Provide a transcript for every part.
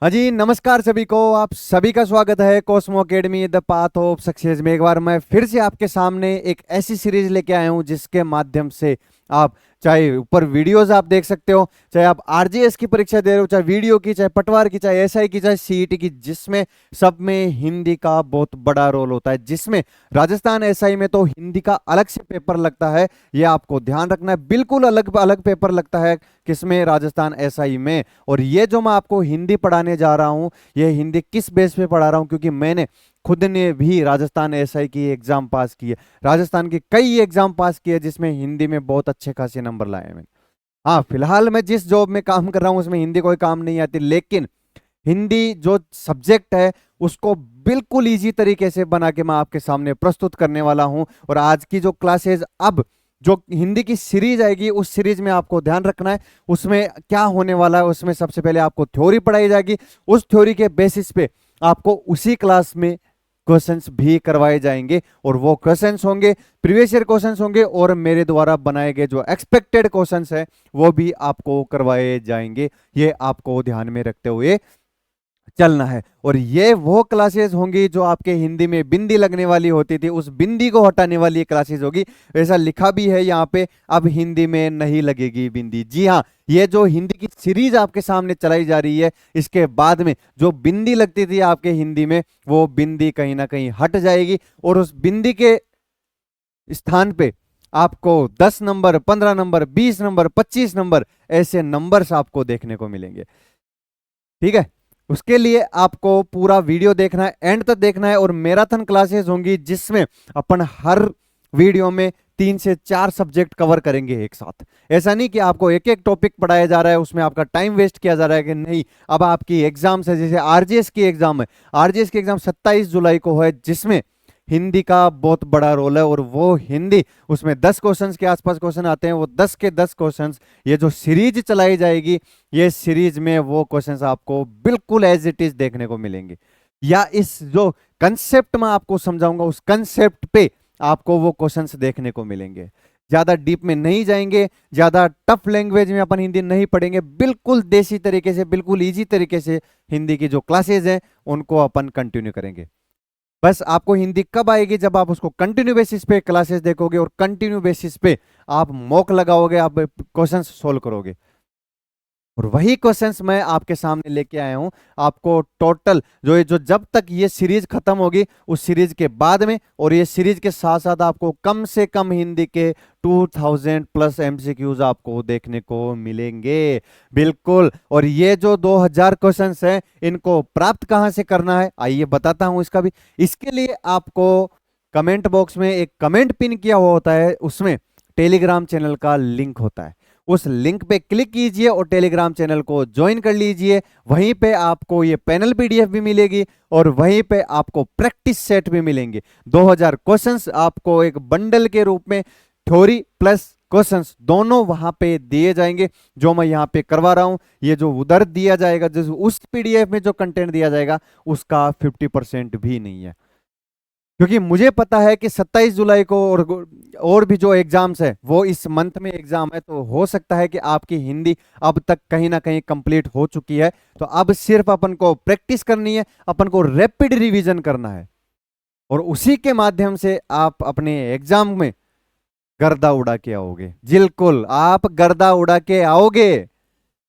हाँ जी, नमस्कार सभी को। आप सभी का स्वागत है Cosmo academy the path of success में। एक बार मैं फिर से आपके सामने एक ऐसी सीरीज लेके आया हूँ जिसके माध्यम से आप चाहे ऊपर वीडियोस आप देख सकते हो, चाहे आप आरजीएस की परीक्षा दे रहे हो, चाहे वीडियो की, चाहे पटवार की, चाहे एसआई की, चाहे सीईटी की, जिसमें सब में हिंदी का बहुत बड़ा रोल होता है। जिसमें राजस्थान एसआई में तो हिंदी का अलग से पेपर लगता है, ये आपको ध्यान रखना है। बिल्कुल अलग अलग पेपर लगता है किसमें, राजस्थान एसआई में। और ये जो मैं आपको हिंदी पढ़ाने जा रहा हूँ, ये हिंदी किस बेस पे पढ़ा रहा हूँ, क्योंकि मैंने खुद ने भी राजस्थान एसआई की एग्जाम पास की है, राजस्थान की कई एग्जाम पास की है जिसमें हिंदी में बहुत अच्छे खासे नंबर लाए हैं मैंने। हाँ, फिलहाल मैं जिस जॉब में काम कर रहा हूँ उसमें हिंदी कोई काम नहीं आती, लेकिन हिंदी जो सब्जेक्ट है उसको बिल्कुल इजी तरीके से बना के मैं आपके सामने प्रस्तुत करने वाला हूं। और आज की जो क्लासेज, अब जो हिंदी की सीरीज आएगी, उस सीरीज में आपको ध्यान रखना है उसमें क्या होने वाला है। उसमें सबसे पहले आपको थ्योरी पढ़ाई जाएगी, उस थ्योरी के बेसिस पे आपको उसी क्लास में क्वेश्चंस भी करवाए जाएंगे। और वो क्वेश्चंस होंगे प्रीवियस ईयर क्वेश्चंस होंगे, और मेरे द्वारा बनाए गए जो एक्सपेक्टेड क्वेश्चंस है वो भी आपको करवाए जाएंगे। ये आपको ध्यान में रखते हुए चलना है। और ये वो क्लासेस होंगी जो आपके हिंदी में बिंदी लगने वाली होती थी, उस बिंदी को हटाने वाली क्लासेस होगी। ऐसा लिखा भी है यहाँ पे, अब हिंदी में नहीं लगेगी बिंदी। जी हाँ, ये जो हिंदी की सीरीज आपके सामने चलाई जा रही है, इसके बाद में जो बिंदी लगती थी आपके हिंदी में, वो बिंदी कहीं ना कहीं हट जाएगी। और उस बिंदी के स्थान पे आपको 10 नंबर, 15 नंबर, 20 नंबर, 25 नंबर, ऐसे नंबर्स आपको देखने को मिलेंगे। ठीक है, उसके लिए आपको पूरा वीडियो देखना है, एंड तक देखना है। और मैराथन क्लासेस होंगी जिसमें अपन हर वीडियो में 3 से 4 सब्जेक्ट कवर करेंगे एक साथ। ऐसा नहीं कि आपको एक एक टॉपिक पढ़ाया जा रहा है, उसमें आपका टाइम वेस्ट किया जा रहा है कि नहीं। अब आपकी एग्जाम्स है, जैसे आरजीएस की एग्जाम है, आरजीएस की एग्जाम 27 जुलाई को है, जिसमें हिंदी का बहुत बड़ा रोल है। और वो हिंदी, उसमें 10 क्वेश्चंस के आसपास क्वेश्चन आते हैं, वो 10 के 10 क्वेश्चंस, ये जो सीरीज चलाई जाएगी, ये सीरीज में वो क्वेश्चंस आपको बिल्कुल एज इट इज देखने को मिलेंगे। या इस जो कंसेप्ट मैं आपको समझाऊंगा, उस कंसेप्ट पे आपको वो क्वेश्चंस देखने को मिलेंगे। ज्यादा डीप में नहीं जाएंगे, ज्यादा टफ लैंग्वेज में अपन हिंदी नहीं पढ़ेंगे, बिल्कुल देसी तरीके से, बिल्कुल इजी तरीके से हिंदी की जो क्लासेज हैं उनको अपन कंटिन्यू करेंगे। बस आपको हिंदी कब आएगी, जब आप उसको कंटिन्यू बेसिस पे क्लासेस देखोगे और कंटिन्यू बेसिस पे आप मॉक लगाओगे, आप क्वेश्चंस सोल्व करोगे। और वही क्वेश्चंस मैं आपके सामने लेके आया हूं। आपको टोटल जो जब तक ये सीरीज खत्म होगी, उस सीरीज के बाद में और ये सीरीज के साथ साथ आपको कम से कम हिंदी के 2000 प्लस एमसीक्यूज आपको देखने को मिलेंगे। बिल्कुल। और ये जो 2000 क्वेश्चंस हैं, इनको प्राप्त कहां से करना है, आइए बताता हूं इसका भी। इसके लिए आपको कमेंट बॉक्स में एक कमेंट पिन किया हुआ होता है, उसमें टेलीग्राम चैनल का लिंक होता है। उस लिंक पे क्लिक कीजिए और टेलीग्राम चैनल को ज्वाइन कर लीजिए। वहीं पे आपको ये पैनल पीडीएफ भी मिलेगी और वहीं पे आपको प्रैक्टिस सेट भी मिलेंगे। 2000 क्वेश्चंस आपको एक बंडल के रूप में, थ्योरी प्लस क्वेश्चंस दोनों वहां पे दिए जाएंगे। जो मैं यहाँ पे करवा रहा हूं, ये जो उधर दिया जाएगा, जो उस पीडीएफ में जो कंटेंट दिया जाएगा, उसका 50% भी नहीं है। क्योंकि मुझे पता है कि 27 जुलाई को और भी जो एग्जाम्स है वो इस मंथ में एग्जाम है, तो हो सकता है कि आपकी हिंदी अब तक कहीं ना कहीं कंप्लीट हो चुकी है। तो अब सिर्फ अपन को प्रैक्टिस करनी है, अपन को रैपिड रिवीजन करना है, और उसी के माध्यम से आप अपने एग्जाम में गर्दा उड़ा के आओगे। बिल्कुल, आप गर्दा उड़ा के आओगे।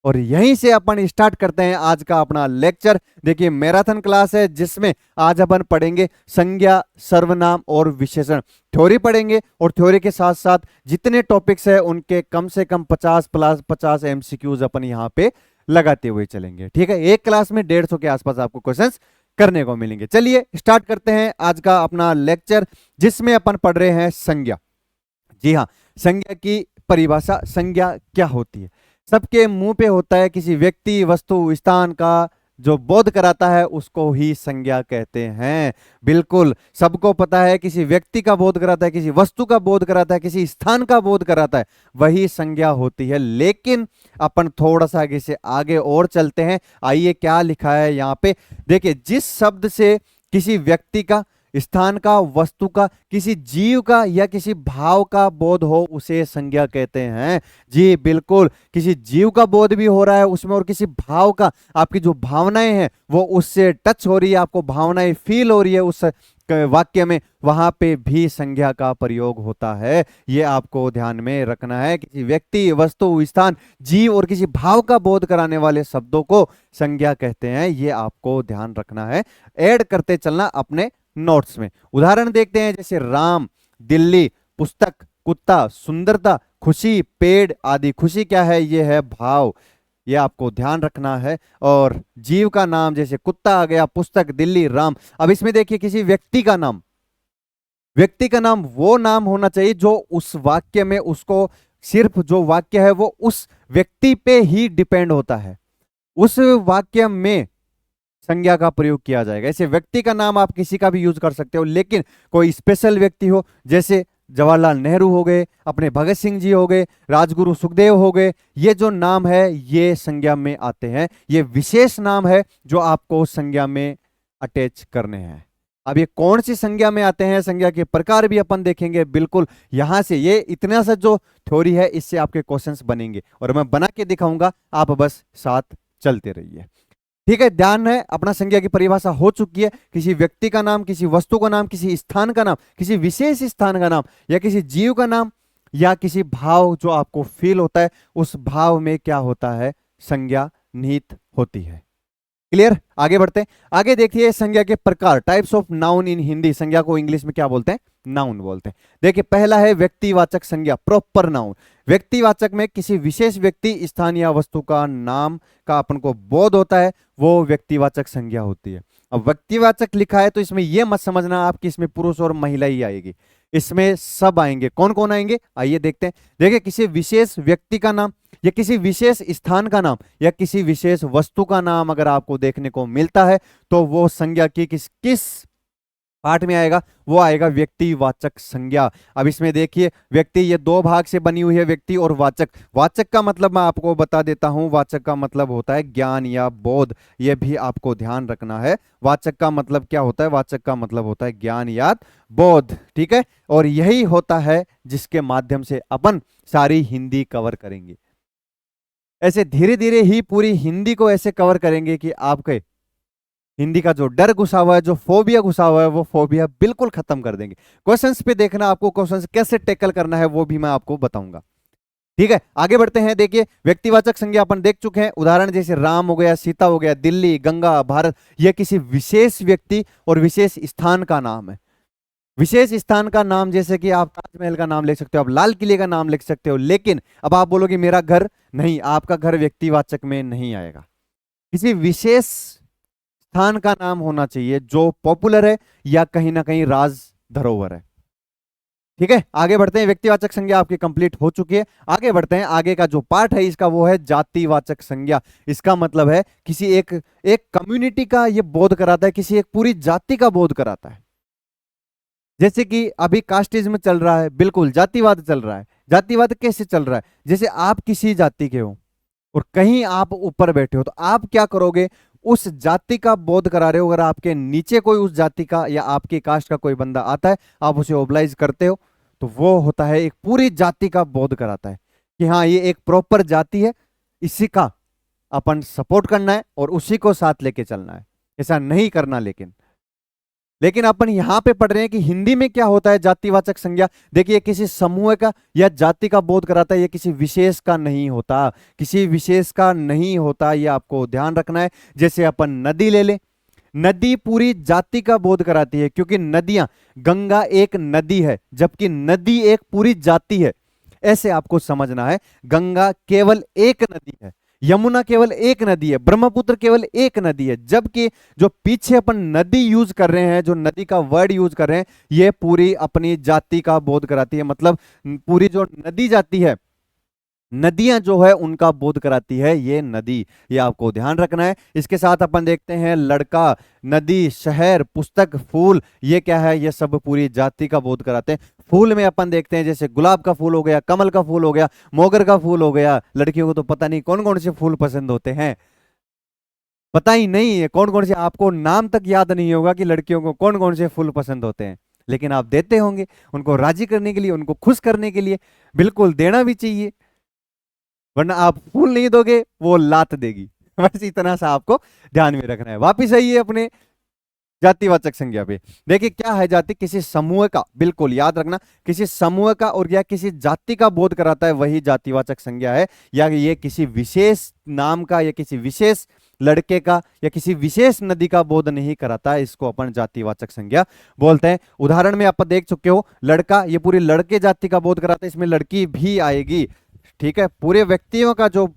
और यहीं से अपन स्टार्ट करते हैं आज का अपना लेक्चर। देखिए, मैराथन क्लास है जिसमें आज अपन पढ़ेंगे संज्ञा, सर्वनाम और विशेषण। थ्योरी पढ़ेंगे और थ्योरी के साथ साथ जितने टॉपिक्स है उनके कम से कम 50 प्लस 50 एमसीक्यूज अपन यहाँ पे लगाते हुए चलेंगे। ठीक है, एक क्लास में 150 के आसपास आपको क्वेश्चंस करने को मिलेंगे। चलिए स्टार्ट करते हैं आज का अपना लेक्चर, जिसमें अपन पढ़ रहे हैं संज्ञा। जी हाँ, संज्ञा की परिभाषा, संज्ञा क्या होती है। सबके मुंह पे होता है, किसी व्यक्ति, वस्तु, स्थान का जो बोध कराता है उसको ही संज्ञा कहते हैं। बिल्कुल, सबको पता है, किसी व्यक्ति का बोध कराता है, किसी वस्तु का बोध कराता है, किसी स्थान का बोध कराता है, वही संज्ञा होती है। लेकिन अपन थोड़ा सा आगे से आगे और चलते हैं। आइए क्या लिखा है यहाँ पे, देखिए, जिस शब्द से किसी व्यक्ति का स्थान का, वस्तु का, किसी जीव का या किसी भाव का बोध हो उसे संज्ञा कहते हैं। जी बिल्कुल, किसी जीव का बोध भी हो रहा है उसमें और किसी भाव का, आपकी जो भावनाएं हैं वो उससे टच हो रही है, आपको भावनाएं फील हो रही है उस वाक्य में, वहां पे भी संज्ञा का प्रयोग होता है। ये आपको ध्यान में रखना है। किसी व्यक्ति, वस्तु, स्थान, जीव और किसी भाव का बोध कराने वाले शब्दों को संज्ञा कहते हैं। ये आपको ध्यान रखना है, ऐड करते चलना अपने नोट्स में। उदाहरण देखते हैं, जैसे राम, दिल्ली, पुस्तक, कुत्ता, सुंदरता, खुशी, पेड़ आदि। खुशी क्या है? ये है भाव, ये आपको ध्यान रखना है। और जीव का नाम जैसे कुत्ता आ गया, पुस्तक, दिल्ली, राम। अब इसमें देखिए किसी व्यक्ति का नाम, व्यक्ति का नाम वो नाम होना चाहिए जो उस वाक्य में, उसको सिर्फ जो वाक्य है वो उस व्यक्ति पे ही डिपेंड होता है, उस वाक्य में संज्ञा का प्रयोग किया जाएगा। ऐसे व्यक्ति का नाम आप किसी का भी यूज कर सकते हो, लेकिन कोई स्पेशल व्यक्ति हो, जैसे जवाहरलाल नेहरू हो गए, अपने भगत सिंह जी हो गए, राजगुरु सुखदेव हो गए, ये जो नाम है ये संज्ञा में आते हैं। ये विशेष नाम है जो आपको संज्ञा में अटैच करने हैं। अब ये कौन सी संज्ञा में आते हैं, संज्ञा के प्रकार भी अपन देखेंगे। बिल्कुल यहां से ये इतना सा जो थ्योरी है इससे आपके क्वेश्चंस बनेंगे और मैं बना के दिखाऊंगा, आप बस साथ चलते रहिए। ठीक है, ध्यान है, अपना संज्ञा की परिभाषा हो चुकी है। किसी व्यक्ति का नाम, किसी वस्तु का नाम, किसी स्थान का नाम, किसी विशेष स्थान का नाम, या किसी जीव का नाम, या किसी भाव जो आपको फील होता है, उस भाव में क्या होता है? संज्ञा निहित होती है। क्लियर? आगे बढ़ते हैं। आगे देखिए संज्ञा के प्रकार, types of noun in Hindi. संज्ञा को इंग्लिश में क्या बोलते हैं? नाउन बोलते हैं। देखिए पहला है व्यक्तिवाचक संज्ञा, प्रॉपर नाउन। व्यक्तिवाचक में किसी विशेष व्यक्ति, स्थान या वस्तु का नाम का अपन को बोध होता है, वो व्यक्तिवाचक संज्ञा होती है। अब व्यक्तिवाचक लिखा है तो इसमें यह मत समझना आप कि इसमें पुरुष और महिला ही आएगी, इसमें सब आएंगे। कौन कौन आएंगे आइए देखते हैं। देखिए किसी विशेष व्यक्ति का नाम, या किसी विशेष स्थान का नाम, या किसी विशेष वस्तु का नाम अगर आपको देखने को मिलता है तो वो संज्ञा की किस किस पार्ट में आएगा? वो आएगा व्यक्तिवाचक संज्ञा। अब इसमें देखिए व्यक्ति, ये दो भाग से बनी हुई है, व्यक्ति और वाचक। वाचक का मतलब मैं आपको बता देता हूं, वाचक का मतलब होता है ज्ञान या बोध। यह भी आपको ध्यान रखना है। वाचक का मतलब क्या होता है? वाचक का मतलब होता है ज्ञान या बोध। ठीक है, और यही होता है जिसके माध्यम से अपन सारी हिंदी कवर करेंगे। ऐसे धीरे धीरे ही पूरी हिंदी को ऐसे कवर करेंगे कि आपके हिंदी का जो डर घुसा हुआ है, जो फोबिया घुसा हुआ है, वो फोबिया बिल्कुल खत्म कर देंगे। क्वेश्चंस पे देखना, आपको क्वेश्चंस कैसे टैकल करना है वो भी मैं आपको बताऊंगा। ठीक है, आगे बढ़ते हैं। देखिए व्यक्तिवाचक संज्ञा अपन देख चुके हैं। उदाहरण जैसे राम हो गया, सीता हो गया, दिल्ली, गंगा, भारत। यह किसी विशेष व्यक्ति और विशेष स्थान का नाम है। विशेष स्थान का नाम जैसे कि आप ताजमहल का नाम लिख सकते हो, आप लाल किले का नाम लिख सकते हो, लेकिन अब आप बोलोगे मेरा घर, नहीं, आपका घर व्यक्तिवाचक में नहीं आएगा। किसी विशेष स्थान का नाम होना चाहिए जो पॉपुलर है या कहीं ना कहीं राज धरोहर है। ठीक है, आगे बढ़ते हैं। व्यक्तिवाचक संज्ञा आपकी कंप्लीट हो चुकी है। आगे बढ़ते हैं। आगे का जो पार्ट है इसका वो है जातिवाचक संज्ञा। इसका मतलब है किसी एक कम्युनिटी का ये बोध कराता है, किसी एक पूरी जाति का बोध कराता है। जैसे कि अभी कास्टिज्म चल रहा है, बिल्कुल जातिवाद चल रहा है। जातिवाद कैसे चल रहा है? जैसे आप किसी जाति के हो और कहीं आप ऊपर बैठे हो, तो आप क्या करोगे? उस जाति का बोध करा रहे हो। अगर आपके नीचे कोई उस जाति का या आपकी कास्ट का कोई बंदा आता है, आप उसे ओबलाइज करते हो, तो वो होता है एक पूरी जाति का बोध कराता है कि हाँ ये एक प्रॉपर जाति है, इसी का अपन सपोर्ट करना है और उसी को साथ लेके चलना है। ऐसा नहीं करना। लेकिन अपन यहां पे पढ़ रहे हैं कि हिंदी में क्या होता है जातिवाचक संज्ञा। देखिए किसी समूह का या जाति का बोध कराता है, ये किसी विशेष का नहीं होता, किसी विशेष का नहीं होता, ये आपको ध्यान रखना है। जैसे अपन नदी ले ले, नदी पूरी जाति का बोध कराती है, क्योंकि नदियां, गंगा एक नदी है जबकि नदी एक पूरी जाति है। ऐसे आपको समझना है। गंगा केवल एक नदी है, यमुना केवल एक नदी है, ब्रह्मपुत्र केवल एक नदी है, जबकि जो पीछे अपन नदी यूज कर रहे हैं, जो नदी का वर्ड यूज कर रहे हैं, ये पूरी अपनी जाति का बोध कराती है। मतलब पूरी जो नदी जाती है, नदियां जो है उनका बोध कराती है ये नदी। ये आपको ध्यान रखना है। इसके साथ अपन देखते हैं लड़का, नदी, शहर, पुस्तक, फूल। ये क्या है? ये सब पूरी जाति का बोध कराते हैं। फूल में अपन देखते हैं जैसे गुलाब का फूल हो गया, कमल का फूल हो गया, मोगर का फूल हो गया। लड़कियों को तो पता नहीं कौन कौन से फूल पसंद होते हैं। पता ही नहीं है कौन कौन से, आपको नाम तक याद नहीं होगा कि लड़कियों को कौन कौन से फूल पसंद होते हैं, लेकिन आप देते होंगे उनको राजी करने के लिए, उनको खुश करने के लिए। बिल्कुल देना भी चाहिए, वरना आप फूल नहीं दोगे वो लात देगी। बस इतना सा आपको ध्यान में रखना है। वापिस आइए अपने जातिवाचक संज्ञा पे। देखिए क्या है जाति, किसी समूह का, बिल्कुल याद रखना, किसी समूह का और या किसी जाति का बोध कराता है वही जातिवाचक संज्ञा है। या ये किसी विशेष नाम का या किसी विशेष लड़के का या किसी विशेष नदी का बोध नहीं कराता है, इसको अपन जातिवाचक संज्ञा बोलते हैं। उदाहरण में आप देख चुके हो, लड़का ये पूरी लड़के जाति का बोध कराता है, इसमें लड़की भी आएगी। ठीक है, पूरे व्यक्तियों का जो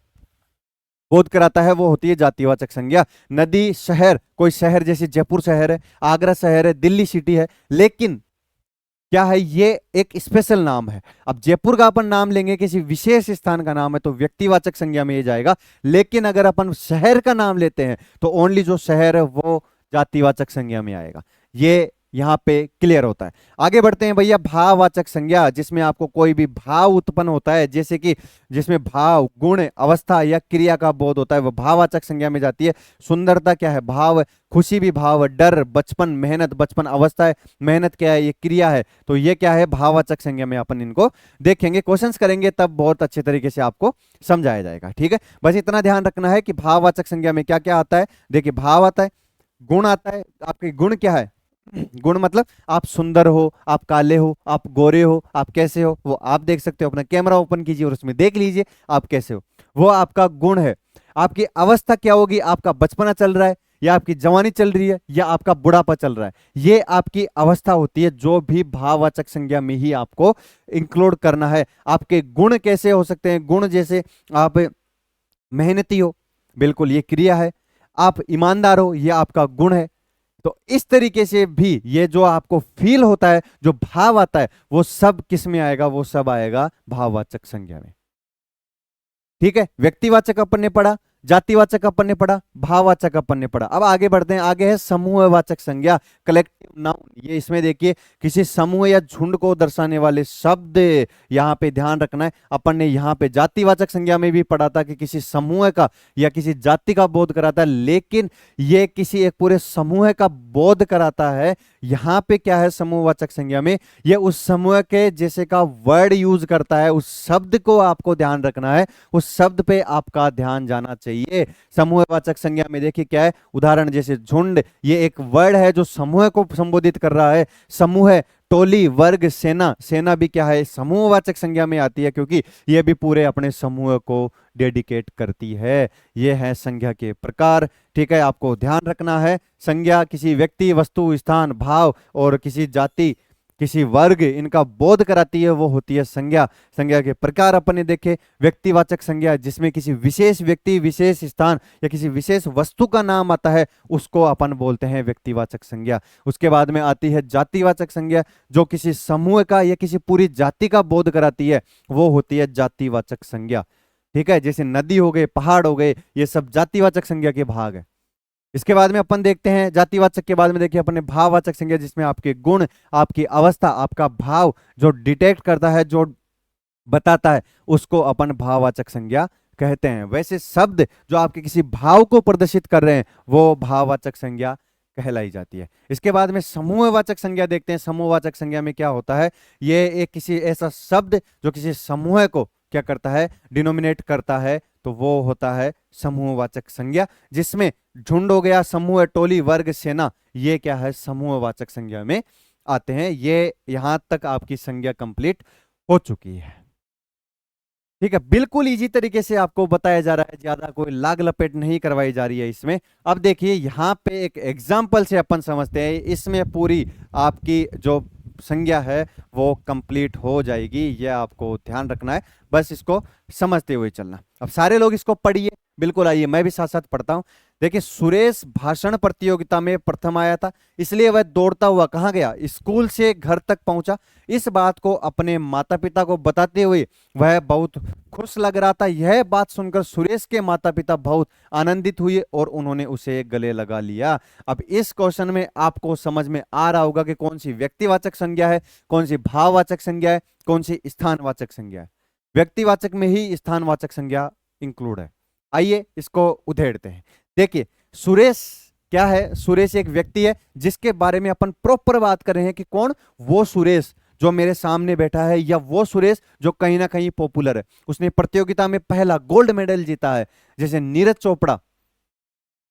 बोध कराता है वो होती है जातिवाचक संज्ञा। नदी, शहर, कोई शहर जैसे जयपुर शहर है, आगरा शहर है, दिल्ली सिटी है, लेकिन क्या है, ये एक स्पेशल नाम है। अब जयपुर का अपन नाम लेंगे, किसी विशेष स्थान का नाम है, तो व्यक्तिवाचक संज्ञा में ये जाएगा। लेकिन अगर अपन शहर का नाम लेते हैं तो ओनली जो शहर है वो जातिवाचक संज्ञा में आएगा। ये यहां पे क्लियर होता है। आगे बढ़ते हैं भैया, भाववाचक संज्ञा, जिसमें आपको कोई भी भाव उत्पन्न होता है, जैसे कि जिसमें भाव, गुण, अवस्था या क्रिया का बोध होता है, वो भाववाचक संज्ञा में जाती है। सुंदरता क्या है, भाव है। खुशी भी भाव है। डर, बचपन, मेहनत, बचपन अवस्था है, मेहनत क्या है, ये क्रिया है, तो ये क्या है, भाववाचक संज्ञा में अपन इनको देखेंगे, क्वेश्चंस करेंगे तब बहुत अच्छे तरीके से आपको समझाया जाएगा। ठीक है, बस इतना ध्यान रखना है कि भाववाचक संज्ञा में क्या क्या आता है। देखिए भाव आता है, गुण आता है, आपके गुण क्या है, गुण मतलब आप सुंदर हो, आप काले हो, आप गोरे हो, आप कैसे हो, वो आप देख सकते हो। अपना कैमरा ओपन कीजिए और उसमें देख लीजिए आप कैसे हो, वो आपका गुण है। आपकी अवस्था क्या होगी, आपका बचपना चल रहा है या आपकी जवानी चल रही है या आपका बुढ़ापा चल रहा है, ये आपकी अवस्था होती है, जो भी भाववाचक संज्ञा में ही आपको इंक्लूड करना है। आपके गुण कैसे हो सकते हैं, गुण जैसे आप मेहनती हो, बिल्कुल ये क्रिया है। आप ईमानदार हो, ये आपका गुण है। तो इस तरीके से भी ये जो आपको फील होता है, जो भाव आता है, वो सब किस में आएगा, वो सब आएगा भाववाचक संज्ञा में। ठीक है, व्यक्तिवाचक अपन ने पढ़ा, जातिवाचक अपन ने पढ़ा, भाववाचक अपन ने पढ़ा। अब आगे बढ़ते हैं, आगे है समूहवाचक संज्ञा, कलेक्टिव नाउन। ये इसमें देखिए किसी समूह या झुंड को दर्शाने वाले शब्द, यहाँ पे ध्यान रखना है। अपन ने यहाँ पे जातिवाचक संज्ञा में भी पढ़ा था कि किसी समूह का या किसी जाति का बोध कराता है, लेकिन ये किसी एक पूरे समूह का बोध कराता है। यहाँ पे क्या है, समूहवाचक संज्ञा में ये उस समूह के जैसे का वर्ड यूज करता है, उस शब्द को आपको ध्यान रखना है, उस शब्द पे आपका ध्यान जाना चाहिए। समूहवाचक संज्ञा में देखिए क्या है, उदाहरण जैसे झुंड, ये एक वर्ड है जो समूह को संबोधित कर रहा है। समूह, टोली, वर्ग, सेना, सेना भी क्या है, समूहवाचक संज्ञा में आती है, क्योंकि ये भी पूरे अपने समूह को डेडिकेट करती है। ये है संज्ञा के प्रकार। ठीक है, आपको ध्यान रखना है, संज्ञा किसी व्यक्ति, वस्तु, स्थान, भाव और किसी जाति, किसी वर्ग, इनका बोध कराती है, वो होती है संज्ञा। संज्ञा के प्रकार अपन ने देखे, व्यक्तिवाचक संज्ञा जिसमें किसी विशेष व्यक्ति, विशेष स्थान या किसी विशेष वस्तु का नाम आता है, उसको अपन बोलते हैं व्यक्तिवाचक संज्ञा। उसके बाद में आती है जातिवाचक संज्ञा, जो किसी समूह का या किसी पूरी जाति का बोध कराती है, वो होती है जातिवाचक संज्ञा। ठीक है, जैसे नदी हो गए, पहाड़ हो गए, ये सब जातिवाचक संज्ञा के भाग है। इसके बाद में अपन देखते हैं जातिवाचक के बाद में, देखिए अपन ने भाववाचक संज्ञा, जिसमें आपके गुण, आपकी अवस्था, आपका भाव जो डिटेक्ट करता है, जो बताता है, उसको अपन भाववाचक संज्ञा कहते हैं। वैसे शब्द जो आपके किसी भाव को प्रदर्शित कर रहे हैं, वो भाववाचक संज्ञा कहलाई जाती है। इसके बाद में समूहवाचक संज्ञा देखते हैं। समूहवाचक संज्ञा में क्या होता है, ये एक किसी ऐसा शब्द जो किसी समूह को क्या करता है, डिनोमिनेट करता है, तो वो होता है समूहवाचक संज्ञा, जिसमें झुंड हो गया, समूह, टोली, वर्ग, सेना, ये क्या है, समूहवाचक संज्ञा में आते हैं। ये यहां तक आपकी संज्ञा कंप्लीट हो चुकी है। ठीक है, बिल्कुल इजी तरीके से आपको बताया जा रहा है, ज्यादा कोई लाग लपेट नहीं करवाई जा रही है इसमें। अब देखिए यहाँ पे एक एग्जाम्पल से अपन समझते हैं, इसमें पूरी आपकी जो संज्ञा है वो कंप्लीट हो जाएगी। ये आपको ध्यान रखना है, बस इसको समझते हुए चलना। अब सारे लोग इसको पढ़िए, बिल्कुल आइए, मैं भी साथ साथ पढ़ता हूं। देखिए, सुरेश भाषण प्रतियोगिता में प्रथम आया था, इसलिए वह दौड़ता हुआ कहां गया, स्कूल से घर तक पहुंचा। इस बात को अपने माता पिता को बताते हुए वह बहुत खुश लग रहा था। यह बात सुनकर सुरेश के माता पिता बहुत आनंदित हुए और उन्होंने उसे गले लगा लिया। अब इस क्वेश्चन में आपको समझ में आ रहा होगा कि कौन सी व्यक्तिवाचक संज्ञा है, कौन सी भाववाचक संज्ञा है, कौन सी स्थानवाचक संज्ञा है। व्यक्तिवाचक में ही स्थानवाचक संज्ञा इंक्लूड है। आइए इसको उधेड़ते हैं। देखिए, सुरेश क्या है? सुरेश एक व्यक्ति है जिसके बारे में अपन प्रॉपर बात कर रहे हैं कि कौन? वो सुरेश जो मेरे सामने बैठा है, या वो सुरेश जो कहीं ना कहीं पॉपुलर है, उसने प्रतियोगिता में पहला गोल्ड मेडल जीता है। जैसे नीरज चोपड़ा,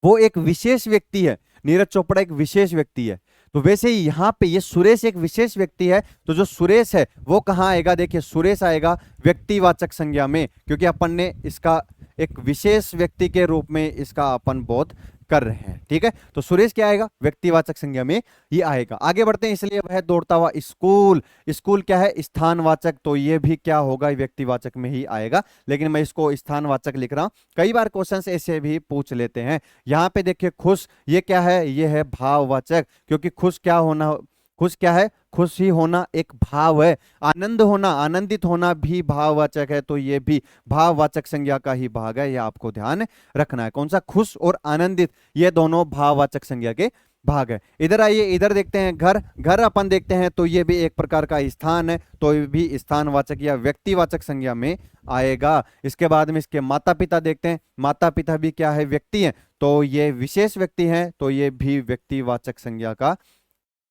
वो एक विशेष व्यक्ति है। नीरज चोपड़ा एक विशेष व्यक्ति है। तो वैसे ही यहाँ पे ये सुरेश एक विशेष व्यक्ति है। तो जो सुरेश है वो कहाँ आएगा? देखिए, सुरेश आएगा व्यक्तिवाचक संज्ञा में, क्योंकि अपन ने इसका एक विशेष व्यक्ति के रूप में इसका अपन बोध कर रहे हैं। ठीक है, तो सुरेश क्या आएगा? व्यक्तिवाचक संज्ञा में ये आएगा। आगे बढ़ते हैं। इसलिए वह दौड़ता हुआ स्कूल, स्कूल क्या है? स्थानवाचक, तो ये भी क्या होगा? व्यक्तिवाचक में ही आएगा, लेकिन मैं इसको स्थानवाचक लिख रहा हूं। कई बार क्वेश्चंस ऐसे भी पूछ लेते हैं। यहां पे देखिए खुश, ये क्या है? ये है भाववाचक, क्योंकि खुश क्या होना? खुश क्या है? खुशी होना एक भाव है। आनंद होना, आनंदित होना भी भाववाचक है, तो ये भी भाववाचक संज्ञा का ही भाग है। ये आपको ध्यान रखना है। कौन सा? खुश और आनंदित, ये दोनों भाववाचक संज्ञा के भाग है। इधर आइए, इधर देखते हैं घर। घर अपन देखते हैं तो ये भी एक प्रकार का स्थान है, तो ये भी स्थानवाचक या व्यक्तिवाचक संज्ञा में आएगा। इसके बाद में इसके माता पिता देखते हैं। माता पिता भी क्या है? व्यक्ति हैं, तो ये विशेष व्यक्ति हैं, तो ये भी व्यक्तिवाचक संज्ञा का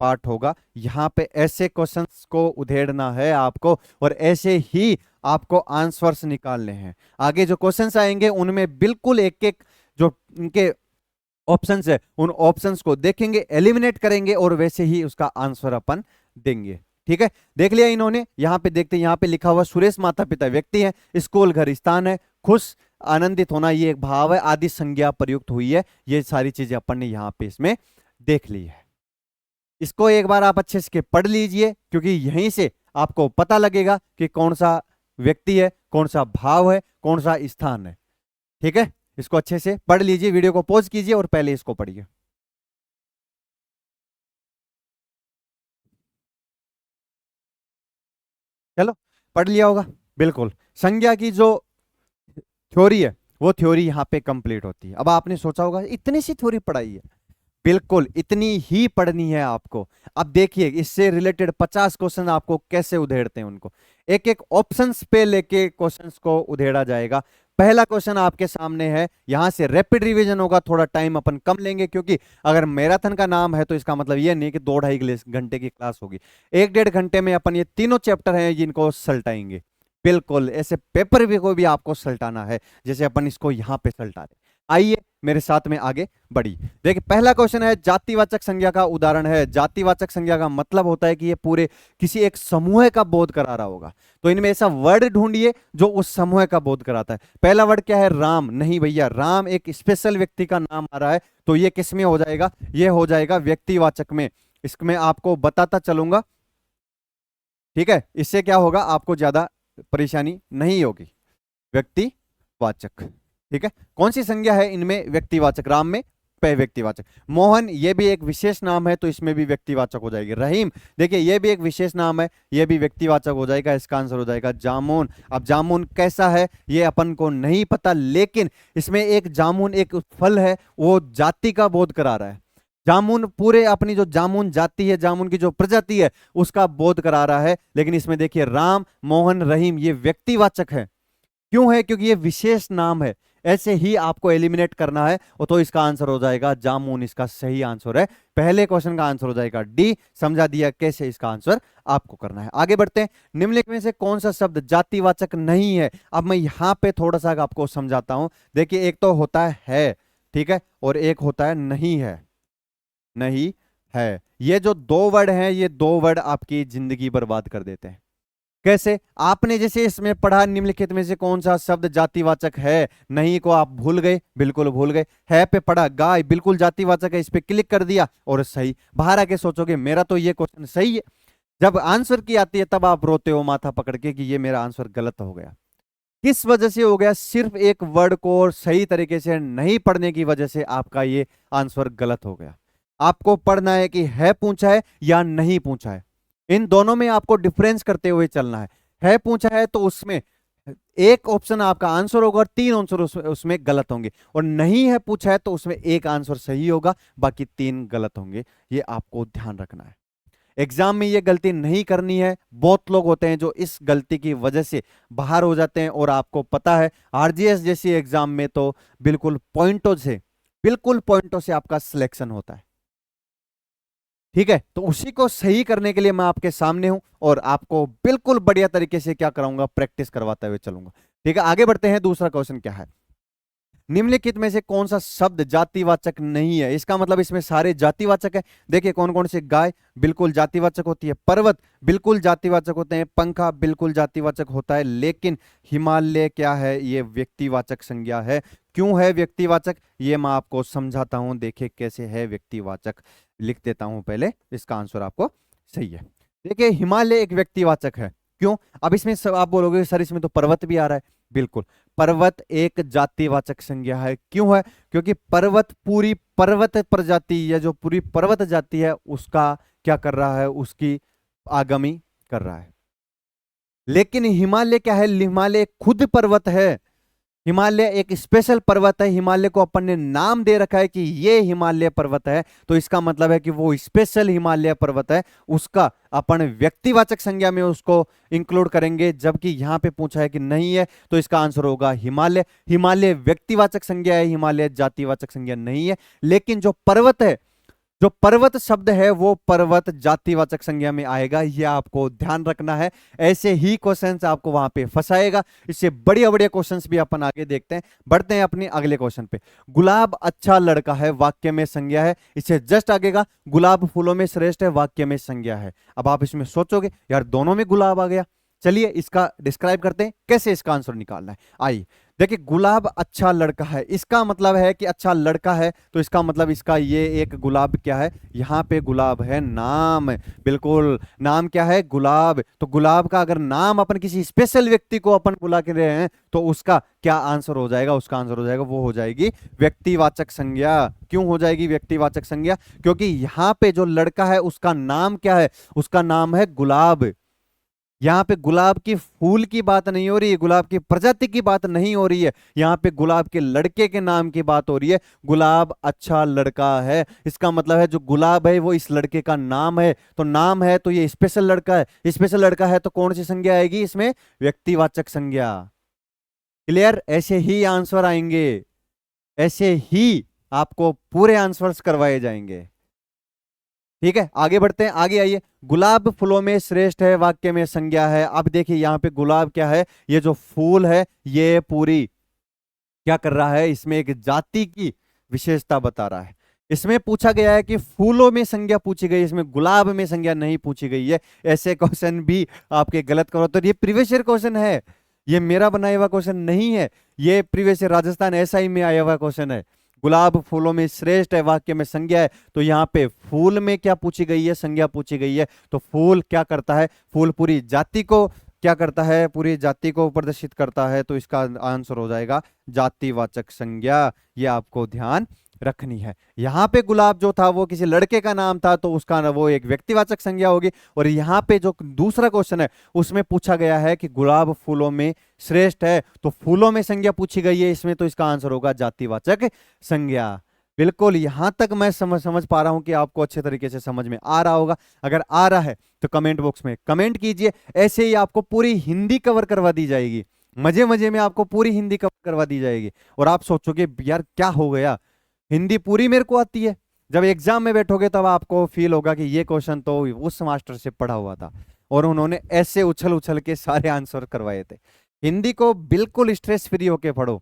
पार्ट होगा। यहां पे ऐसे क्वेश्चंस को उधेड़ना है आपको, और ऐसे ही आपको आंसर्स निकालने हैं। आगे जो क्वेश्चंस आएंगे उनमें बिल्कुल एक एक जो इनके ऑप्शंस है, उन ऑप्शंस को देखेंगे, एलिमिनेट करेंगे, और वैसे ही उसका आंसर अपन देंगे। ठीक है, देख लिया इन्होंने। यहां पे देखते हैं, यहां पे लिखा हुआ सुरेश माता पिता व्यक्ति है, स्कूल घर स्थान है, खुश आनंदित होना ये एक भाव है, आदि संज्ञा प्रयुक्त हुई है। ये सारी चीजें अपन ने यहां पे इसमें देख ली है। इसको एक बार आप अच्छे से पढ़ लीजिए, क्योंकि यहीं से आपको पता लगेगा कि कौन सा व्यक्ति है, कौन सा भाव है, कौन सा स्थान है। ठीक है, इसको अच्छे से पढ़ लीजिए। वीडियो को पॉज कीजिए और पहले इसको पढ़िए। चलो, पढ़ लिया होगा। बिल्कुल, संज्ञा की जो थ्योरी है वो थ्योरी यहाँ पे कंप्लीट होती है। अब आपने सोचा होगा इतनी सी थ्योरी पढ़ाई है। बिल्कुल इतनी ही पढ़नी है आपको। अब देखिए, इससे रिलेटेड 50 क्वेश्चन आपको कैसे उधेड़ते हैं उनको, एक एक ऑप्शंस पे लेके क्वेश्चंस को उधेड़ा जाएगा। पहला क्वेश्चन आपके सामने है, यहां से रैपिड रिवीजन होगा। थोड़ा टाइम अपन कम लेंगे, क्योंकि अगर मैराथन का नाम है तो इसका मतलब ये नहीं कि 2-2.5 घंटे की क्लास होगी। 1-1.5 घंटे में अपन ये तीनों चैप्टर हैं जिनको सलटाएंगे। बिल्कुल ऐसे पेपर भी को भी आपको सलटाना है, जैसे अपन इसको यहां पे सलटा रहे। आइए मेरे साथ में आगे बढ़ी। देखिए, पहला क्वेश्चन है, जातिवाचक संज्ञा का उदाहरण है। जातिवाचक संज्ञा का मतलब होता है कि ये पूरे किसी एक समूह का बोध करा रहा होगा। तो इनमें ऐसा वर्ड ढूंढिए जो उस समूह का बोध कराता है। पहला वर्ड क्या है? राम। नहीं भैया, राम एक स्पेशल व्यक्ति का नाम आ रहा है, तो ये किस में हो जाएगा? ये हो जाएगा व्यक्तिवाचक में। इसमें आपको बताता चलूंगा। ठीक है, इससे क्या होगा? आपको ज्यादा परेशानी नहीं होगी। व्यक्तिवाचक। ठीक है, कौन सी संज्ञा है इनमें? व्यक्तिवाचक। राम में व्यक्तिवाचक। मोहन ये भी एक विशेष नाम है, तो इसमें भी व्यक्तिवाचक हो जाएगी। रहीम, देखिए ये भी एक विशेष नाम है, ये भी व्यक्तिवाचक हो जाएगा। इसका आंसर हो जाएगा जामुन। अब जामुन कैसा है ये अपन को नहीं पता, लेकिन इसमें एक जामुन एक फल है, वो जाति का बोध करा रहा है। जामुन पूरे अपनी जो जामुन जाति है, जामुन की जो प्रजाति है, उसका बोध करा रहा है। लेकिन इसमें देखिए राम, मोहन, रहीम ये व्यक्तिवाचक है। क्यों है? क्योंकि ये विशेष नाम है। ऐसे ही आपको एलिमिनेट करना है, और तो इसका आंसर हो जाएगा जामुन। इसका सही आंसर है, पहले क्वेश्चन का आंसर हो जाएगा डी। समझा दिया कैसे इसका आंसर आपको करना है। आगे बढ़ते हैं। निम्नलिखित में से कौन सा शब्द जातिवाचक नहीं है? अब मैं यहां पे थोड़ा सा आपको समझाता हूं। देखिए, एक तो होता है, ठीक है, और एक होता है नहीं है। नहीं है, ये जो दो वर्ड हैं, ये दो वर्ड आपकी जिंदगी बर्बाद कर देते हैं। कैसे? आपने जैसे इसमें पढ़ा, निम्नलिखित में से कौन सा शब्द जातिवाचक है? नहीं को आप भूल गए, बिल्कुल भूल गए। है पे पढ़ा, गाय बिल्कुल जातिवाचक है, इस पे क्लिक कर दिया और सही। बाहर आके सोचोगे मेरा तो ये क्वेश्चन सही है। जब आंसर की आती है तब आप रोते हो माथा पकड़ के कि ये मेरा आंसर गलत हो गया। किस वजह से हो गया? सिर्फ एक वर्ड को सही तरीके से नहीं पढ़ने की वजह से आपका ये आंसर गलत हो गया। आपको पढ़ना है कि है पूछा है या नहीं पूछा है, इन दोनों में आपको डिफरेंस करते हुए चलना है पूछा है तो उसमें एक ऑप्शन आपका आंसर होगा और 3 आंसर उसमें गलत होंगे, और नहीं है पूछा है तो उसमें एक आंसर सही होगा, बाकी 3 गलत होंगे। ये आपको ध्यान रखना है। एग्जाम में ये गलती नहीं करनी है। बहुत लोग होते हैं जो इस गलती की वजह से बाहर हो जाते हैं, और आपको पता है आरजीएस जैसी एग्जाम में तो बिल्कुल पॉइंटों से बिल्कुल पॉइंटों से आपका सिलेक्शन होता है। ठीक है, तो उसी को सही करने के लिए मैं आपके सामने हूं और आपको बिल्कुल बढ़िया तरीके से क्या कराऊंगा, प्रैक्टिस करवाते हुए चलूंगा। ठीक है, आगे बढ़ते हैं। दूसरा क्वेश्चन क्या है, निम्नलिखित में से कौन सा शब्द जातिवाचक नहीं है? इसका मतलब इसमें सारे जातिवाचक है। देखिए कौन कौन से, गाय बिल्कुल जातिवाचक होती है, पर्वत बिल्कुल जातिवाचक होते हैं, पंखा बिल्कुल जातिवाचक होता है, लेकिन हिमालय क्या है, ये व्यक्तिवाचक संज्ञा है। क्यों है व्यक्तिवाचक, ये मैं आपको समझाता हूं। देखिए कैसे है व्यक्तिवाचक, लिख देता हूं पहले, इसका आंसर आपको सही है। देखिए हिमालय एक व्यक्तिवाचक है। क्यों? अब इसमें आप बोलोगे सर इसमें तो पर्वत भी आ रहा है। बिल्कुल, पर्वत एक जातिवाचक संज्ञा है। क्यों है? क्योंकि पर्वत पूरी पर्वत प्रजाति या जो पूरी पर्वत जाति है उसका क्या कर रहा है, उसकी आगामी कर रहा है। लेकिन हिमालय क्या है, हिमालय खुद पर्वत है। हिमालय एक स्पेशल पर्वत है। हिमालय को अपन ने नाम दे रखा है कि ये हिमालय पर्वत है, तो इसका मतलब है कि वो स्पेशल हिमालय पर्वत है, उसका अपन व्यक्तिवाचक संज्ञा में उसको इंक्लूड करेंगे। जबकि यहां पे पूछा है कि नहीं है, तो इसका आंसर होगा हिमालय। हिमालय व्यक्तिवाचक संज्ञा है, हिमालय जातिवाचक संज्ञा नहीं है। लेकिन जो पर्वत है, जो पर्वत शब्द है वो पर्वत जातिवाचक संज्ञा में आएगा, ये आपको ध्यान रखना है। ऐसे ही क्वेश्चंस आपको वहां पे फंसाएगा। इससे बढ़िया बढ़िया क्वेश्चंस भी अपन आगे देखते हैं। बढ़ते हैं अपने अगले क्वेश्चन पे। गुलाब अच्छा लड़का है वाक्य में संज्ञा है। इससे जस्ट आगे का गुलाब फूलों में श्रेष्ठ है वाक्य में संज्ञा है। अब आप इसमें सोचोगे यार दोनों में गुलाब आ गया। चलिए इसका डिस्क्राइब करते हैं, कैसे इसका आंसर निकालना है। आइए देखिए, गुलाब अच्छा लड़का है, इसका मतलब है कि अच्छा लड़का है, तो इसका मतलब इसका ये एक गुलाब क्या है, यहां पे गुलाब है नाम। बिल्कुल, नाम क्या है, गुलाब। तो गुलाब का अगर नाम अपन किसी स्पेशल व्यक्ति को अपन बुला के रहे हैं, तो उसका क्या आंसर हो जाएगा, उसका आंसर हो जाएगा, वो हो जाएगी व्यक्तिवाचक संज्ञा। क्यों हो जाएगी व्यक्तिवाचक संज्ञा? क्योंकि यहां पे जो लड़का है उसका नाम क्या है, उसका नाम है गुलाब। यहाँ पे गुलाब की फूल की बात नहीं हो रही है, गुलाब की प्रजाति की बात नहीं हो रही है, यहाँ पे गुलाब के लड़के के नाम की बात हो रही है। गुलाब अच्छा लड़का है, इसका मतलब है जो गुलाब है वो इस लड़के का नाम है। तो नाम है तो ये स्पेशल लड़का है, स्पेशल लड़का है तो कौन सी संज्ञा आएगी इसमें, व्यक्तिवाचक संज्ञा। क्लियर? ऐसे ही आंसर आएंगे, ऐसे ही आपको पूरे आंसर्स करवाए जाएंगे। ठीक है, आगे बढ़ते हैं। आगे आइए, गुलाब फूलों में श्रेष्ठ है वाक्य में संज्ञा है। अब देखिए यहां पे गुलाब क्या है, ये जो फूल है ये पूरी क्या कर रहा है, इसमें एक जाति की विशेषता बता रहा है। इसमें पूछा गया है कि फूलों में संज्ञा पूछी गई, इसमें गुलाब में संज्ञा नहीं पूछी गई है। ऐसे क्वेश्चन भी आपके गलत करो तो ये प्रीवियस ईयर क्वेश्चन है, ये मेरा बनाया हुआ क्वेश्चन नहीं है, ये प्रीवियस ईयर राजस्थान एसआई में आया हुआ क्वेश्चन है। गुलाब फूलों में श्रेष्ठ है वाक्य में संज्ञा है, तो यहाँ पे फूल में क्या पूछी गई है, संज्ञा पूछी गई है। तो फूल क्या करता है, फूल पूरी जाति को क्या करता है, पूरी जाति को प्रदर्शित करता है, तो इसका आंसर हो जाएगा जातिवाचक संज्ञा। ये आपको ध्यान रखनी है। यहाँ पे गुलाब जो था वो किसी लड़के का नाम था, तो उसका वो एक व्यक्तिवाचक संज्ञा होगी। और यहाँ पे जो दूसरा क्वेश्चन है उसमें पूछा गया है कि गुलाब फूलों में श्रेष्ठ है, तो फूलों में संज्ञा पूछी गई है इसमें, तो इसका आंसर होगा जातिवाचक संज्ञा। बिल्कुल, यहां तक मैं समझ पा रहा हूं कि आपको अच्छे तरीके से समझ में आ रहा होगा। अगर आ रहा है तो कमेंट बॉक्स में कमेंट कीजिए। ऐसे ही आपको पूरी हिंदी कवर करवा दी जाएगी, मजे मजे में आपको पूरी हिंदी कवर करवा दी जाएगी। और आप सोचोगे यार क्या हो गया, हिंदी पूरी मेरे को आती है। जब एग्जाम में बैठोगे तब आपको फील होगा कि ये क्वेश्चन तो उस मास्टर से पढ़ा हुआ था और उन्होंने ऐसे उछल उछल के सारे आंसर करवाए थे। हिंदी को बिल्कुल स्ट्रेस फ्री होके पढ़ो।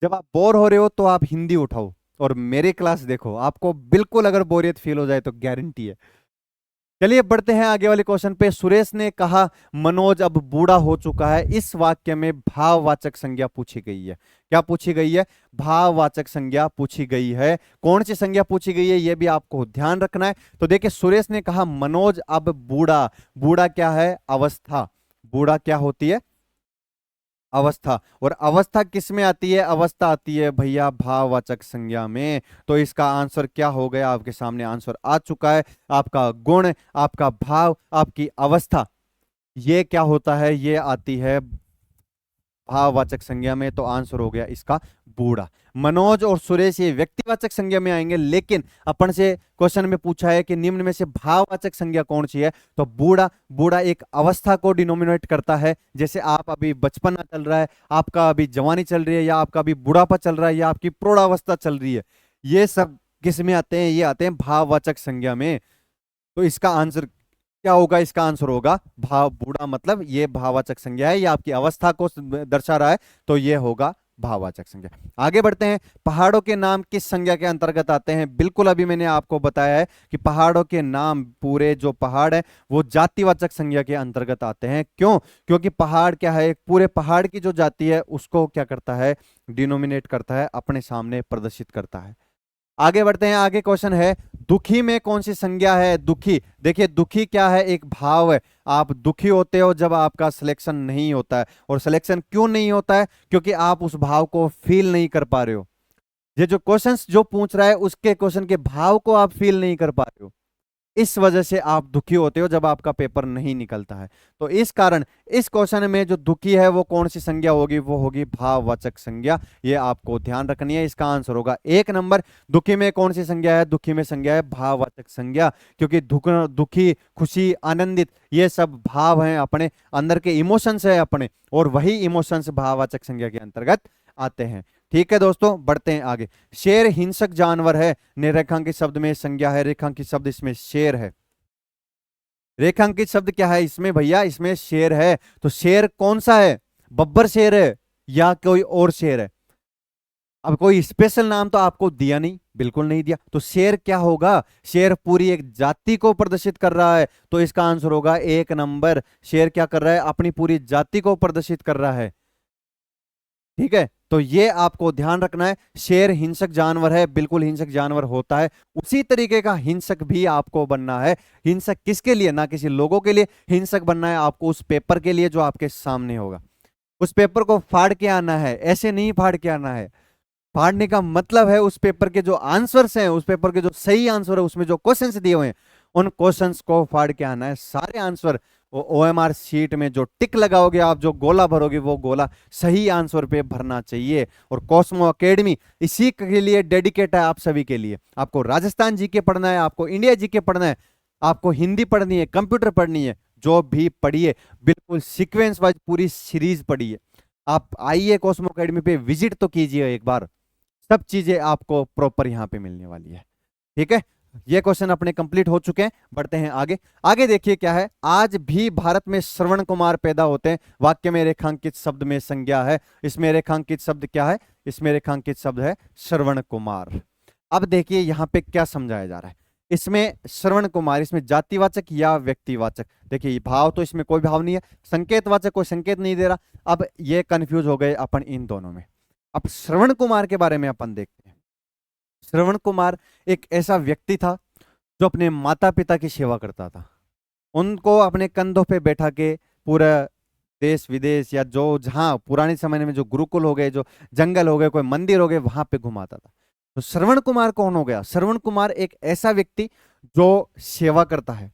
जब आप बोर हो रहे हो तो आप हिंदी उठाओ और मेरे क्लास देखो, आपको बिल्कुल अगर बोरियत फील हो जाए तो गारंटी है। चलिए बढ़ते हैं आगे वाले क्वेश्चन पे। सुरेश ने कहा मनोज अब बूढ़ा हो चुका है, इस वाक्य में भाववाचक संज्ञा पूछी गई है। क्या पूछी गई है, भाववाचक संज्ञा पूछी गई है। कौन सी संज्ञा पूछी गई है ये भी आपको ध्यान रखना है। तो देखिए सुरेश ने कहा मनोज अब बूढ़ा, बूढ़ा क्या है, अवस्था। बूढ़ा क्या होती है, अवस्था। और अवस्था किस में आती है, अवस्था आती है भैया भाववाचक संज्ञा में। तो इसका आंसर क्या हो गया, आपके सामने आंसर आ चुका है। आपका गुण, आपका भाव, आपकी अवस्था, ये क्या होता है, ये आती है भाववाचक संज्ञा में। तो आंसर हो गया इसका बूढ़ा। मनोज और सुरेश ये व्यक्तिवाचक संज्ञा में आएंगे, लेकिन अपन से क्वेश्चन में पूछा है कि निम्न में से भाववाचक संज्ञा कौन सी है, तो बूढ़ा। बूढ़ा एक अवस्था को डिनोमिनेट करता है। जैसे आप अभी बचपना चल रहा है, आपका अभी जवानी चल रही है, या आपका अभी बुढ़ापा चल रहा है, या आपकी प्रौढ़ावस्था चल रही है, ये सब किस में आते हैं? ये आते हैं भाववाचक संज्ञा में। तो इसका आंसर क्या होगा? इसका आंसर होगा भाव। बूढ़ा मतलब ये भाववाचक संज्ञा है, ये आपकी अवस्था को दर्शा रहा है, तो ये होगा भाववाचक संज्ञा। आगे बढ़ते हैं। पहाड़ों के नाम किस संज्ञा के अंतर्गत आते हैं? बिल्कुल अभी मैंने आपको बताया है कि पहाड़ों के नाम, पूरे जो पहाड़ है वो जातिवाचक संज्ञा के अंतर्गत आते हैं। क्यों? क्योंकि पहाड़ क्या है? पूरे पहाड़ की जो जाति है उसको क्या करता है? डिनोमिनेट करता है, अपने सामने प्रदर्शित करता है। आगे बढ़ते हैं। आगे क्वेश्चन है, दुखी में कौन सी संज्ञा है? दुखी, देखिए दुखी क्या है? एक भाव है। आप दुखी होते हो जब आपका सिलेक्शन नहीं होता है। और सिलेक्शन क्यों नहीं होता है? क्योंकि आप उस भाव को फील नहीं कर पा रहे हो। ये जो क्वेश्चंस जो पूछ रहा है उसके क्वेश्चन के भाव को आप फील नहीं कर पा रहे हो, इस वजह से आप दुखी होते हो जब आपका पेपर नहीं निकलता है। तो इस कारण इस क्वेश्चन में जो दुखी है वो कौन सी संज्ञा होगी? वो होगी भाववाचक संज्ञा। ये आपको ध्यान रखनी है। इसका आंसर होगा 1 नंबर। दुखी में कौन सी संज्ञा है? दुखी में संज्ञा है भाववाचक संज्ञा। क्योंकि दुखी, खुशी, आनंदित, ये सब भाव हैं, अपने अंदर के इमोशंस है अपने, और वही इमोशंस भाववाचक संज्ञा के अंतर्गत आते हैं। ठीक है दोस्तों, बढ़ते हैं आगे। शेर हिंसक जानवर है, ने रेखांकित शब्द में संज्ञा है। रेखांकित शब्द इसमें शेर है। रेखांकित शब्द क्या है इसमें भैया? इसमें शेर है। तो शेर कौन सा है? बब्बर शेर है या कोई और शेर है? अब कोई स्पेशल नाम तो आपको दिया नहीं, बिल्कुल नहीं दिया। तो शेर क्या होगा? शेर पूरी एक जाति को प्रदर्शित कर रहा है, तो इसका आंसर होगा 1 नंबर। शेर क्या कर रहा है? अपनी पूरी जाति को प्रदर्शित कर रहा है। ठीक है, तो ये आपको ध्यान रखना है। शेर हिंसक जानवर है, बिल्कुल हिंसक जानवर होता है। उसी तरीके का हिंसक भी आपको बनना है। हिंसक किसके लिए? ना किसी लोगों के लिए। हिंसक बनना है आपको उस पेपर के लिए जो आपके सामने होगा। उस पेपर को फाड़ के आना है, ऐसे नहीं फाड़ के आना है। फाड़ने का मतलब है उस पेपर के जो आंसर्स हैं, उस पेपर के जो सही आंसर है, उसमें जो क्वेश्चंस दिए हुए हैं, उन क्वेश्चंस को फाड़ के आना है। सारे आंसर वो ओएमआर शीट में जो टिक लगाओगे आप, जो गोला भरोगे, वो गोला सही आंसर पे भरना चाहिए। और कॉस्मो एकेडमी इसी के लिए डेडिकेट है आप सभी के लिए। आपको राजस्थान जीके पढ़ना है, आपको इंडिया जीके पढ़ना है, आपको हिंदी पढ़नी है, कंप्यूटर पढ़नी है, जो भी पढ़िए बिल्कुल सीक्वेंस वाइज पूरी सीरीज पढ़िए। आप आइए कॉस्मो एकेडमी पे विजिट तो कीजिए एक बार, सब चीजें आपको प्रॉपर यहां पे मिलने वाली है। ठीक है, ये क्वेश्चन अपने कंप्लीट हो चुके हैं। बढ़ते हैं आगे। आगे देखिए क्या है, आज भी भारत में श्रवण कुमार पैदा होते हैं। वाक्य में रेखांकित शब्द में संज्ञा है। इसमें रेखांकित शब्द क्या है? इसमें रेखांकित शब्द है श्रवण कुमार। अब देखिए यहां पे क्या समझाया जा रहा है। इसमें श्रवण कुमार, इसमें जातिवाचक या व्यक्तिवाचक? देखिए भाव तो इसमें कोई भाव नहीं है, संकेतवाचक कोई संकेत नहीं दे रहा। अब ये कंफ्यूज हो गए अपन इन दोनों में। अब श्रवण कुमार के बारे में अपन देखते हैं। श्रवण कुमार एक ऐसा व्यक्ति था जो अपने माता पिता की सेवा करता था। उनको अपने कंधों पे बैठा के पूरा देश विदेश, या जो जहां पुराने समय में जो गुरुकुल हो गए, जो जंगल हो गए, कोई मंदिर हो गए, वहां पे घुमाता था। तो श्रवण कुमार कौन हो गया? श्रवण कुमार एक ऐसा व्यक्ति जो सेवा करता है,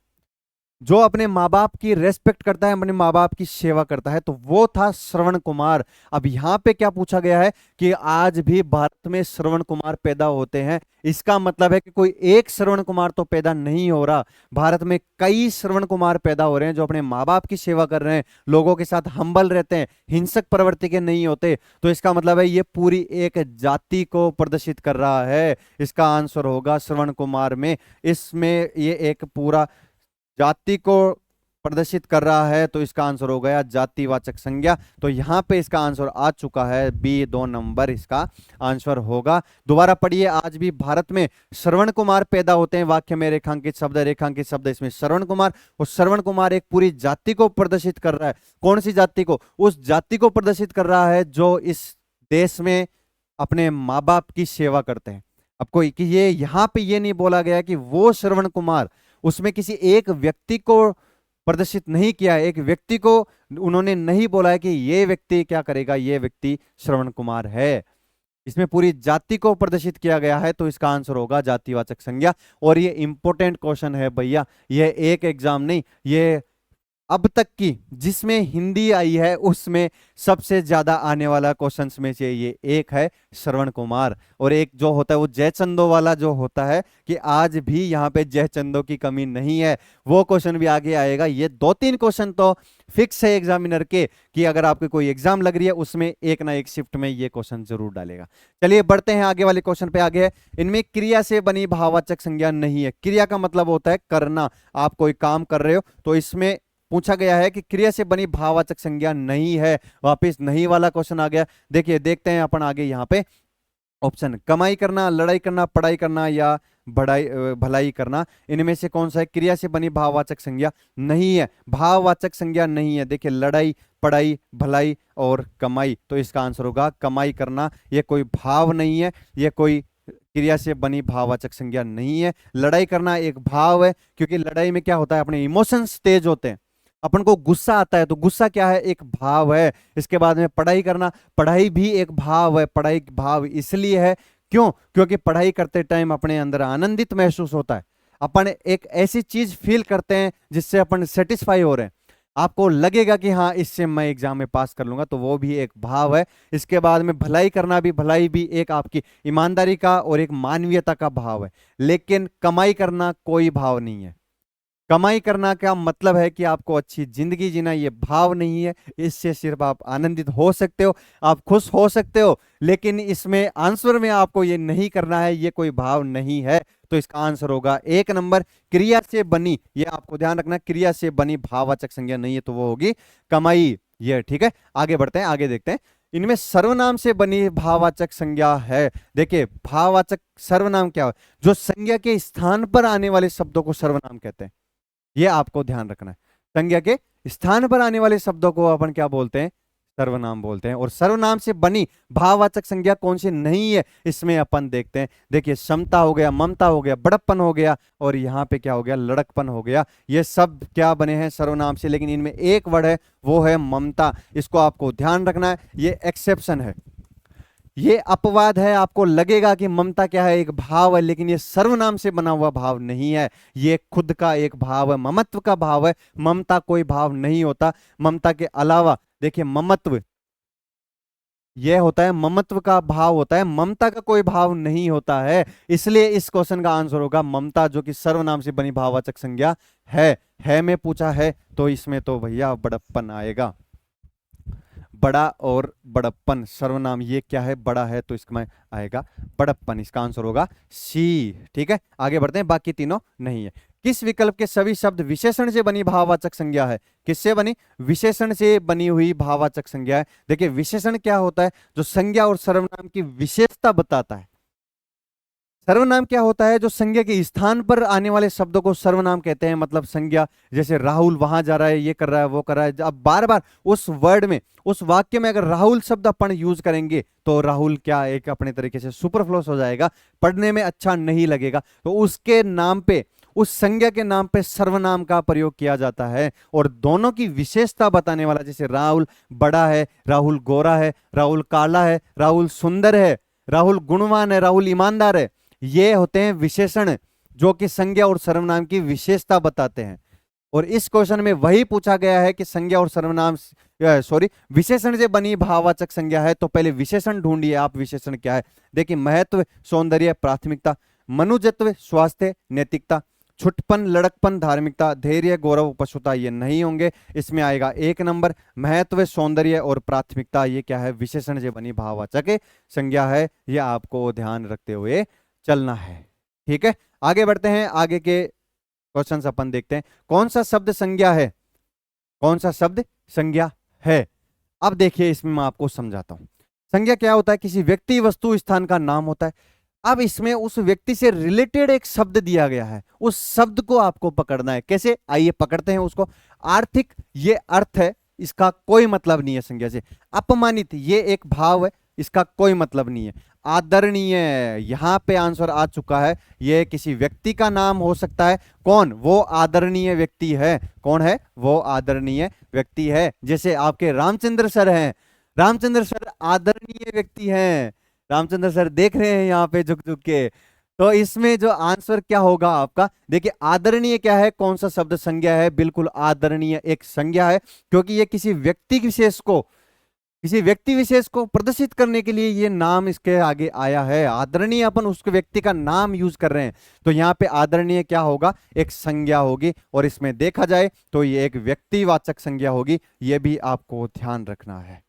जो अपने माँ बाप की रेस्पेक्ट करता है, अपने माँ बाप की सेवा करता है, तो वो था श्रवण कुमार। अब यहाँ पे क्या पूछा गया है कि आज भी भारत में श्रवण कुमार पैदा होते हैं। इसका मतलब है कि कोई एक श्रवण कुमार तो पैदा नहीं हो रहा, भारत में कई श्रवण कुमार पैदा हो रहे हैं जो अपने माँ बाप की सेवा कर रहे हैं, लोगों के साथ हम्बल रहते हैं, हिंसक प्रवृत्ति के नहीं होते। तो इसका मतलब है ये पूरी एक जाति को प्रदर्शित कर रहा है। इसका आंसर होगा श्रवण कुमार में। इसमें ये एक पूरा जाति को प्रदर्शित कर रहा है, तो इसका आंसर हो गया जातिवाचक संज्ञा। तो यहां पे इसका आंसर आ चुका है बी, 2 नंबर इसका आंसर होगा। दोबारा पढ़िए, आज भी भारत में श्रवण कुमार पैदा होते हैं। वाक्य में रेखांकित शब्द, रेखांकित शब्द इसमें श्रवण कुमार। और श्रवण कुमार एक पूरी जाति को प्रदर्शित कर रहा है। कौन सी जाति को? उस जाति को प्रदर्शित कर रहा है जो इस देश में अपने माँ बाप की सेवा करते हैं। अब कोई कि ये यहां पे ये नहीं बोला गया कि वो श्रवण कुमार, उसमें किसी एक व्यक्ति को प्रदर्शित नहीं किया है, एक व्यक्ति को उन्होंने नहीं बोला है कि ये व्यक्ति क्या करेगा, ये व्यक्ति श्रवण कुमार है। इसमें पूरी जाति को प्रदर्शित किया गया है, तो इसका आंसर होगा जातिवाचक संज्ञा। और ये इंपॉर्टेंट क्वेश्चन है भैया, ये एक एग्जाम नहीं, ये अब तक की जिसमें हिंदी आई है उसमें सबसे ज्यादा आने वाला क्वेश्चंस में से ये एक है श्रवण कुमार, और एक जो होता है वो जयचंदो वाला जो होता है कि आज भी यहाँ पे जयचंदो की कमी नहीं है, वो क्वेश्चन भी आगे आएगा। ये 2-3 क्वेश्चन तो फिक्स है एग्जामिनर के कि अगर आपकी कोई एग्जाम लग रही है उसमें एक ना एक शिफ्ट में ये क्वेश्चन जरूर डालेगा। चलिए बढ़ते हैं आगे वाले क्वेश्चन पे। आगे है, इनमें क्रिया से बनी भाववाचक संज्ञा नहीं है। क्रिया का मतलब होता है करना, आप कोई काम कर रहे हो तो इसमें पूछा गया है कि क्रिया से बनी भाववाचक संज्ञा नहीं है, वापिस नहीं वाला क्वेश्चन आ गया। देखिए देखते हैं अपन आगे यहाँ पे ऑप्शन, कमाई करना, लड़ाई करना, पढ़ाई करना या बड़ाई भलाई करना, इनमें से कौन सा है क्रिया से बनी भाववाचक संज्ञा नहीं है, भाववाचक संज्ञा नहीं है। देखिए लड़ाई, पढ़ाई, भलाई और कमाई, तो इसका आंसर होगा कमाई करना। ये कोई भाव नहीं है, ये कोई क्रिया से बनी भाववाचक संज्ञा नहीं है। लड़ाई करना एक भाव है, क्योंकि लड़ाई में क्या होता है, अपने इमोशंस तेज होते हैं, अपन को गुस्सा आता है, तो गुस्सा क्या है, एक भाव है। इसके बाद में पढ़ाई करना, पढ़ाई भी एक भाव है। पढ़ाई भाव इसलिए है, क्यों, क्योंकि पढ़ाई करते टाइम अपने अंदर आनंदित महसूस होता है, अपन एक ऐसी चीज फील करते हैं जिससे अपन सेटिस्फाई हो रहे हैं, आपको लगेगा कि हाँ इससे मैं एग्जाम में पास कर लूंगा, तो वो भी एक भाव है। इसके बाद में भलाई करना भी, भलाई भी एक आपकी ईमानदारी का और एक मानवीयता का भाव है। लेकिन कमाई करना कोई भाव नहीं है। कमाई करना का मतलब है कि आपको अच्छी जिंदगी जीना, ये भाव नहीं है। इससे सिर्फ आप आनंदित हो सकते हो, आप खुश हो सकते हो, लेकिन इसमें आंसर में आपको ये नहीं करना है, ये कोई भाव नहीं है। तो इसका आंसर होगा 1 नंबर, क्रिया से बनी, ये आपको ध्यान रखना, क्रिया से बनी भाववाचक संज्ञा नहीं है, तो वो होगी कमाई। ये ठीक है, आगे बढ़ते हैं, आगे देखते हैं। इनमें सर्वनाम से बनी भाववाचक संज्ञा है। देखिए भाववाचक सर्वनाम क्या है, जो संज्ञा के स्थान पर आने वाले शब्दों को सर्वनाम कहते हैं, ये आपको ध्यान रखना है। संज्ञा के स्थान पर आने वाले शब्दों को अपन क्या बोलते हैं, सर्वनाम बोलते हैं। और सर्वनाम से बनी भाववाचक संज्ञा कौन सी नहीं है, इसमें अपन देखते हैं। देखिए समता हो गया, ममता हो गया, बड़प्पन हो गया, और यहाँ पे क्या हो गया, लड़कपन हो गया। ये सब क्या बने हैं, सर्वनाम से, लेकिन इनमें एक वर्ड है, वो है ममता। इसको आपको ध्यान रखना है, ये एक्सेप्शन है, ये अपवाद है। आपको लगेगा कि ममता क्या है, एक भाव है, लेकिन ये सर्वनाम से बना हुआ भाव नहीं है, ये खुद का एक भाव है, ममत्व का भाव है। ममता कोई भाव नहीं होता। ममता के अलावा देखिए ममत्व, यह होता है, ममत्व का भाव होता है, ममता का कोई भाव नहीं होता है। इसलिए इस क्वेश्चन का आंसर होगा ममता, जो कि सर्वनाम से बनी भाववाचक संज्ञा है में पूछा है, तो इसमें तो भैया बड़प्पन आएगा। बड़ा और बड़प्पन सर्वनाम, ये क्या है, बड़ा है, तो इसमें आएगा बड़प्पन। इसका आंसर होगा सी। ठीक है, आगे बढ़ते हैं, बाकी तीनों नहीं है। किस विकल्प के सभी शब्द विशेषण से बनी भाववाचक संज्ञा है, किससे बनी, विशेषण से बनी हुई भाववाचक संज्ञा है। देखिए विशेषण क्या होता है, जो संज्ञा और सर्वनाम की विशेषता बताता है। सर्वनाम क्या होता है, जो संज्ञा के स्थान पर आने वाले शब्दों को सर्वनाम कहते हैं। मतलब संज्ञा, जैसे राहुल वहां जा रहा है, ये कर रहा है, वो कर रहा है, अब बार बार उस वर्ड में, उस वाक्य में अगर राहुल शब्द अपन यूज करेंगे तो राहुल क्या एक अपने तरीके से सुपरफ्लूस हो जाएगा, पढ़ने में अच्छा नहीं लगेगा। तो उसके नाम पे, उस संज्ञा के नाम पे सर्वनाम का प्रयोग किया जाता है। और दोनों की विशेषता बताने वाला, जैसे राहुल बड़ा है, राहुल गोरा है, राहुल काला है, राहुल सुंदर है, राहुल गुणवान है, राहुल ईमानदार है, ये होते हैं विशेषण, जो कि संज्ञा और सर्वनाम की विशेषता बताते हैं। और इस क्वेश्चन में वही पूछा गया है कि संज्ञा और सर्वनाम, सॉरी, विशेषण से बनी भाववाचक संज्ञा है, तो पहले विशेषण ढूंढिए आप, विशेषण क्या है। देखिए महत्व, सौंदर्य, प्राथमिकता, मनुजत्व, स्वास्थ्य, नैतिकता, छुटपन, लड़कपन, धार्मिकता, धैर्य, गौरव, पशुता, ये नहीं होंगे। इसमें आएगा 1 नंबर, महत्व, सौंदर्य और प्राथमिकता, ये क्या है, विशेषण से बनी भाववाचक संज्ञा है। ये आपको ध्यान रखते हुए चलना है। ठीक है, आगे बढ़ते हैं, आगे के क्वेश्चंस अपन देखते हैं। कौन सा शब्द संज्ञा है, कौन सा शब्द संज्ञा है। अब देखिए इसमें मैं आपको समझाता हूं। संज्ञा क्या होता है, किसी व्यक्ति, वस्तु, स्थान का नाम होता है। अब इसमें उस व्यक्ति से रिलेटेड एक शब्द दिया गया है, उस शब्द को आपको पकड़ना है। कैसे, आइए पकड़ते हैं उसको। आर्थिक, ये अर्थ है, इसका कोई मतलब नहीं है संज्ञा से। अपमानित, ये एक भाव है, इसका कोई मतलब नहीं है। आदरणीय, यहां पे आंसर आ चुका है, यह किसी व्यक्ति का नाम हो सकता है। कौन, वो आदरणीय व्यक्ति है। कौन है, वो आदरणीय व्यक्ति है। जैसे आपके रामचंद्र सर हैं, रामचंद्र सर आदरणीय व्यक्ति हैं। रामचंद्र सर देख रहे हैं यहाँ पे झुक झुक के, तो इसमें जो आंसर क्या होगा आपका, देखिए आदरणीय क्या है, कौन सा शब्द संज्ञा है, बिल्कुल आदरणीय एक संज्ञा है, क्योंकि ये किसी व्यक्ति विशेष को प्रदर्शित करने के लिए ये नाम इसके आगे आया है। आदरणीय, अपन उस व्यक्ति का नाम यूज कर रहे हैं, तो यहाँ पे आदरणीय क्या होगा, एक संज्ञा होगी, और इसमें देखा जाए तो ये एक व्यक्तिवाचक संज्ञा होगी। ये भी आपको ध्यान रखना है।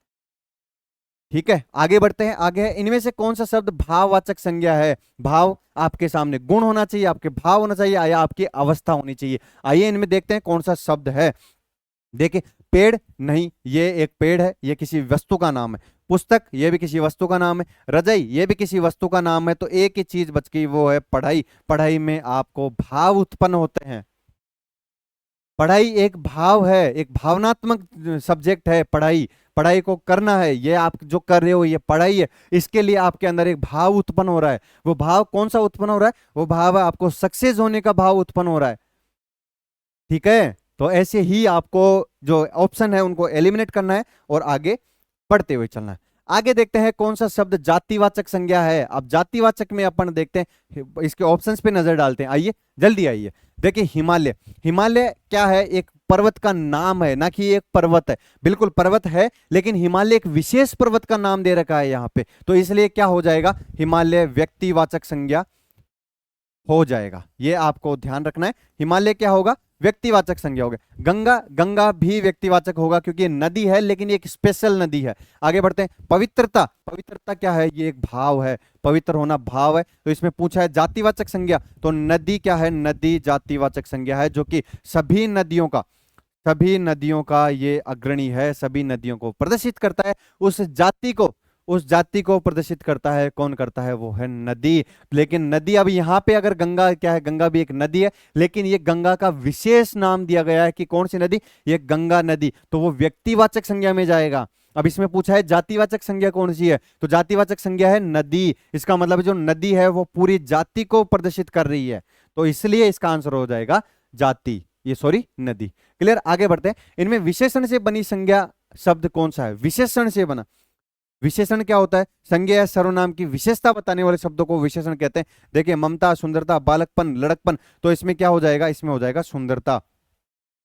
ठीक है, आगे बढ़ते हैं। आगे है, इनमें से कौन सा शब्द भाववाचक संज्ञा है। भाव आपके सामने गुण होना चाहिए, आपके भाव होना चाहिए, या आपकी अवस्था होनी चाहिए। आइए इनमें देखते हैं कौन सा शब्द है। देखिए, पेड़ नहीं, ये एक पेड़ है, ये किसी वस्तु का नाम है। पुस्तक, ये भी किसी वस्तु का नाम है। रजाई, ये भी किसी वस्तु का नाम है। तो एक ही चीज बच गई, वो है पढ़ाई। पढ़ाई में आपको भाव उत्पन्न होते हैं। पढ़ाई एक भाव है, एक भावनात्मक सब्जेक्ट है पढ़ाई। पढ़ाई को करना है, ये आप जो कर रहे हो ये पढ़ाई है, इसके लिए आपके अंदर एक भाव उत्पन्न हो रहा है। वो भाव कौन सा उत्पन्न हो रहा है, वो भाव है आपको सक्सेस होने का भाव उत्पन्न हो रहा है। ठीक है, तो ऐसे ही आपको जो ऑप्शन है उनको एलिमिनेट करना है और आगे बढ़ते हुए चलना है। आगे देखते हैं कौन सा शब्द जातिवाचक संज्ञा है। अब जातिवाचक में अपन देखते हैं, इसके ऑप्शंस पे नजर डालते हैं। आइए जल्दी आइए। देखिए, हिमालय, हिमालय क्या है, एक पर्वत का नाम है, ना कि एक पर्वत है। बिल्कुल पर्वत है, लेकिन हिमालय एक विशेष पर्वत का नाम दे रखा है यहाँ पे, तो इसलिए क्या हो जाएगा, हिमालय व्यक्तिवाचक संज्ञा हो जाएगा। ये आपको ध्यान रखना है। हिमालय क्या होगा, व्यक्तिवाचक संज्ञा होगा। गंगा, गंगा भी व्यक्तिवाचक होगा, क्योंकि ये नदी है, लेकिन ये एक स्पेशल नदी है। आगे बढ़ते हैं। पवित्रता, पवित्रता क्या है, ये एक भाव है, पवित्र होना भाव है। तो इसमें पूछा है जातिवाचक संज्ञा, तो नदी क्या है, नदी जातिवाचक संज्ञा है, जो कि सभी नदियों का ये अग्रणी है, सभी नदियों को प्रदर्शित करता है। उस जाति को प्रदर्शित करता है, कौन करता है, वो है नदी। लेकिन नदी, अब यहाँ पे अगर गंगा क्या है, गंगा भी एक नदी है, लेकिन ये गंगा का विशेष नाम दिया गया है कि कौन सी नदी, ये गंगा नदी, तो वो व्यक्तिवाचक संज्ञा में जाएगा। अब इसमें पूछा है जातिवाचक संज्ञा कौन सी है, तो जातिवाचक संज्ञा है नदी। इसका मतलब जो नदी है वो पूरी जाति को प्रदर्शित कर रही है, तो इसलिए इसका आंसर हो जाएगा जाति, ये सॉरी नदी। क्लियर, आगे बढ़ते हैं। इनमें विशेषण से बनी संज्ञा शब्द कौन सा है, विशेषण से बना। विशेषण क्या होता है, संज्ञा या सर्वनाम की विशेषता बताने वाले शब्दों को विशेषण कहते हैं। देखिए, ममता, सुंदरता, बालकपन, लड़कपन, तो इसमें क्या हो जाएगा, इसमें हो जाएगा सुंदरता।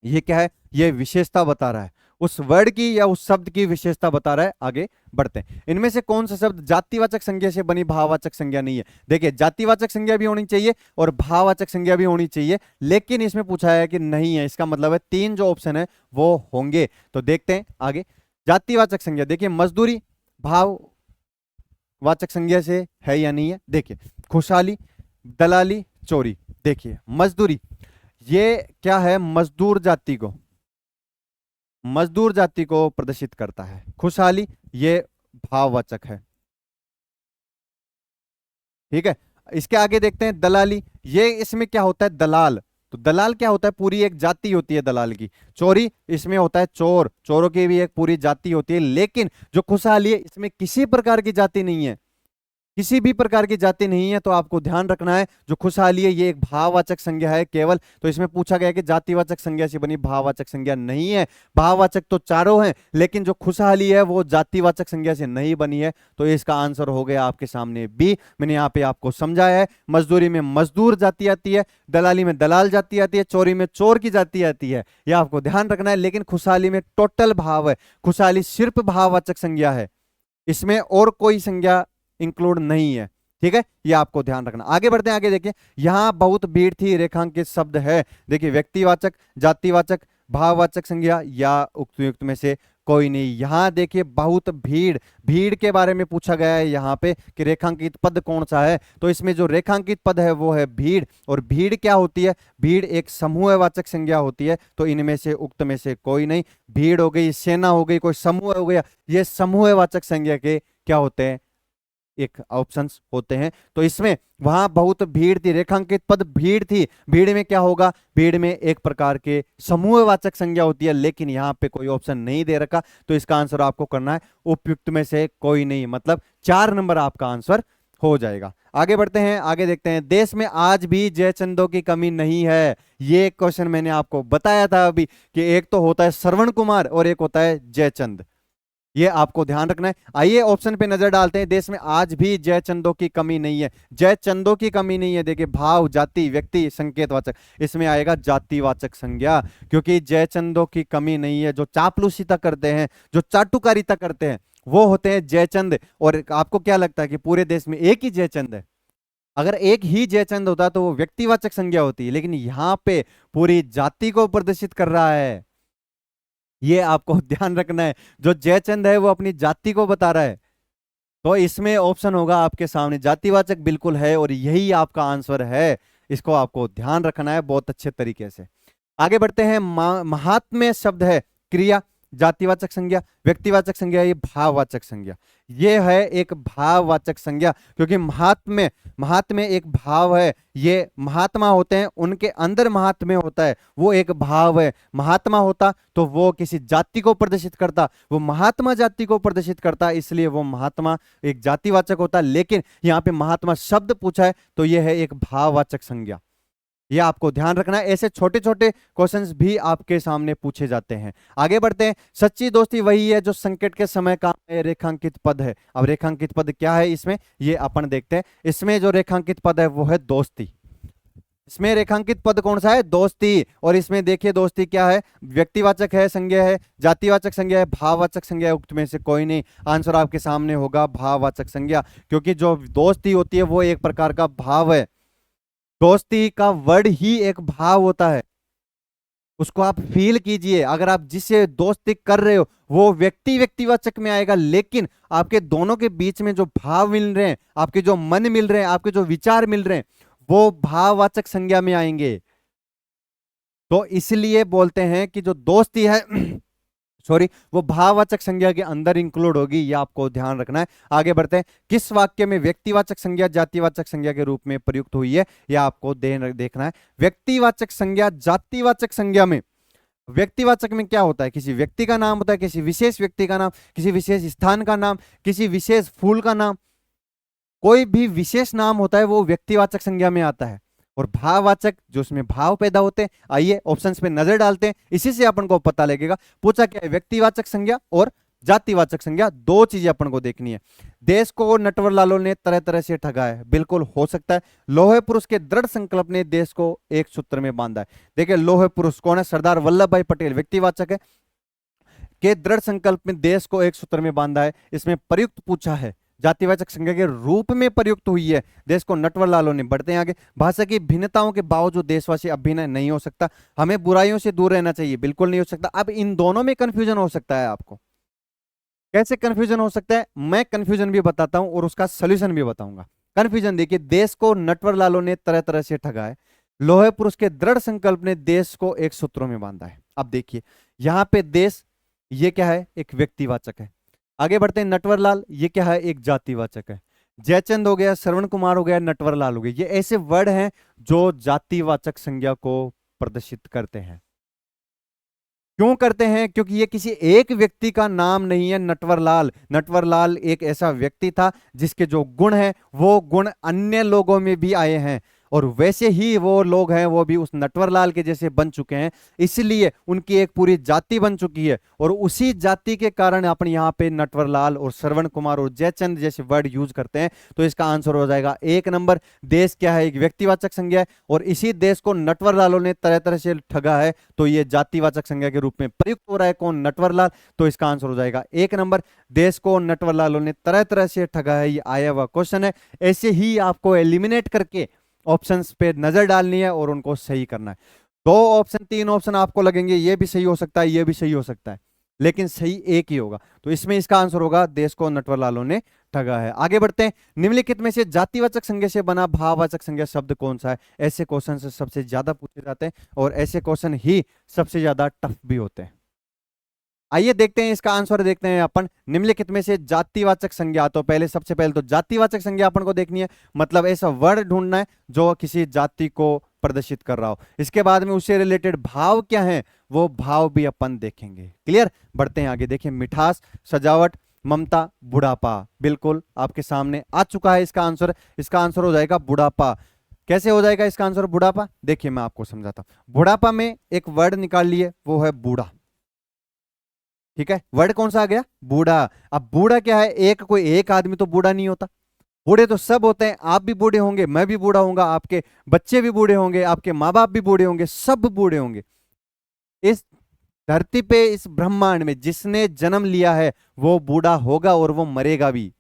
ये क्या है, ये विशेषता बता रहा है, उस वर्ड की या उस शब्द की विशेषता बता रहा है। आगे बढ़ते हैं। इनमें से कौन सा शब्द जातिवाचक संज्ञा से बनी भाववाचक संज्ञा नहीं है। देखिए, जातिवाचक संज्ञा भी होनी चाहिए और भाववाचक संज्ञा भी होनी चाहिए, लेकिन इसमें पूछा है कि नहीं है। इसका मतलब है तीन जो ऑप्शन है वो होंगे। तो देखते हैं आगे। जातिवाचक संज्ञा, देखिए मजदूरी भाववाचक संज्ञा से है या नहीं है। देखिए, खुशहाली, दलाली, चोरी। देखिए, मजदूरी ये क्या है, मजदूर जाति को प्रदर्शित करता है। खुशहाली ये भाववाचक है। ठीक है, इसके आगे देखते हैं दलाली, ये इसमें क्या होता है, दलाल। तो दलाल क्या होता है, पूरी एक जाति होती है दलाल की। चोरी, इसमें होता है चोर, चोरों की भी एक पूरी जाति होती है। लेकिन जो खुशहाली है, इसमें किसी प्रकार की जाति नहीं है, किसी भी प्रकार की जाति नहीं है। तो आपको ध्यान रखना है, जो खुशहाली है ये एक भाववाचक संज्ञा है केवल। तो इसमें पूछा गया कि जातिवाचक संज्ञा से बनी भाववाचक संज्ञा नहीं है। भाववाचक तो चारों हैं, लेकिन जो खुशहाली है वो जातिवाचक संज्ञा से नहीं बनी है। तो इसका आंसर हो गया आपके सामने बी। मैंने यहाँ पे आपको समझाया है, मजदूरी में मजदूर जाति आती है, दलाली में दलाल जाति आती है, चोरी में चोर की जाति आती है, यह आपको ध्यान रखना है। लेकिन खुशहाली में टोटल भाव है, खुशहाली सिर्फ भाववाचक संज्ञा है, इसमें और कोई संज्ञा इंक्लूड नहीं है। ठीक है, ये आपको ध्यान रखना। आगे बढ़ते हैं। आगे देखिए, यहां बहुत भीड़ थी, रेखांकित शब्द है। देखिए, व्यक्तिवाचक, जातिवाचक, भाववाचक संज्ञा या उक्त में से कोई नहीं। यहां देखिए, बहुत भीड़, भीड़ के बारे में पूछा गया है यहाँ पे कि रेखांकित पद कौन सा है। तो इसमें जो रेखांकित पद है वो है भीड़। और भीड़ क्या होती है, भीड़ एक समूहवाचक संज्ञा होती है। तो इनमें से उक्त में से कोई नहीं। भीड़ हो गई, सेना हो गई, कोई समूह हो गया, ये समूहवाचक संज्ञा के क्या होते हैं, एक ऑप्शंस होते हैं। तो इसमें वहां बहुत भीड़ थी, रेखांकित पद भीड़ थी। भीड़ में क्या होगा, भीड़ में एक प्रकार के समूहवाचक संज्ञा होती है, लेकिन यहाँ पे कोई ऑप्शन नहीं दे रखा। तो इसका आंसर आपको करना है उपयुक्त में से कोई नहीं, मतलब 4 नंबर आपका आंसर हो जाएगा। आगे बढ़ते हैं। आगे देखते हैं, देश में आज भी जयचंदों की कमी नहीं है। ये क्वेश्चन मैंने आपको बताया था अभी कि एक तो होता है श्रवण कुमार और एक होता है जयचंद। ये आपको ध्यान रखना है। आइए ऑप्शन पे नजर डालते हैं। देश में आज भी जय चंदों की कमी नहीं है। जय चंदों की कमी नहीं है। देखिए भाव, जाति, व्यक्ति, संकेतवाचक, इसमें आएगा जातिवाचक संज्ञा, क्योंकि जय चंदों की कमी नहीं है। जो चापलूसिता करते हैं, जो चाटुकारिता करते हैं, वो होते हैं जयचंद। और आपको क्या लगता है कि पूरे देश में एक ही जयचंद है? अगर एक ही जयचंद होता तो वो व्यक्तिवाचक संज्ञा होती, लेकिन यहां पे पूरी जाति को प्रदर्शित कर रहा है। ये आपको ध्यान रखना है। जो जयचंद है वो अपनी जाति को बता रहा है। तो इसमें ऑप्शन होगा आपके सामने जातिवाचक, बिल्कुल है, और यही आपका आंसर है। इसको आपको ध्यान रखना है बहुत अच्छे तरीके से। आगे बढ़ते हैं। महात्म्य शब्द है क्रिया, जातिवाचक संज्ञा, व्यक्तिवाचक संज्ञा, ये भाववाचक संज्ञा। ये है एक भाववाचक संज्ञा, क्योंकि महात्म्य, महात्म्य एक भाव है। ये महात्मा होते हैं, उनके अंदर महात्म्य होता है, वो एक भाव है। महात्मा होता तो वो किसी जाति को प्रदर्शित करता, वो महात्मा जाति को प्रदर्शित करता, इसलिए वो महात्मा एक जातिवाचक होता। लेकिन यहाँ पे महात्मा शब्द पूछा है तो यह है एक भाववाचक संज्ञा। ये आपको ध्यान रखना है। ऐसे छोटे छोटे क्वेश्चंस भी आपके सामने पूछे जाते हैं। आगे बढ़ते हैं। सच्ची दोस्ती वही है जो संकट के समय का रेखांकित पद है। अब रेखांकित पद क्या है इसमें, ये अपन देखते हैं। इसमें जो रेखांकित पद है वो है दोस्ती। इसमें रेखांकित पद कौन सा है? दोस्ती। और इसमें देखिए दोस्ती क्या है, व्यक्तिवाचक है, संज्ञा है, जातिवाचक संज्ञा है, भाववाचक संज्ञा है, उक्त में से कोई नहीं। आंसर आपके सामने होगा भाववाचक संज्ञा, क्योंकि जो दोस्ती होती है वो एक प्रकार का भाव है। दोस्ती का वर्ड ही एक भाव होता है, उसको आप फील कीजिए। अगर आप जिससे दोस्ती कर रहे हो वो व्यक्ति व्यक्तिवाचक में आएगा, लेकिन आपके दोनों के बीच में जो भाव मिल रहे हैं, आपके जो मन मिल रहे हैं, आपके जो विचार मिल रहे हैं, वो भाववाचक संज्ञा में आएंगे। तो इसलिए बोलते हैं कि जो दोस्ती है सॉरी, वो भाववाचक संज्ञा के अंदर इंक्लूड होगी। ये आपको ध्यान रखना है। आगे बढ़ते हैं। किस वाक्य में व्यक्तिवाचक संज्ञा जातिवाचक संज्ञा के रूप में प्रयुक्त हुई है, यह आपको देखना है। व्यक्तिवाचक संज्ञा जातिवाचक संज्ञा में, व्यक्तिवाचक में क्या होता है? किसी व्यक्ति का नाम होता है, किसी विशेष व्यक्ति का नाम, किसी विशेष स्थान का नाम, किसी विशेष फूल का नाम, कोई भी विशेष नाम होता है वो व्यक्तिवाचक संज्ञा में आता है। और भाववाचक जो उसमें भाव पैदा होते हैं। आइए ऑप्शंस पे नजर डालते हैं, इसी से अपन को पता लगेगा। पूछा क्या है? व्यक्तिवाचक संज्ञा और जातिवाचक संज्ञा, दो चीजें अपन को देखनी है। देश को नटवरलालों ने तरह तरह से ठगा है, बिल्कुल हो सकता है। लोहे पुरुष के दृढ़ संकल्प ने देश को एक सूत्र में बांधा है। देखिए लोहे पुरुष कौन है? सरदार वल्लभ भाई पटेल, व्यक्तिवाचक है। के दृढ़ संकल्प में देश को एक सूत्र में बांधा है, इसमें प्रयुक्त पूछा है, जातिवाचक संज्ञा के रूप में प्रयुक्त हुई है। देश को नटवरलालों ने। बढ़ते हैं आगे। भाषा की भिन्नताओं के बावजूद देशवासी अभिनय नहीं हो सकता, हमें बुराइयों से दूर रहना चाहिए, बिल्कुल नहीं हो सकता। अब इन दोनों में कंफ्यूजन हो सकता है आपको। कैसे कंफ्यूजन हो सकता है? मैं कंफ्यूजन भी बताता हूं और उसका सोल्यूशन भी बताऊंगा। कंफ्यूजन देखिए, देश को नटवरलालों ने तरह तरह से ठगा है, लोहे पुरुष के दृढ़ संकल्प ने देश को एक सूत्रों में बांधा है। अब देखिए यहां पे देश, ये क्या है? एक व्यक्तिवाचक है। आगे बढ़ते हैं। नटवरलाल, ये क्या है? एक जातिवाचक है। जयचंद हो गया, श्रवण कुमार हो गया, नटवरलाल हो गया, ये ऐसे वर्ड हैं जो जातिवाचक संज्ञा को प्रदर्शित करते हैं। क्यों करते हैं? क्योंकि ये किसी एक व्यक्ति का नाम नहीं है। नटवरलाल, नटवरलाल एक ऐसा व्यक्ति था जिसके जो गुण हैं वो गुण अन्य लोगों में भी आए हैं, और वैसे ही वो लोग हैं वो भी उस नटवरलाल के जैसे बन चुके हैं, इसलिए उनकी एक पूरी जाति बन चुकी है। और उसी जाति के कारण अपन यहाँ पे नटवरलाल और श्रवण कुमार और जयचंद जैसे वर्ड यूज करते हैं। तो इसका आंसर हो जाएगा 1 नंबर। देश क्या है? एक व्यक्तिवाचक संज्ञा है, और इसी देश को नटवरलालों ने तरह तरह से ठगा है, तो ये जातिवाचक संज्ञा के रूप में प्रयुक्त हो रहा है। कौन? नटवरलाल। तो इसका आंसर हो जाएगा 1 नंबर। देश को नटवरलालों ने तरह तरह से ठगा है, ये आया हुआ क्वेश्चन है। ऐसे ही आपको एलिमिनेट करके ऑप्शंस पे नजर डालनी है और उनको सही करना है। 2 ऑप्शन 3 ऑप्शन आपको लगेंगे, ये भी सही हो सकता है, ये भी सही हो सकता है, लेकिन सही एक ही होगा। तो इसमें इसका आंसर होगा देश को नटवरलालों ने ठगा है। आगे बढ़ते हैं। निम्नलिखित में से जातिवाचक संज्ञा से बना भाववाचक संज्ञा शब्द कौन सा है? ऐसे क्वेश्चन से सबसे ज्यादा पूछे जाते हैं, और ऐसे क्वेश्चन ही सबसे ज्यादा टफ भी होते हैं। आइए देखते हैं इसका आंसर। देखते हैं अपन। निम्नलिखित में से जातिवाचक संज्ञा, तो पहले सबसे पहले तो जातिवाचक संज्ञा अपन को देखनी है, मतलब ऐसा वर्ड ढूंढना है जो किसी जाति को प्रदर्शित कर रहा हो। इसके बाद में उससे रिलेटेड भाव क्या है, वो भाव भी अपन देखेंगे। क्लियर? बढ़ते हैं आगे। देखिए मिठास, सजावट, ममता, बुढ़ापा, बिल्कुल आपके सामने आ चुका है इसका आंसर। इसका आंसर हो जाएगा बुढ़ापा। कैसे हो जाएगा इसका आंसर बुढ़ापा? देखिए मैं आपको समझाता हूं। बुढ़ापा में एक वर्ड निकाल लिए, वो है बूढ़ा। ठीक है, वर्ड कौन सा आ गया, बूढ़ा। अब बूढ़ा क्या है, एक कोई एक आदमी तो बूढ़ा नहीं होता, बूढ़े तो सब होते हैं। आप भी बूढ़े होंगे, मैं भी बूढ़ा होऊंगा, आपके बच्चे भी बूढ़े होंगे, आपके माँ बाप भी बूढ़े होंगे, सब बूढ़े होंगे। इस धरती पे, इस ब्रह्मांड में जिसने जन्म लिया है वो बूढ़ा होगा और वो मरेगा भी।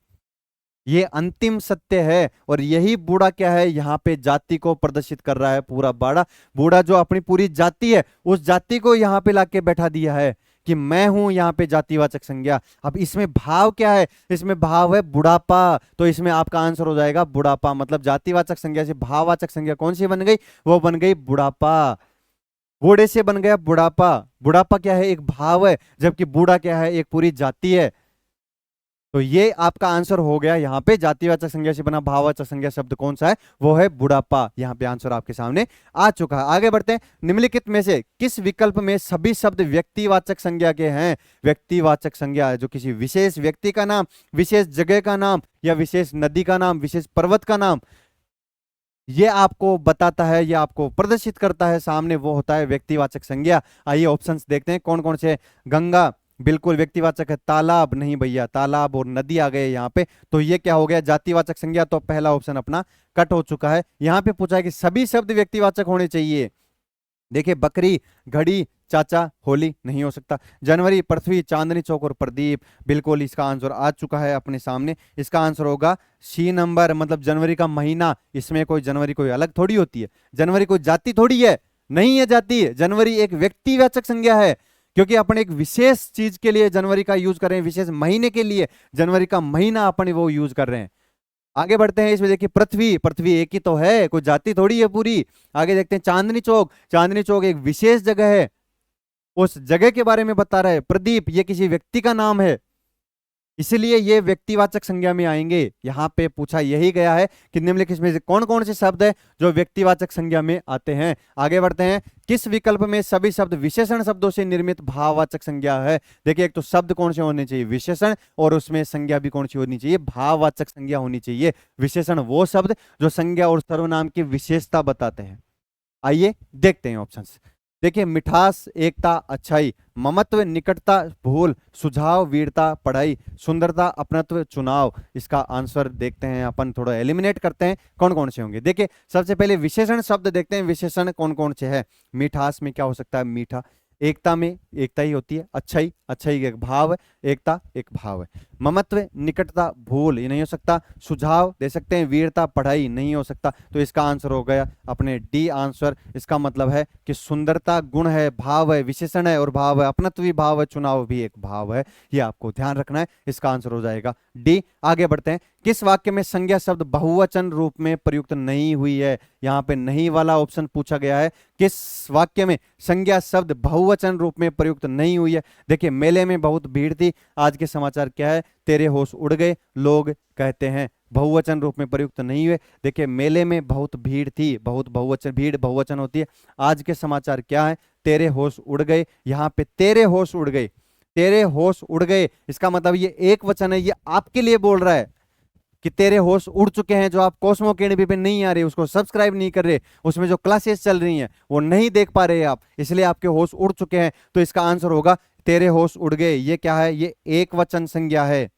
ये अंतिम सत्य है। और यही बूढ़ा क्या है, यहाँ पे जाति को प्रदर्शित कर रहा है। पूरा बड़ा बूढ़ा जो अपनी पूरी जाति है, उस जाति को यहाँ पे लाके बैठा दिया है कि मैं हूं यहाँ पे जातिवाचक संज्ञा। अब इसमें भाव क्या है, इसमें भाव है बुढ़ापा। तो इसमें आपका आंसर हो जाएगा बुढ़ापा। मतलब जातिवाचक संज्ञा से भाववाचक संज्ञा कौन सी बन गई, वो बन गई बुढ़ापा। बूढ़े से बन गया बुढ़ापा। बुढ़ापा क्या है, एक भाव है, जबकि बूढ़ा क्या है, एक पूरी जाति है। तो ये आपका आंसर हो गया। यहाँ पे जातिवाचक संज्ञा से बना भाववाचक संज्ञा शब्द कौन सा है, वो है बुढ़ापा। यहाँ पे आंसर आपके सामने आ चुका है। आगे बढ़ते हैं। निम्नलिखित में से किस विकल्प में सभी शब्द व्यक्तिवाचक संज्ञा के हैं। व्यक्तिवाचक संज्ञा है जो किसी विशेष व्यक्ति का नाम, विशेष जगह का नाम, या विशेष नदी का नाम, विशेष पर्वत का नाम, ये आपको बताता है, ये आपको प्रदर्शित करता है सामने, वो होता है व्यक्तिवाचक संज्ञा। आइए ऑप्शंस देखते हैं कौन कौन से। गंगा बिल्कुल व्यक्तिवाचक है। तालाब नहीं भैया, तालाब और नदी आ गए यहाँ पे, तो ये क्या हो गया, जातिवाचक संज्ञा। तो पहला ऑप्शन अपना कट हो चुका है। यहाँ पे पूछा है कि सभी शब्द व्यक्तिवाचक होने चाहिए। देखिए, बकरी, घड़ी, चाचा, होली नहीं हो सकता। जनवरी, पृथ्वी, चांदनी चौक और प्रदीप, बिल्कुल इसका आंसर आ चुका है अपने सामने। इसका आंसर होगा सी नंबर, मतलब जनवरी का महीना। इसमें कोई जनवरी कोई अलग थोड़ी होती है, जनवरी कोई जाति थोड़ी है, नहीं है जाति। जनवरी एक व्यक्तिवाचक संज्ञा है, क्योंकि अपन एक विशेष चीज के लिए जनवरी का यूज कर रहे हैं, विशेष महीने के लिए जनवरी का महीना अपन वो यूज कर रहे हैं। आगे बढ़ते हैं। इसमें देखिए, पृथ्वी, पृथ्वी एक ही तो है, कोई जाति थोड़ी है पूरी। आगे देखते हैं, चांदनी चौक, चांदनी चौक एक विशेष जगह है, उस जगह के बारे में बता रहा है। प्रदीप ये किसी व्यक्ति का नाम है, इसलिए ये व्यक्तिवाचक संज्ञा में आएंगे। यहां पे पूछा यही गया है कि निम्नलिखित में से कौन कौन से शब्द है जो व्यक्तिवाचक संज्ञा में आते हैं। आगे बढ़ते हैं। किस विकल्प में सभी शब्द विशेषण शब्दों से निर्मित भाववाचक संज्ञा है। देखिए, एक तो शब्द कौन से होने चाहिए, विशेषण, और उसमें संज्ञा भी कौन सी होनी चाहिए, भाववाचक संज्ञा होनी चाहिए। विशेषण वो शब्द जो संज्ञा और सर्वनाम की विशेषता बताते हैं। आइए देखते हैं ऑप्शंस। देखिए, मिठास, एकता, अच्छाई, ममत्व, निकटता, भूल, सुझाव, वीरता, पढ़ाई, सुंदरता, अपनत्व, चुनाव। इसका आंसर देखते हैं अपन, थोड़ा एलिमिनेट करते हैं कौन कौन से होंगे। देखिए, सबसे पहले विशेषण शब्द देखते हैं, विशेषण कौन कौन से है। मिठास में क्या हो सकता है, मीठा। एकता में एकता ही होती है। अच्छाई, अच्छाई एक भाव है, एकता एक भाव है। ममत्व, निकटता, भूल ये नहीं हो सकता। सुझाव दे सकते हैं, वीरता, पढ़ाई नहीं हो सकता। तो इसका आंसर हो गया अपने डी आंसर। इसका मतलब है कि सुंदरता गुण है, भाव है, विशेषण है और भाव है, अपनत्व भी भाव है, चुनाव भी एक भाव है। ये आपको ध्यान रखना है। इसका आंसर हो जाएगा डी। आगे बढ़ते हैं। किस वाक्य में संज्ञा शब्द बहुवचन रूप में प्रयुक्त नहीं हुई है। यहाँ पे नहीं वाला ऑप्शन पूछा गया है। किस वाक्य में संज्ञा शब्द बहुवचन रूप में प्रयुक्त नहीं हुई है। देखिए, मेले में बहुत भीड़ थी। आज के समाचार क्या है, तेरे होश उड़ गए, लोग कहते हैं। बहुवचन रूप में प्रयुक्त नहीं हुए। देखिए, मेले में बहुत भीड़ थी, बहुत बहुवचन, भीड़ बहुवचन होती है। आज के समाचार क्या है, तेरे होश उड़ गए। यहाँ पे तेरे होश उड़ गए, तेरे होश उड़ गए, इसका मतलब ये एक वचन है, ये आपके लिए बोल रहा है कि तेरे होश उड़ चुके हैं। जो आप कॉस्मो अकेडमी पे नहीं आ रहे, उसको सब्सक्राइब नहीं कर रहे, उसमें जो क्लासेस चल रही हैं वो नहीं देख पा रहे आप, इसलिए आपके होश उड़ चुके हैं। तो इसका आंसर होगा तेरे होश उड़ गए। ये क्या है, ये एक वचन संज्ञा है।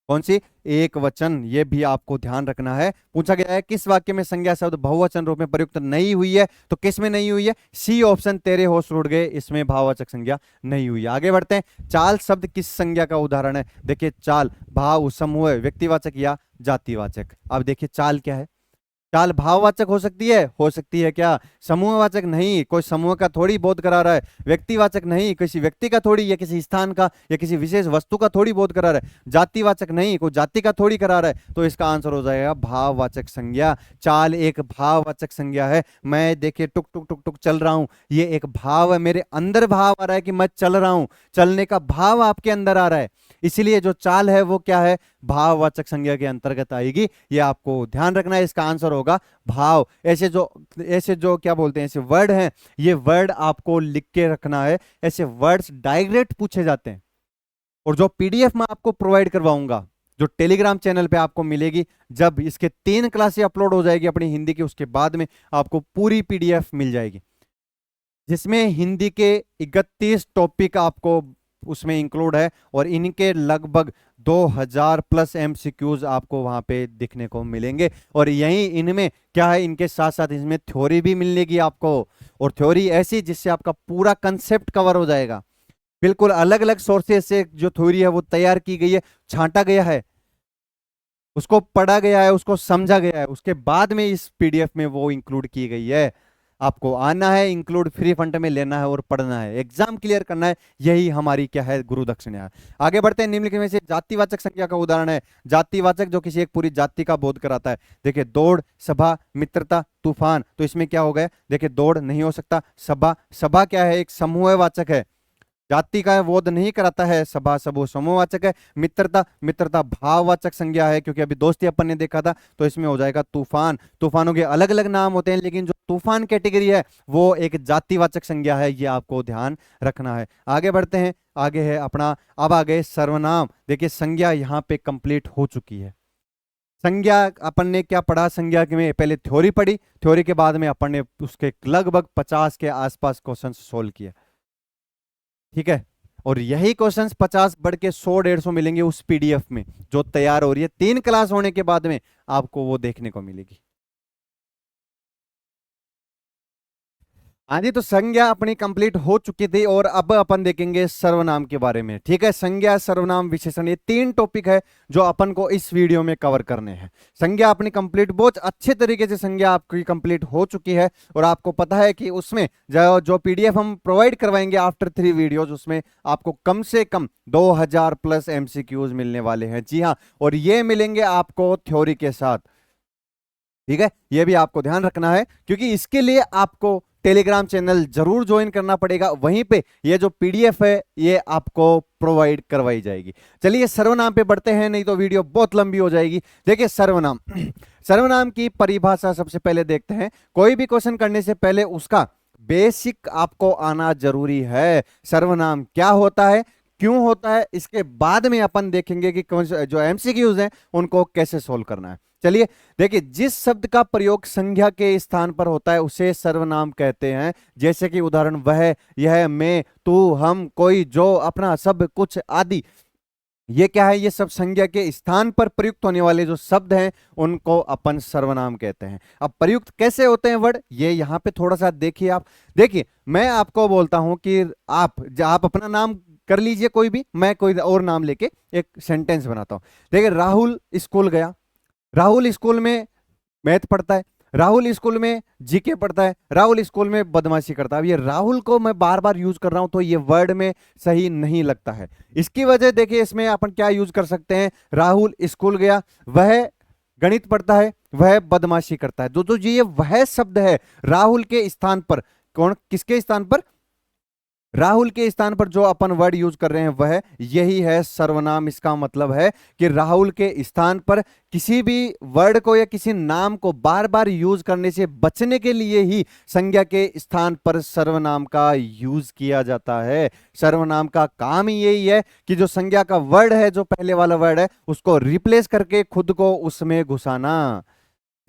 कौन सी, एक वचन। ये भी आपको ध्यान रखना है। पूछा गया है किस वाक्य में संज्ञा शब्द बहुवचन रूप में प्रयुक्त नहीं हुई है, तो किस में नहीं हुई है, सी ऑप्शन, तेरे होश उड़ गए, इसमें भाववाचक संज्ञा नहीं हुई है। आगे बढ़ते हैं। चाल शब्द किस संज्ञा का उदाहरण है। देखिए, चाल भाव, समूह, व्यक्तिवाचक या जातिवाचक। अब देखिए, चाल क्या है, चाल भाववाचक हो सकती है क्या, समूहवाचक नहीं, कोई समूह का थोड़ी बोध करा रहा है। व्यक्तिवाचक नहीं, किसी व्यक्ति का थोड़ी, या किसी स्थान का या किसी विशेष वस्तु का थोड़ी बोध करा रहा है। जातिवाचक नहीं, कोई जाति का थोड़ी करा रहा है। तो इसका आंसर हो जाएगा भाववाचक संज्ञा। चाल एक भाववाचक संज्ञा है। मैं देखिए टुक टुक टुक टुक चल रहा हूं, ये एक भाव है, मेरे अंदर भाव आ रहा है कि मैं चल रहा हूं, चलने का भाव आपके अंदर आ रहा है, इसलिए जो चाल है वो क्या है, भाववाचक संज्ञा के अंतर्गत आएगी। ये आपको ध्यान रखना है। इसका आंसर होगा भाव। ऐसे जो क्या बोलते हैं, ऐसे वर्ड हैं, ये वर्ड आपको लिख के रखना है। ऐसे वर्ड्स डायरेक्ट पूछे जाते हैं। और जो पीडीएफ मैं आपको प्रोवाइड करवाऊंगा, जो टेलीग्राम चैनल पे आपको मिलेगी, जब इसके 3 क्लासें अपलोड हो जाएगी अपनी हिंदी की, उसके बाद में आपको पूरी पीडीएफ मिल जाएगी, जिसमें हिंदी के 31 टॉपिक आपको उसमें इंक्लूड है और इनके लगभग 2000 प्लस एमसीक्यूज आपको वहां पे दिखने को मिलेंगे। और यही इनमें क्या है, इनके साथ साथ इसमें थ्योरी भी मिलेगी आपको, और थ्योरी ऐसी जिससे आपका पूरा कंसेप्ट कवर हो जाएगा। बिल्कुल अलग अलग सोर्सेज से जो थ्योरी है वो तैयार की गई है, छांटा गया है, उसको पढ़ा गया है, उसको समझा गया है, उसके बाद में इस पीडीएफ में वो इंक्लूड की गई है। आपको आना है, इंक्लूड फ्री फंड में लेना है और पढ़ना है, एग्जाम क्लियर करना है, यही हमारी क्या है, गुरु दक्षिणा है। आगे बढ़ते हैं। निम्नलिखित में से जातिवाचक संज्ञा का उदाहरण है। जातिवाचक जो किसी एक पूरी जाति का बोध कराता है। देखिए दौड़, सभा, मित्रता, तूफान। तो इसमें क्या हो गया, देखिए दौड़ नहीं हो सकता। सभा, सभा क्या है, एक समूहवाचक है, जाति का बोध नहीं कराता है। सभा समूह समूहवाचक है। मित्रता, मित्रता भाववाचक संज्ञा है, क्योंकि अभी दोस्ती अपन ने देखा था, तो इसमें हो जाएगा तूफान। तूफानों के अलग अलग नाम होते हैं, लेकिन जो तूफान कैटेगरी है वो एक जातिवाचक संज्ञा है, ये आपको ध्यान रखना है। आगे बढ़ते हैं। आगे है अपना, अब आ गए सर्वनाम। देखिए संज्ञा यहाँ पे कंप्लीट हो चुकी है। संज्ञा अपन ने क्या पढ़ा, संज्ञा के में पहले थ्योरी पढ़ी, थ्योरी के बाद में अपन ने उसके लगभग 50 के आसपास क्वेश्चन सोल्व किए। ठीक है, और यही क्वेश्चंस 50 बढ़ के 100-150 मिलेंगे उस पीडीएफ में जो तैयार हो रही है। 3 क्लास होने के बाद में आपको वो देखने को मिलेगी। हाँ जी, तो संज्ञा अपनी कंप्लीट हो चुकी थी और अब अपन देखेंगे सर्वनाम के बारे में। ठीक है, संज्ञा, सर्वनाम, विशेषण, ये 3 टॉपिक है जो अपन को इस वीडियो में कवर करने हैं। संज्ञा अपनी कंप्लीट, बहुत अच्छे तरीके से संज्ञा आपकी कंप्लीट हो चुकी है, और आपको पता है कि उसमें जो पीडीएफ हम प्रोवाइड करवाएंगे आफ्टर 3 वीडियोज, उसमें आपको कम से कम 2000 प्लस एमसीक्यूज मिलने वाले हैं। जी हाँ, और ये मिलेंगे आपको थ्योरी के साथ। ठीक है, ये भी आपको ध्यान रखना है, क्योंकि इसके लिए आपको टेलीग्राम चैनल जरूर ज्वाइन करना पड़ेगा। वहीं पे ये जो पीडीएफ है ये आपको प्रोवाइड करवाई जाएगी। चलिए सर्वनाम पे बढ़ते हैं, नहीं तो वीडियो बहुत लंबी हो जाएगी। देखिए सर्वनाम, सर्वनाम की परिभाषा सबसे पहले देखते हैं। कोई भी क्वेश्चन करने से पहले उसका बेसिक आपको आना जरूरी है। सर्वनाम क्या होता है, क्यों होता है, इसके बाद में अपन देखेंगे कि जो एमसीक्यूज हैं उनको कैसे सोल्व करना है। चलिए देखिए, जिस शब्द का प्रयोग संज्ञा के स्थान पर होता है उसे सर्वनाम कहते हैं। जैसे कि उदाहरण वह, यह, मैं, तू, हम, कोई, जो, अपना, सब, कुछ आदि। ये क्या है, ये सब संज्ञा के स्थान पर प्रयुक्त होने वाले जो शब्द हैं उनको अपन सर्वनाम कहते हैं। अब प्रयुक्त कैसे होते हैं वर्ड, ये यहां पे थोड़ा सा देखिए आप। देखिए मैं आपको बोलता हूं कि आप अपना नाम कर लीजिए कोई भी, मैं कोई और नाम लेके एक सेंटेंस बनाता हूं। देखिए राहुल स्कूल गया, राहुल स्कूल में मैथ पढ़ता है, राहुल स्कूल में जीके पढ़ता है, राहुल स्कूल में बदमाशी करता है। अब ये राहुल को मैं बार बार यूज कर रहा हूं तो ये वर्ड में सही नहीं लगता है। इसकी वजह देखिए, इसमें अपन क्या यूज कर सकते हैं, राहुल स्कूल गया, वह गणित पढ़ता है, वह बदमाशी करता है। जो ये वह शब्द है, राहुल के स्थान पर, कौन, किसके स्थान पर, राहुल के स्थान पर जो अपन वर्ड यूज कर रहे हैं वह यही है सर्वनाम। इसका मतलब है कि राहुल के स्थान पर किसी भी वर्ड को या किसी नाम को बार बार यूज करने से बचने के लिए ही संज्ञा के स्थान पर सर्वनाम का यूज किया जाता है। सर्वनाम का काम ही यही है कि जो संज्ञा का वर्ड है, जो पहले वाला वर्ड है, उसको रिप्लेस करके खुद को उसमें घुसाना।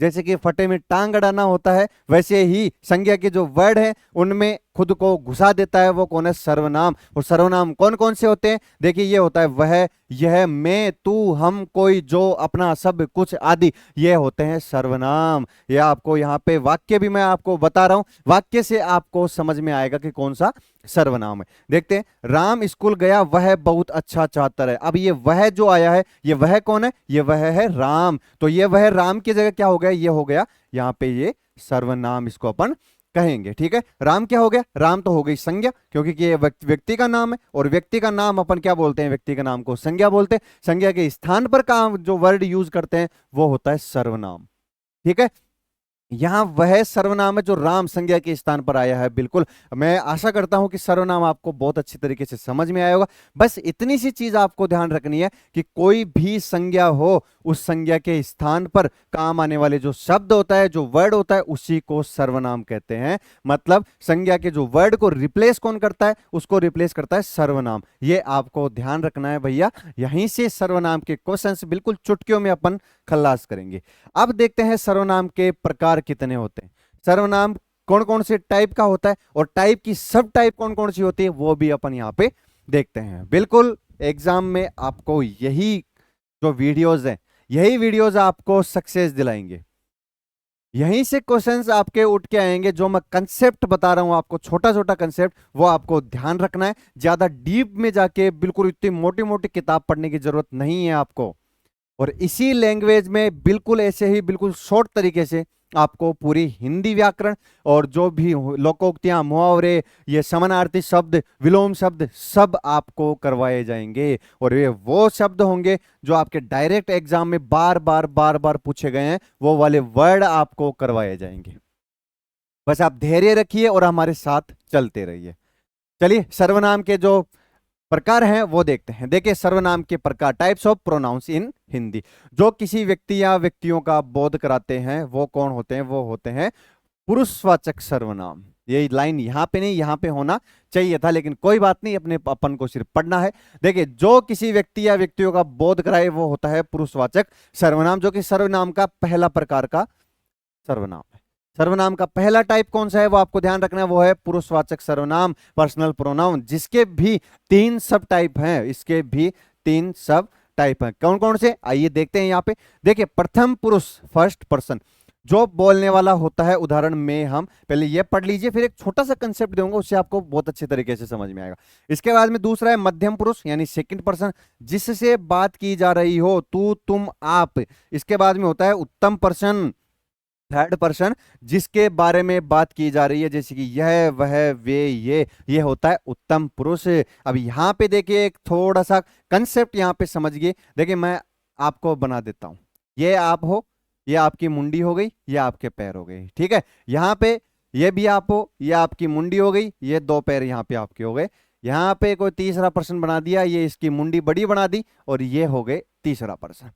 जैसे कि फटे में टांग अड़ाना होता है, वैसे ही संज्ञा के जो वर्ड है उनमें खुद को घुसा देता है, वो कौन है, सर्वनाम। और सर्वनाम कौन कौन से होते हैं, देखिए ये होता है वह, यह, मैं, तू, हम, कोई, जो, अपना, सब, कुछ आदि, ये होते हैं सर्वनाम। ये आपको यहाँ पे वाक्य भी मैं आपको बता रहा हूं, वाक्य से आपको समझ में आएगा कि कौन सा सर्वनाम है। देखते हैं, राम स्कूल गया, वह बहुत अच्छा छात्र है। अब ये वह जो आया है, ये वह कौन है, ये वह है राम। तो ये वह राम की जगह क्या हो गया, ये हो गया यहाँ पे ये सर्वनाम, इसको अपन कहेंगे। ठीक है, राम क्या हो गया, राम तो हो गई संज्ञा, क्योंकि ये व्यक्ति का नाम है, और व्यक्ति का नाम अपन क्या बोलते हैं, व्यक्ति का नाम को संज्ञा बोलते हैं। संज्ञा के स्थान पर काम जो वर्ड यूज करते हैं वो होता है सर्वनाम। ठीक है, यहां वह सर्वनाम है जो राम संज्ञा के स्थान पर आया है। बिल्कुल, मैं आशा करता हूं कि सर्वनाम आपको बहुत अच्छी तरीके से समझ में आया होगा। बस इतनी सी चीज आपको ध्यान रखनी है कि कोई भी संज्ञा हो, उस संज्ञा के स्थान पर काम आने वाले जो शब्द होता है, जो वर्ड होता है, उसी को सर्वनाम कहते हैं। मतलब संज्ञा के जो वर्ड को रिप्लेस कौन करता है, उसको रिप्लेस करता है सर्वनाम। ये आपको ध्यान रखना है भैया। यहीं से सर्वनाम के क्वेश्चंस बिल्कुल चुटकियों में अपन खल्लास करेंगे। अब देखते हैं सर्वनाम के प्रकार कितने होते हैं, सर्वनाम कौन कौन से टाइप का होता है, और टाइप की सब टाइप कौन कौन सी होती है वो भी अपन यहाँ पे देखते हैं। बिल्कुल एग्जाम में आपको यही जो वीडियोस हैं, यही वीडियोस आपको सक्सेस दिलाएंगे। यहीं से क्वेश्चंस आपके उठ के आएंगे। जो मैं कंसेप्ट बता रहा हूं आपको, छोटा छोटा कंसेप्ट, वो आपको ध्यान रखना है। ज्यादा डीप में जाके बिल्कुल इतनी मोटी मोटी किताब पढ़ने की जरूरत नहीं है आपको। और इसी लैंग्वेज में बिल्कुल ऐसे ही बिल्कुल शॉर्ट तरीके से आपको पूरी हिंदी व्याकरण और जो भी लोकोक्तियां, मुहावरे, ये समानार्थी शब्द, विलोम शब्द, सब आपको करवाए जाएंगे। और ये वो शब्द होंगे जो आपके डायरेक्ट एग्जाम में बार बार बार बार पूछे गए हैं, वो वाले वर्ड आपको करवाए जाएंगे। बस आप धैर्य रखिए और हमारे साथ चलते रहिए। चलिए सर्वनाम के जो प्रकार हैं वो देखते हैं। देखिए सर्वनाम के प्रकार, टाइप्स ऑफ प्रोनाउंस इन हिंदी। जो किसी व्यक्ति या व्यक्तियों का बोध कराते हैं वो कौन होते हैं? वो होते हैं पुरुषवाचक सर्वनाम। ये लाइन यहां पे नहीं, यहां पे होना चाहिए था, लेकिन कोई बात नहीं, अपने अपन को सिर्फ पढ़ना है। देखिए जो किसी व्यक्ति या व्यक्तियों का बोध कराए वो होता है पुरुषवाचक सर्वनाम, जो कि सर्वनाम का पहला प्रकार का सर्वनाम है। सर्वनाम का पहला टाइप कौन सा है वो आपको ध्यान रखना है, वो है पुरुषवाचक सर्वनाम, पर्सनल प्रोनाउन, जिसके भी 3 सब टाइप हैं। इसके भी 3 सब टाइप हैं। कौन कौन से, आइए देखते हैं। यहां पे देखिए प्रथम पुरुष, फर्स्ट पर्सन, जो बोलने वाला होता है। उदाहरण में हम पहले ये पढ़ लीजिए, फिर एक छोटा सा कंसेप्ट दूंगा, उससे आपको बहुत अच्छे तरीके से समझ में आएगा। इसके बाद में दूसरा है मध्यम पुरुष यानी सेकंड पर्सन, जिससे बात की जा रही हो, तू, तुम, आप। इसके बाद में होता है उत्तम पर्सन, थर्ड पर्सन, जिसके बारे में बात की जा रही है, जैसे कि यह, वह, वे, ये होता है उत्तम पुरुष। अब यहां पे देखिए एक थोड़ा सा कंसेप्ट यहां पे समझिए। देखिए मैं आपको बना देता हूं, ये आप हो, ये आपकी मुंडी हो गई, ये आपके पैर हो गए, ठीक है। यहां पे ये भी आप हो, ये आपकी मुंडी हो गई, ये 2 पैर यहां पे आपके हो गए। यहां पे कोई तीसरा पर्सन बना दिया, ये इसकी मुंडी बड़ी बना दी, और ये हो गए तीसरा पर्सन।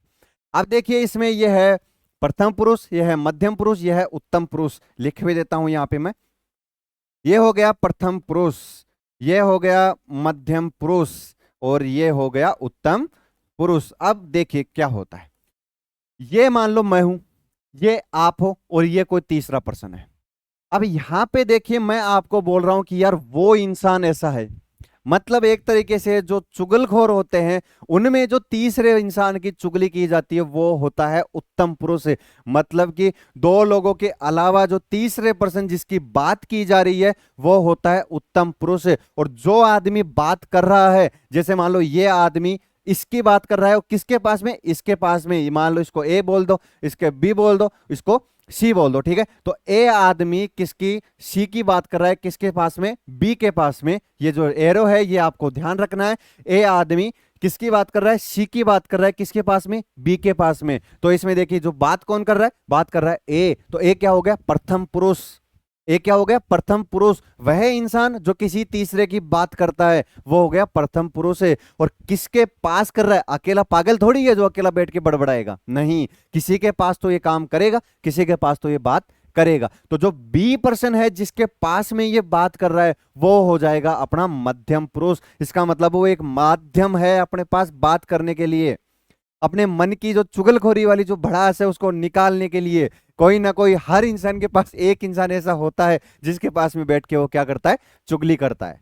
अब देखिए इसमें यह है प्रथम पुरुष, यह है मध्यम पुरुष, यह है उत्तम पुरुष। लिख भी देता हूं यहां पे मैं। ये हो गया प्रथम पुरुष, ये हो गया मध्यम पुरुष, और ये हो गया उत्तम पुरुष। अब देखिए क्या होता है, ये मान लो मैं हूं, ये आप हो, और ये कोई तीसरा पर्सन है। अब यहां पे देखिए मैं आपको बोल रहा हूं कि यार वो इंसान ऐसा है, मतलब एक तरीके से जो चुगलखोर होते हैं उनमें जो तीसरे इंसान की चुगली की जाती है वो होता है उत्तम पुरुष। मतलब कि 2 लोगों के अलावा जो तीसरे पर्सन जिसकी बात की जा रही है वो होता है उत्तम पुरुष। और जो आदमी बात कर रहा है, जैसे मान लो ये आदमी इसकी बात कर रहा है, किसके पास में? इसके पास में। मान लो इसको ए बोल दो, इसके बी बोल दो, इसको सी बोल दो, ठीक है। तो ए आदमी किसकी, सी की बात कर रहा है, किसके पास में? बी के पास में। ये जो एरो है ये आपको ध्यान रखना है। ए आदमी किसकी बात कर रहा है? सी की बात कर रहा है, किसके पास में? बी के पास में। तो इसमें देखिए जो बात कौन कर रहा है? बात कर रहा है ए। तो ए क्या हो गया? प्रथम पुरुष। एक क्या हो गया? प्रथम पुरुष। वह इंसान जो किसी तीसरे की बात करता है वो हो गया प्रथम पुरुष है। और किसके पास कर रहा है? अकेला पागल थोड़ी है जो अकेला बैठ के बड़बड़ाएगा, नहीं, किसी के पास तो ये काम करेगा, किसी के पास तो ये बात करेगा। तो जो बी पर्सन है जिसके पास में ये बात कर रहा है वो हो जाएगा अपना मध्यम पुरुष। इसका मतलब वो एक माध्यम है अपने पास बात करने के लिए, अपने मन की जो चुगलखोरी वाली जो भड़ास है उसको निकालने के लिए। कोई ना कोई, हर इंसान के पास एक इंसान ऐसा होता है जिसके पास में बैठ के वो क्या करता है? चुगली करता है,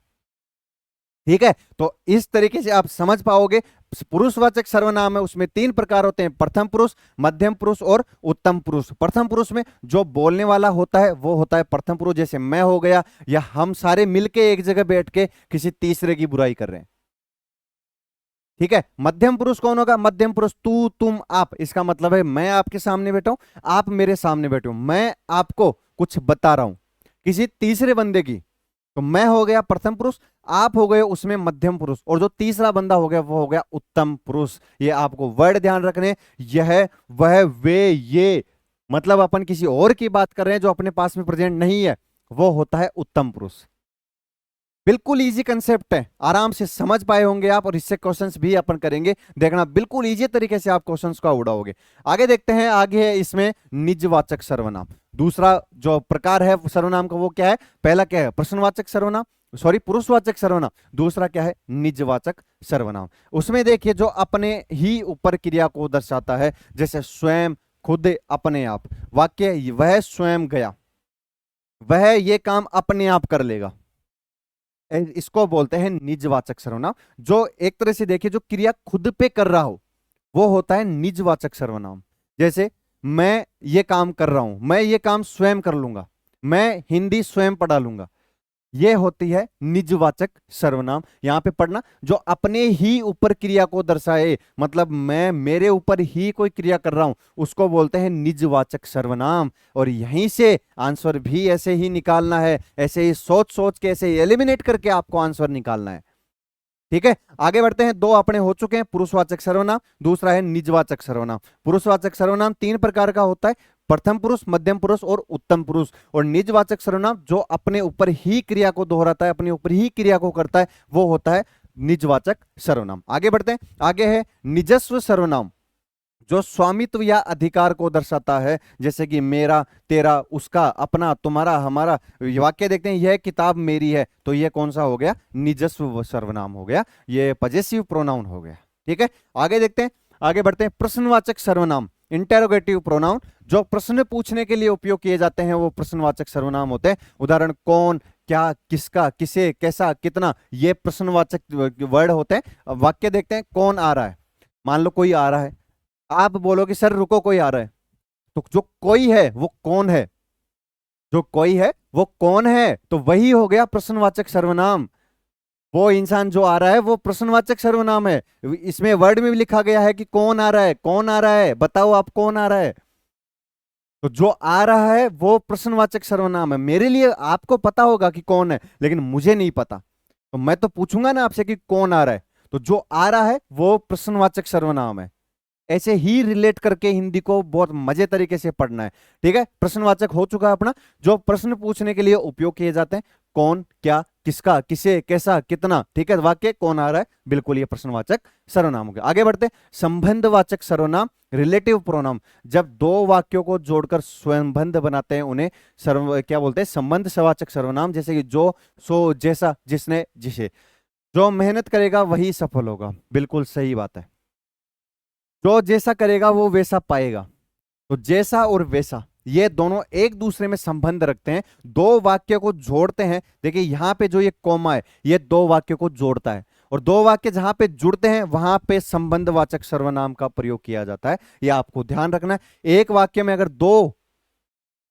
ठीक है। तो इस तरीके से आप समझ पाओगे। पुरुषवाचक सर्वनाम है उसमें 3 प्रकार होते हैं, प्रथम पुरुष, मध्यम पुरुष और उत्तम पुरुष। प्रथम पुरुष में जो बोलने वाला होता है वो होता है प्रथम पुरुष, जैसे मैं हो गया, या हम सारे मिलके एक जगह बैठ के किसी तीसरे की बुराई कर रहे हैं, ठीक है। मध्यम पुरुष कौन होगा? मध्यम पुरुष तू, तुम, आप। इसका मतलब है मैं आपके सामने बैठा हूं, आप मेरे सामने बैठे हो, मैं आपको कुछ बता रहा हूं किसी तीसरे बंदे की, तो मैं हो गया प्रथम पुरुष, आप हो गए उसमें मध्यम पुरुष, और जो तीसरा बंदा हो गया वो हो गया उत्तम पुरुष। ये आपको वर्ड ध्यान रखने, यह, वह, वे, ये, मतलब अपन किसी और की बात कर रहे हैं जो अपने पास में प्रेजेंट नहीं है, वो होता है उत्तम पुरुष। बिल्कुल इजी कंसेप्ट है, आराम से समझ पाए होंगे आप, और इससे क्वेश्चंस भी अपन करेंगे, देखना बिल्कुल इजी तरीके से आप क्वेश्चंस को उड़ाओगे। आगे देखते हैं, आगे है इसमें निजवाचक सर्वनाम। दूसरा जो प्रकार है सर्वनाम का वो क्या है? पहला क्या है? प्रश्नवाचक सर्वनाम, सॉरी पुरुषवाचक सर्वनाम। दूसरा क्या है? निजवाचक सर्वनाम। उसमें देखिए जो अपने ही ऊपर क्रिया को दर्शाता है, जैसे स्वयं, खुद, अपने आप। वाक्य, वह स्वयं गया, वह ये काम अपने आप कर लेगा, इसको बोलते हैं निजवाचक सर्वनाम। जो एक तरह से देखिए जो क्रिया खुद पे कर रहा हो वो होता है निजवाचक सर्वनाम। जैसे मैं ये काम कर रहा हूं, मैं ये काम स्वयं कर लूंगा, मैं हिंदी स्वयं पढ़ा लूंगा, ये होती है निजवाचक सर्वनाम। यहां पे पढ़ना जो अपने ही ऊपर क्रिया को दर्शाए, मतलब मैं मेरे ऊपर ही कोई क्रिया कर रहा हूं उसको बोलते हैं निजवाचक सर्वनाम। और यहीं से आंसर भी ऐसे ही निकालना है, ऐसे ही सोच सोच के ऐसे एलिमिनेट करके आपको आंसर निकालना है। ठीक है, आगे बढ़ते हैं। दो अपने हो चुके हैं, पुरुषवाचक सर्वनाम, दूसरा है निजवाचक सर्वनाम। पुरुषवाचक सर्वनाम तीन प्रकार का होता है, प्रथम पुरुष, मध्यम पुरुष और उत्तम पुरुष। और निजवाचक सर्वनाम जो अपने ऊपर ही क्रिया को दोहराता है, अपने ऊपर ही क्रिया को करता है, वो होता है निजवाचक सर्वनाम। आगे बढ़ते हैं, आगे है निजस्व सर्वनाम जो स्वामित्व या अधिकार को दर्शाता है, जैसे कि मेरा, तेरा, उसका, अपना, तुम्हारा, हमारा। वाक्य देखते हैं, यह किताब मेरी है, तो यह कौन सा हो गया? निजस्व सर्वनाम हो गया, ये पजेसिव प्रोनाउन हो गया। ठीक है, आगे देखते हैं, आगे बढ़ते हैं। प्रश्नवाचक सर्वनाम, इंटेरोगेटिव प्रोनाउन जो प्रश्न पूछने के लिए उपयोग किए जाते हैं वो प्रश्नवाचक सर्वनाम होते हैं। उदाहरण कौन, क्या, किसका, किसे, कैसा, कितना, ये प्रश्नवाचक वर्ड होते हैं। अब वाक्य देखते हैं, कौन आ रहा है। मान लो कोई आ रहा है, आप बोलो कि सर रुको कोई आ रहा है, तो जो कोई है वो कौन है? जो कोई है वो कौन है, तो वही हो गया प्रश्नवाचक सर्वनाम। वो इंसान जो आ रहा है वो प्रश्नवाचक सर्वनाम है। इसमें वर्ड में भी लिखा गया है कि कौन आ रहा है, कौन आ रहा है, बताओ आप कौन आ रहा है। तो जो आ रहा है वो प्रश्नवाचक सर्वनाम है। मेरे लिए आपको पता होगा कि कौन है, लेकिन मुझे नहीं पता, तो मैं तो पूछूंगा ना आपसे कि कौन आ रहा है। तो जो आ रहा है वो प्रश्नवाचक सर्वनाम है। ऐसे ही रिलेट करके हिंदी को बहुत मजे तरीके से पढ़ना है। ठीक है, प्रश्नवाचक हो चुका है अपना, जो प्रश्न पूछने के लिए उपयोग किए जाते हैं। कौन, क्या, किसका, किसे, कैसा, कितना। ठीक है, वाक्य कौन आ रहा है, बिल्कुल ये प्रश्नवाचक सर्वनाम हो गया। आगे बढ़ते, संबंधवाचक सर्वनाम, रिलेटिव प्रोनाउन जब दो वाक्यों को जोड़कर संबंध बनाते हैं उन्हें सर्व क्या बोलते हैं? संबंध सवाचक सर्वनाम। जैसे कि जो, सो, जैसा, जिसने, जिसे। जो मेहनत करेगा वही सफल होगा, बिल्कुल सही बात है। जो जैसा करेगा वो वैसा पाएगा। तो जैसा और वैसा ये दोनों एक दूसरे में संबंध रखते हैं, दो वाक्य को जोड़ते हैं। देखिए यहां पे जो ये कोमा है ये दो वाक्य को जोड़ता है, और दो वाक्य जहां पे जुड़ते हैं वहां पे संबंधवाचक सर्वनाम का प्रयोग किया जाता है। ये आपको ध्यान रखना है। एक वाक्य में अगर दो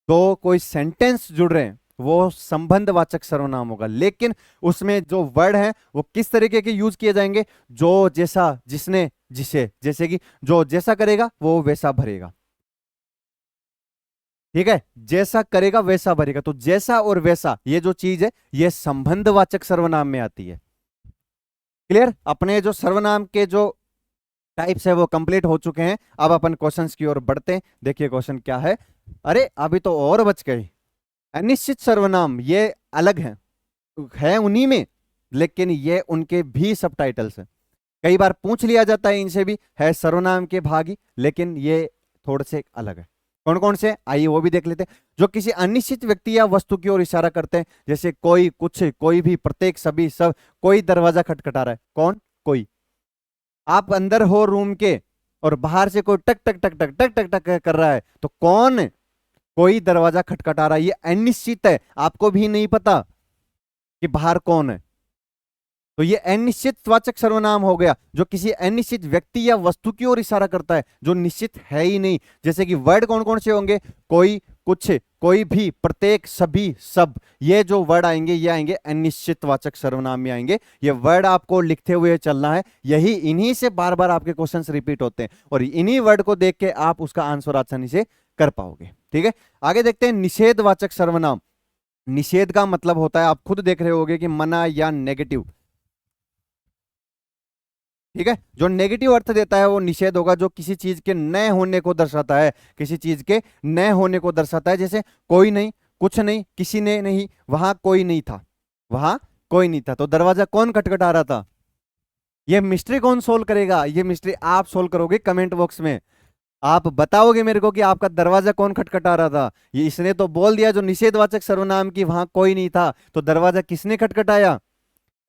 दो कोई सेंटेंस जुड़ रहे हैं वो संबंधवाचक सर्वनाम होगा, लेकिन उसमें जो वर्ड है वो किस तरीके के यूज किए जाएंगे? जो, जैसा, जिसने, जिसे। जैसे कि जो जैसा करेगा वो वैसा भरेगा। ठीक है, जैसा करेगा वैसा भरेगा। तो जैसा और वैसा ये जो चीज है ये संबंधवाचक सर्वनाम में आती है। क्लियर? अपने जो सर्वनाम के जो टाइप्स है वो कंप्लीट हो चुके हैं। अब अपन क्वेश्चंस की ओर बढ़ते हैं। देखिए क्वेश्चन क्या है। अरे अभी तो और बच गई। अनिश्चित सर्वनाम ये अलग है उन्हीं में, लेकिन ये उनके भी सब टाइटल्स हैं। कई बार पूछ लिया जाता है इनसे भी, है सर्वनाम के भाग ही, लेकिन ये थोड़े से अलग है। कौन कौन से, आइए वो भी देख लेते हैं। जो किसी अनिश्चित व्यक्ति या वस्तु की ओर इशारा करते हैं, जैसे कोई, कुछ, कोई भी, प्रत्येक, सभी, सब। कोई दरवाजा खटखटा रहा है, कौन? कोई। आप अंदर हो रूम के और बाहर से कोई टक टक टक टक टक टक टक कर रहा है, तो कौन? कोई दरवाजा खटखटा रहा है। ये अनिश्चित है, आपको भी नहीं पता कि बाहर कौन है, तो ये अनिश्चित वाचक सर्वनाम हो गया, जो किसी अनिश्चित व्यक्ति या वस्तु की ओर इशारा करता है जो निश्चित है ही नहीं। जैसे कि वर्ड कौन कौन से होंगे? कोई, कुछ, कोई भी, प्रत्येक, सभी, सब। ये जो वर्ड आएंगे ये आएंगे अनिश्चित वाचक सर्वनाम में आएंगे। ये वर्ड आपको लिखते हुए चलना है, यही इन्हीं से बार बार आपके क्वेश्चंस रिपीट होते हैं, और इन्हीं वर्ड को देख के आप उसका आंसर आसानी से कर पाओगे। ठीक है, आगे देखते हैं निषेधवाचक सर्वनाम। निषेध का मतलब होता है, आप खुद देख रहे होगे कि मना या नेगेटिव। ठीक है, जो नेगेटिव अर्थ देता है वो निषेध होगा, जो किसी चीज के न होने को दर्शाता है, किसी चीज के न होने को दर्शाता है। जैसे कोई नहीं, कुछ नहीं, किसी ने नहीं, वहां कोई नहीं था, वहां कोई नहीं था। तो दरवाजा कौन खटखटा रहा था? ये मिस्ट्री कौन सोल्व करेगा? ये मिस्ट्री आप सोल्व करोगे कमेंट बॉक्स में। आप बताओगे मेरे को कि आपका दरवाजा कौन खटखटा रहा था। ये इसने तो बोल दिया जो निषेधवाचक सर्वनाम की वहां कोई नहीं था, तो दरवाजा किसने खटखटाया?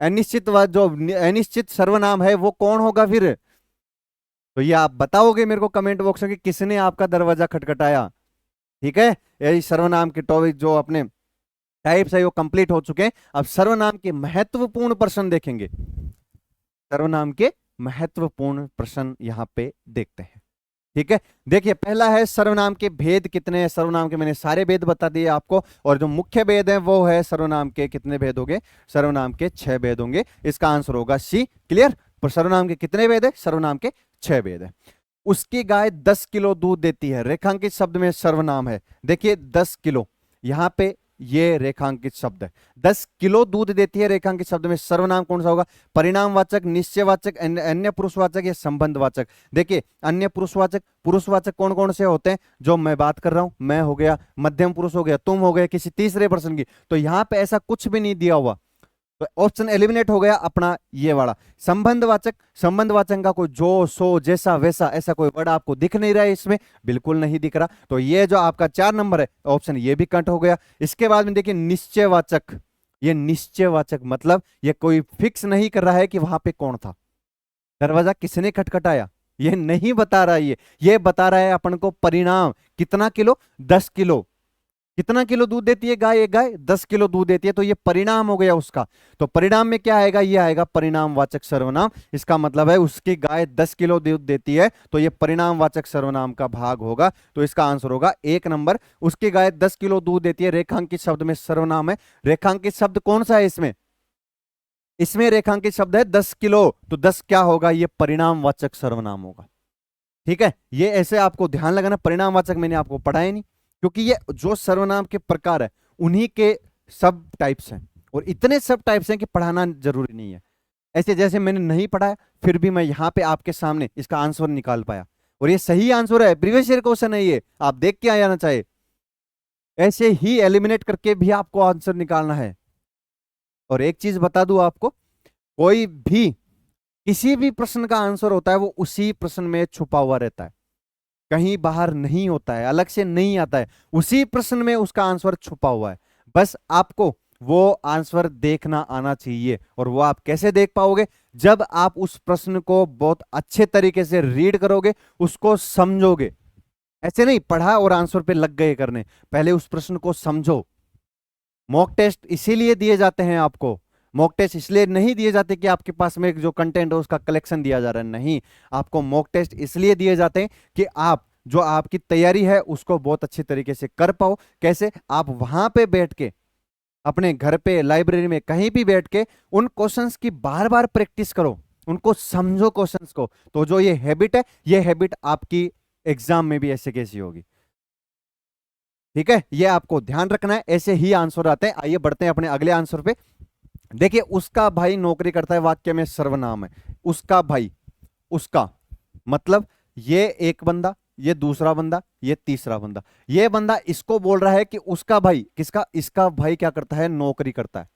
अनिश्चित जो अनिश्चित सर्वनाम है वो कौन होगा फिर? तो ये आप बताओगे मेरे को कमेंट बॉक्स में कि किसने आपका दरवाजा खटखटाया। ठीक है, यही सर्वनाम के टॉपिक जो अपने टाइप्स है वो कंप्लीट हो चुके हैं। अब सर्वनाम के महत्वपूर्ण प्रश्न देखेंगे। सर्वनाम के महत्वपूर्ण प्रश्न यहां पे देखते हैं। ठीक है, देखिए पहला है सर्वनाम के भेद कितने हैं। सर्वनाम के मैंने सारे भेद बता दिए आपको, और जो मुख्य भेद है वो है सर्वनाम के कितने भेद होंगे, सर्वनाम के 6 भेद होंगे। इसका आंसर होगा सी। क्लियर। पर सर्वनाम के कितने भेद है, सर्वनाम के 6 भेद है। उसकी गाय 10 किलो दूध देती है, रेखांकित शब्द में सर्वनाम है। देखिए 10 किलो, यहां पे ये रेखांकित शब्द है। 10 किलो दूध देती है, रेखांकित शब्द में सर्वनाम कौन सा होगा, परिणामवाचक, निश्चयवाचक, अन्य पुरुषवाचक या संबंधवाचक। देखिए अन्य पुरुषवाचक, पुरुषवाचक कौन कौन से होते हैं, जो मैं बात कर रहा हूं, मैं हो गया, मध्यम पुरुष हो गया, तुम हो गया, किसी तीसरे पर्सन की। तो यहां पे ऐसा कुछ भी नहीं दिया हुआ, तो ऑप्शन एलिमिनेट हो गया अपना ये वाला। संबंधवाचक, संबंधवाचक का कोई जो, सो, जैसा, वैसा, ऐसा कोई वर्ड आपको दिख नहीं रहा है इसमें, बिल्कुल नहीं दिख रहा। तो ये जो आपका 4 नंबर है ऑप्शन, ये भी कट हो गया। इसके बाद में देखिए निश्चयवाचक, ये निश्चयवाचक मतलब ये कोई फिक्स नहीं कर रहा है कि वहां पे कौन था, दरवाजा किसने खटखटाया, ये नहीं बता रहा है। ये बता रहा है अपन को परिणाम, कितना किलो, 10 किलो। कितना किलो दूध देती है गाय, एक गाय 10 किलो दूध देती है, तो ये परिणाम हो गया उसका। तो परिणाम में क्या आएगा, ये आएगा परिणामवाचक सर्वनाम। इसका मतलब है उसकी गाय 10 किलो दूध देती है, तो ये परिणामवाचक सर्वनाम का भाग होगा। तो इसका आंसर होगा 1 नंबर। उसकी गाय 10 किलो दूध देती है, रेखांकित शब्द में सर्वनाम है। रेखांकित शब्द कौन सा है इसमें, इसमें रेखांकित शब्द है 10 किलो, तो 10 क्या होगा, ये परिणामवाचक सर्वनाम होगा। ठीक है, ये ऐसे आपको ध्यान लगाना। परिणामवाचक मैंने आपको पढ़ाया नहीं, क्योंकि ये जो सर्वनाम के प्रकार है उन्हीं के सब टाइप्स हैं, और इतने सब टाइप्स हैं कि पढ़ाना जरूरी नहीं है। ऐसे जैसे मैंने नहीं पढ़ाया, फिर भी मैं यहां पे आपके सामने इसका आंसर निकाल पाया, और ये सही आंसर है, प्रीवियस ईयर क्वेश्चन है ये, आप देख के आ जाना चाहिए। ऐसे ही एलिमिनेट करके भी आपको आंसर निकालना है। और एक चीज बता दूं आपको, कोई भी किसी भी प्रश्न का आंसर होता है वो उसी प्रश्न में छुपा हुआ रहता है, कहीं बाहर नहीं होता है, अलग से नहीं आता है, उसी प्रश्न में उसका आंसर छुपा हुआ है। बस आपको वो आंसर देखना आना चाहिए। और वो आप कैसे देख पाओगे, जब आप उस प्रश्न को बहुत अच्छे तरीके से रीड करोगे, उसको समझोगे। ऐसे नहीं पढ़ा और आंसर पे लग गए करने, पहले उस प्रश्न को समझो। मॉक टेस्ट इसीलिए दिए जाते हैं आपको, मॉक टेस्ट इसलिए नहीं दिए जाते कि आपके पास में जो कंटेंट है उसका कलेक्शन दिया जा रहा है, नहीं। आपको मॉक टेस्ट इसलिए दिए जाते हैं कि आप जो आपकी तैयारी है उसको बहुत अच्छे तरीके से कर पाओ। कैसे, आप वहां पे बैठ के, अपने घर पे, लाइब्रेरी में, कहीं भी बैठ के उन क्वेश्चंस की बार बार प्रैक्टिस करो, उनको समझो क्वेश्चंस को। तो जो ये हैबिट है, ये हैबिट आपकी एग्जाम में भी ऐसे कैसी होगी। ठीक है, ये आपको ध्यान रखना है, ऐसे ही आंसर आते हैं। आइए बढ़ते हैं अपने अगले आंसर पे। देखिए उसका भाई नौकरी करता है, वाक्य में सर्वनाम है। उसका भाई, उसका मतलब ये एक बंदा, ये दूसरा बंदा, ये तीसरा बंदा। ये बंदा इसको बोल रहा है कि उसका भाई, किसका, इसका भाई क्या करता है, नौकरी करता है।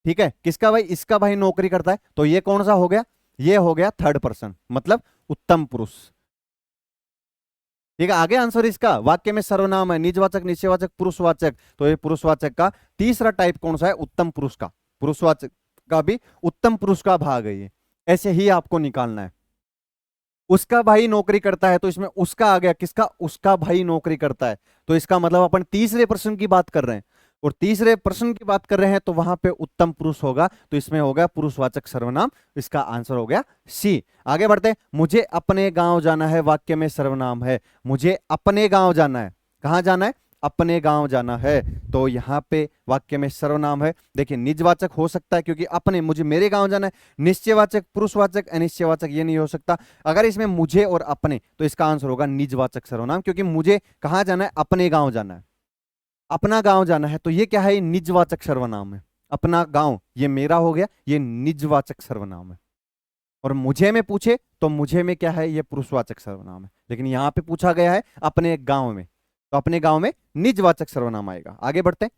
ठीक है, किसका भाई, इसका भाई नौकरी करता है, तो ये कौन सा हो गया, ये हो गया थर्ड पर्सन, मतलब उत्तम पुरुष। ठीक है, आगे आंसर इसका, वाक्य में सर्वनाम है, निजवाचक, निश्चयवाचक, पुरुषवाचक, तो ये पुरुषवाचक का तीसरा टाइप कौन सा है, उत्तम पुरुष का। पुरुषवाचक का भी उत्तम पुरुष का भाग है ये, ऐसे ही आपको निकालना है। उसका भाई नौकरी करता है, तो इसमें उसका आ गया, किसका, उसका भाई नौकरी करता है, तो इसका मतलब अपन तीसरे पर्सन की बात कर रहे हैं, और तीसरे पर्सन की बात कर रहे हैं, तो वहां पे उत्तम पुरुष होगा, तो इसमें हो गया पुरुषवाचक सर्वनाम। इसका आंसर हो गया सी। आगे बढ़ते हैं। मुझे अपने गांव जाना है, वाक्य में सर्वनाम है। मुझे अपने गांव जाना है, कहां जाना है, अपने गांव जाना है, तो यहां पे वाक्य में सर्वनाम है। देखिए निजवाचक हो सकता है, क्योंकि अपने, मुझे मेरे गांव जाना है। निश्चयवाचक, पुरुषवाचक, अनिश्चयवाचक ये नहीं हो सकता। अगर इसमें मुझे और अपने, तो इसका आंसर होगा निजवाचक सर्वनाम, क्योंकि मुझे कहां जाना है, अपने गांव जाना है, अपना गांव जाना है, तो ये क्या है, ये निजवाचक सर्वनाम है। अपना गांव ये मेरा हो गया, ये निजवाचक सर्वनाम है। और मुझे में पूछे तो मुझे में क्या है, ये पुरुषवाचक सर्वनाम है। लेकिन यहां पे पूछा गया है अपने गांव में, तो अपने गांव में निजवाचक सर्वनाम आएगा। आगे बढ़ते हैं।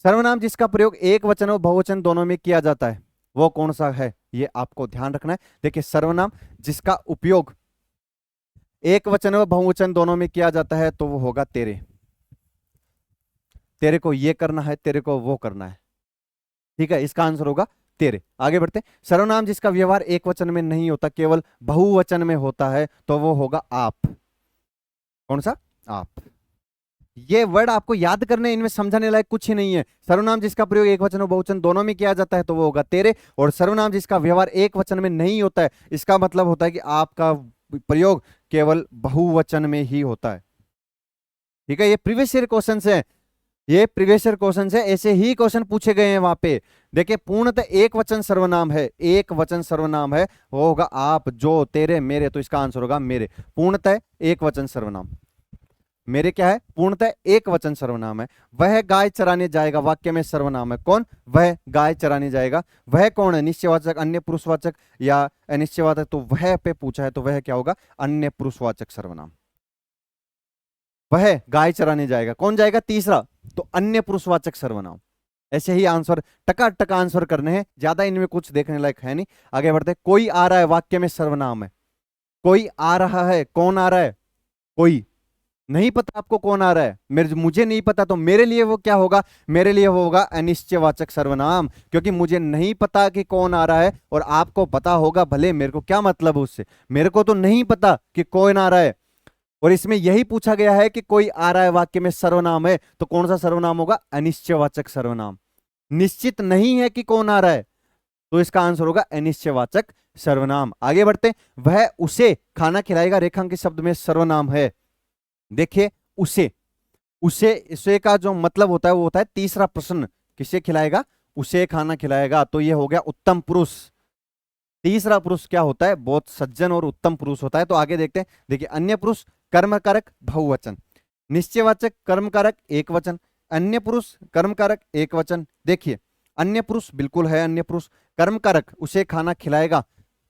सर्वनाम जिसका प्रयोग एक वचन और बहुवचन दोनों में किया जाता है, वो कौन सा है, ये आपको ध्यान रखना है। देखिए सर्वनाम जिसका उपयोग एक वचन और बहुवचन दोनों में किया जाता है, तो वो होगा तेरे। तेरे को ये करना है, तेरे को वो करना है। ठीक है, इसका आंसर होगा तेरे। आगे बढ़ते हैं। सर्वनाम जिसका व्यवहार एक वचन में नहीं होता, केवल बहुवचन में होता है, तो वो होगा आप। कौन सा, आप। ये वर्ड आपको याद करने, इनमें समझाने लायक कुछ ही नहीं है। सर्वनाम जिसका प्रयोग एक वचन और बहुवचन दोनों में किया जाता है तो वो होगा तेरे, और सर्वनाम जिसका व्यवहार एक वचन में नहीं होता है, इसका मतलब होता है कि आपका प्रयोग केवल बहुवचन में ही होता है। ठीक है, ये प्रीवियस ईयर क्वेश्चन है, ये प्रीवियस ईयर क्वेश्चन है, ऐसे ही क्वेश्चन पूछे गए हैं वहां पे। देखिए पूर्णतः एक वचन सर्वनाम है, एक वचन सर्वनाम है, वो होगा आप, जो, तेरे, मेरे, तो इसका आंसर होगा मेरे। पूर्णतः एक वचन सर्वनाम, मेरे क्या है, पूर्णतः एक वचन सर्वनाम है। वह गाय चराने जाएगा, वाक्य में सर्वनाम है, कौन, वह गाय चराने जाएगा। वह कौन है, निश्चयवाचक, अन्य पुरुषवाचक या अनिश्चयवाचक, तो वह पे पूछा है तो वह क्या होगा, अन्य पुरुषवाचक सर्वनाम। वह गाय चराने जाएगा, कौन जाएगा, तीसरा, तो अन्य पुरुषवाचक सर्वनाम। ऐसे ही आंसर टका आंसर करने हैं, ज्यादा इनमें कुछ देखने लायक है नहीं। आगे बढ़ते, कोई आ रहा है, वाक्य में सर्वनाम है। कोई आ रहा है, कौन आ रहा है, कोई। नहीं पता आपको कौन आ रहा है, मुझे नहीं पता, तो मेरे लिए वो क्या होगा, मेरे लिए वो होगा अनिश्चयवाचक सर्वनाम, क्योंकि मुझे नहीं पता कि कौन आ रहा है और आपको पता होगा भले, मेरे को क्या मतलब उससे, मेरे को तो नहीं पता कि कौन आ रहा है। और इसमें यही पूछा गया है कि कोई आ रहा है वाक्य में सर्वनाम है, तो कौन सा सर्वनाम होगा, अनिश्चयवाचक सर्वनाम। निश्चित नहीं है कि कौन आ रहा है, तो इसका आंसर होगा अनिश्चयवाचक सर्वनाम। आगे बढ़ते, वह उसे खाना खिलाएगा, रेखांकित शब्द में सर्वनाम है। देखिए उसे, उसे का जो मतलब होता है वो होता है तीसरा प्रश्न, किसे खिलाएगा, उसे खाना खिलाएगा, तो ये हो गया उत्तम पुरुष। तीसरा पुरुष क्या होता है, बहुत सज्जन और उत्तम पुरुष होता है। तो आगे देखते हैं, देखिए अन्य पुरुष कर्मकारक बहुवचन, निश्चयवाचक कर्मकारक एक वचन, अन्य पुरुष कर्मकारक एक वचन। देखिए अन्य पुरुष बिल्कुल है, अन्य पुरुष कर्मकारक, उसे खाना खिलाएगा,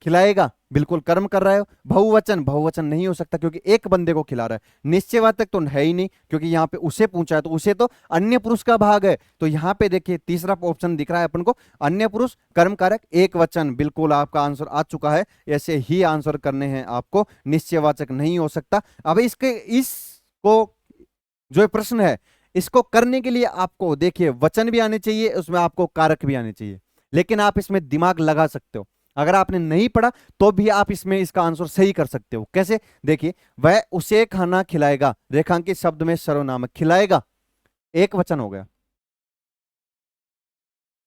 खिलाएगा बिल्कुल कर्म कर रहा है। बहुवचन, बहुवचन नहीं हो सकता क्योंकि एक बंदे को खिला रहा है। निश्चयवाचक तो है ही नहीं क्योंकि यहाँ पे उसे पूछा है, तो उसे तो अन्य पुरुष का भाग है। तो यहाँ पे देखिए तीसरा ऑप्शन दिख रहा है अपन को, अन्य पुरुष कर्मकारक एक वचन, बिल्कुल आपका आंसर आ चुका है। ऐसे ही आंसर करने हैं आपको, निश्चयवाचक नहीं हो सकता। अब इसको जो प्रश्न है, इसको करने के लिए आपको देखिए वचन भी आने चाहिए, उसमें आपको कारक भी आने चाहिए, लेकिन आप इसमें दिमाग लगा सकते हो। अगर आपने नहीं पढ़ा तो भी आप इसमें इसका आंसर सही कर सकते हो। कैसे, देखिए वह उसे खाना खिलाएगा, रेखांकित शब्द में सर्वनाम, खिलाएगा एक वचन हो गया,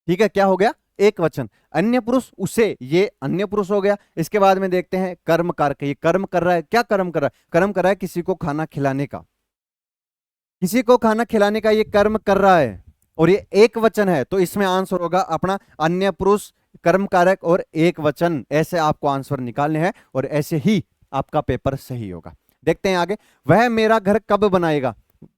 ठीक है, क्या हो गया, एक वचन। अन्य पुरुष उसे, ये अन्य पुरुष हो गया। इसके बाद में देखते हैं कर्म कारक, ये कर्म कर रहा है, क्या कर्म कर रहा है, कर्म कर रहा है किसी को खाना खिलाने का, किसी को खाना खिलाने का ये कर्म कर रहा है, और ये एक वचन है, तो इसमें आंसर होगा अपना अन्य पुरुष कर्म कारक और एक वचन। ऐसे आपको आंसर निकालने हैं और ऐसे ही आपका पेपर सही होगा। देखते हैं आगे, वह मेरा घर कब बनाएगा,